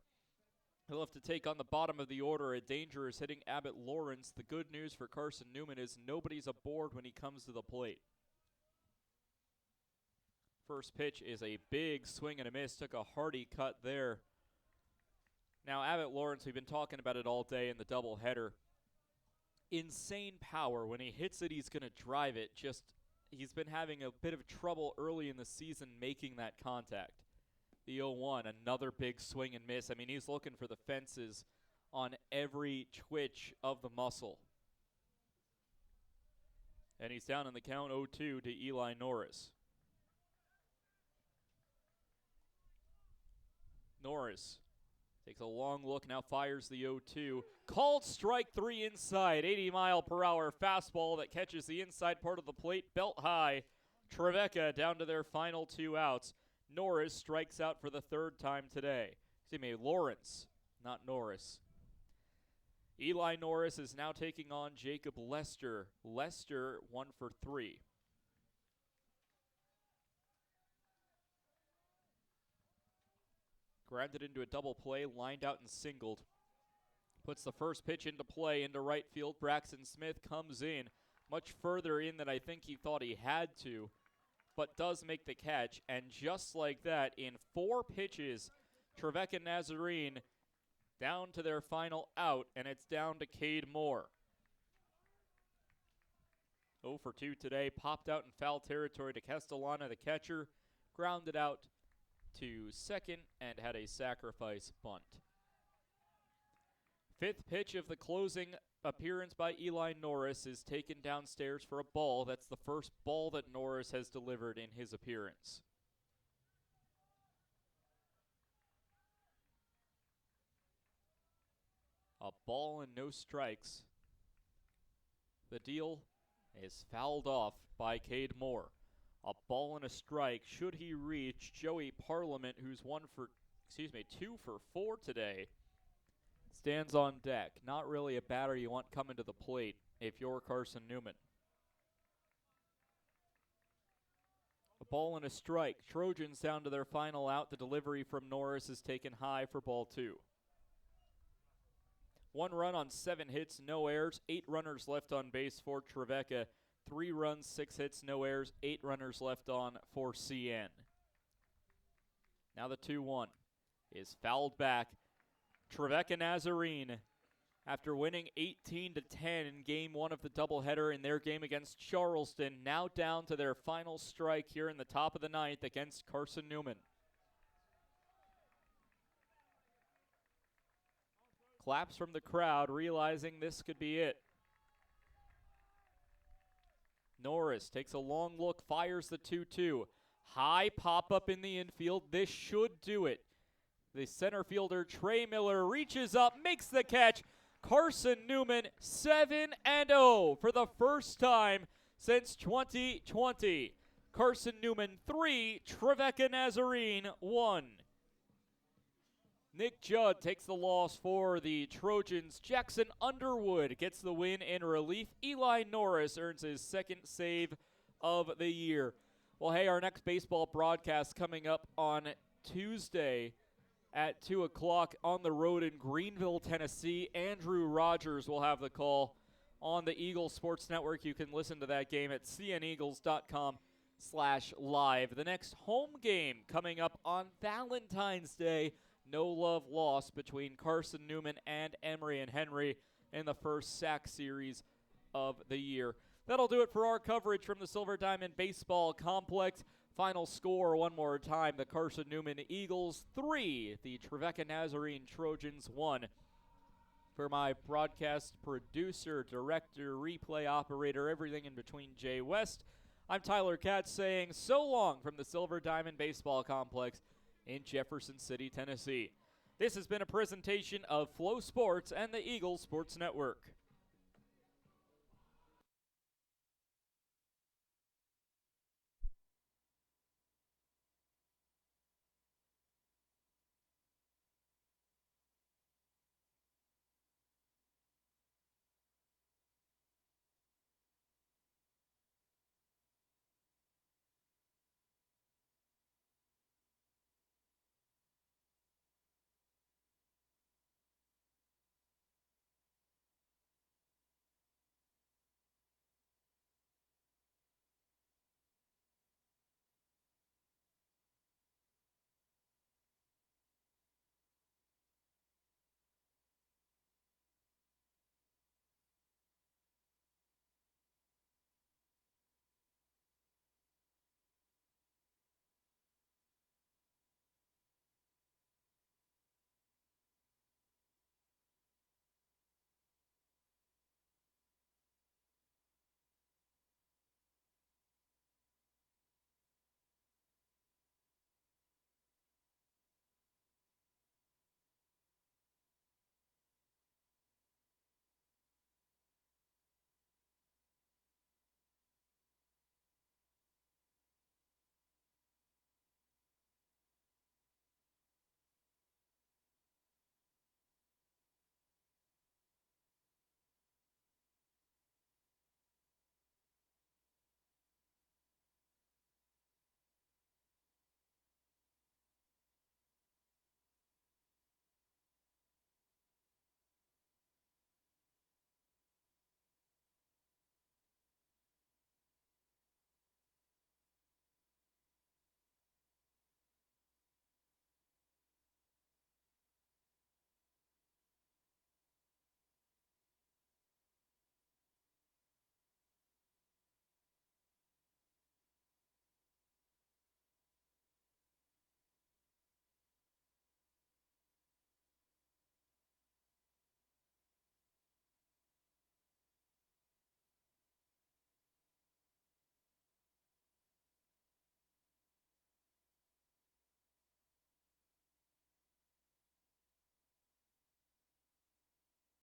He'll have to take on the bottom of the order. A dangerous hitting Abbott Lawrence. The good news for Carson-Newman is nobody's aboard when he comes to the plate. First pitch is a big swing and a miss. Took a hearty cut there. Now Abbott Lawrence, we've been talking about it all day in the doubleheader. Insane power. When he hits it, he's going to drive it. He's been having a bit of trouble early in the season making that contact. The 0-1, another big swing and miss. I mean, he's looking for the fences on every twitch of the muscle. And he's down in the count 0-2 to Eli Norris. Norris takes a long look, now fires the 0-2. Called strike 3 inside, 80-mile-per-hour fastball that catches the inside part of the plate, belt high. Trevecca down to their final 2 outs. Norris strikes out for the 3rd time today. Lawrence, not Norris. Eli Norris is now taking on Jacob Lester. Lester 1 for 3. Grounded into a double play, lined out and singled. Puts the first pitch into play into right field. Braxton Smith comes in much further in than I think he thought he had to, but does make the catch. And just like that, in 4 pitches, Trevecca Nazarene down to their final out, and it's down to Cade Moore. 0 for 2 today, popped out in foul territory to Castellana, the catcher, grounded out to second and had a sacrifice bunt. Fifth pitch of the closing appearance by Eli Norris is taken downstairs for a ball. That's the first ball that Norris has delivered in his appearance. A ball and no strikes. The deal is fouled off by Cade Moore. A ball and a strike. Should he reach Joey Parliament, who's 2 for 4 today, stands on deck. Not really a batter you want coming to the plate if you're Carson-Newman. A ball and a strike. Trojans down to their final out. The delivery from Norris is taken high for ball 2. 1 run on 7 hits, no errors, 8 runners left on base for Trevecca. 3 runs, 6 hits, no errors, 8 runners left on for CN. Now the 2-1 is fouled back. Trevecca Nazarene, after winning 18-10 in game 1 of the doubleheader in their game against Charleston, now down to their final strike here in the top of the 9th against Carson-Newman. Claps from the crowd, realizing this could be it. Norris takes a long look, fires the 2-2. High pop-up in the infield. This should do it. The center fielder, Trey Miller, reaches up, makes the catch. Carson-Newman 7-0 for the first time since 2020. Carson-Newman 3, Trevecca Nazarene 1. Nick Judd takes the loss for the Trojans. Jackson Underwood gets the win in relief. Eli Norris earns his second save of the year. Well, hey, our next baseball broadcast coming up on Tuesday at 2 o'clock on the road in Greenville, Tennessee. Andrew Rogers will have the call on the Eagles Sports Network. You can listen to that game at cneagles.com/live. The next home game coming up on Valentine's Day. No love lost between Carson-Newman and Emory and Henry in the first SAC series of the year. That'll do it for our coverage from the Silver Diamond Baseball Complex. Final score one more time, the Carson-Newman Eagles 3, the Trevecca Nazarene Trojans 1. For my broadcast producer, director, replay operator, everything in between, Jay West, I'm Tyler Katz saying so long from the Silver Diamond Baseball Complex in Jefferson City, Tennessee. This has been a presentation of Flow Sports and the Eagles Sports Network.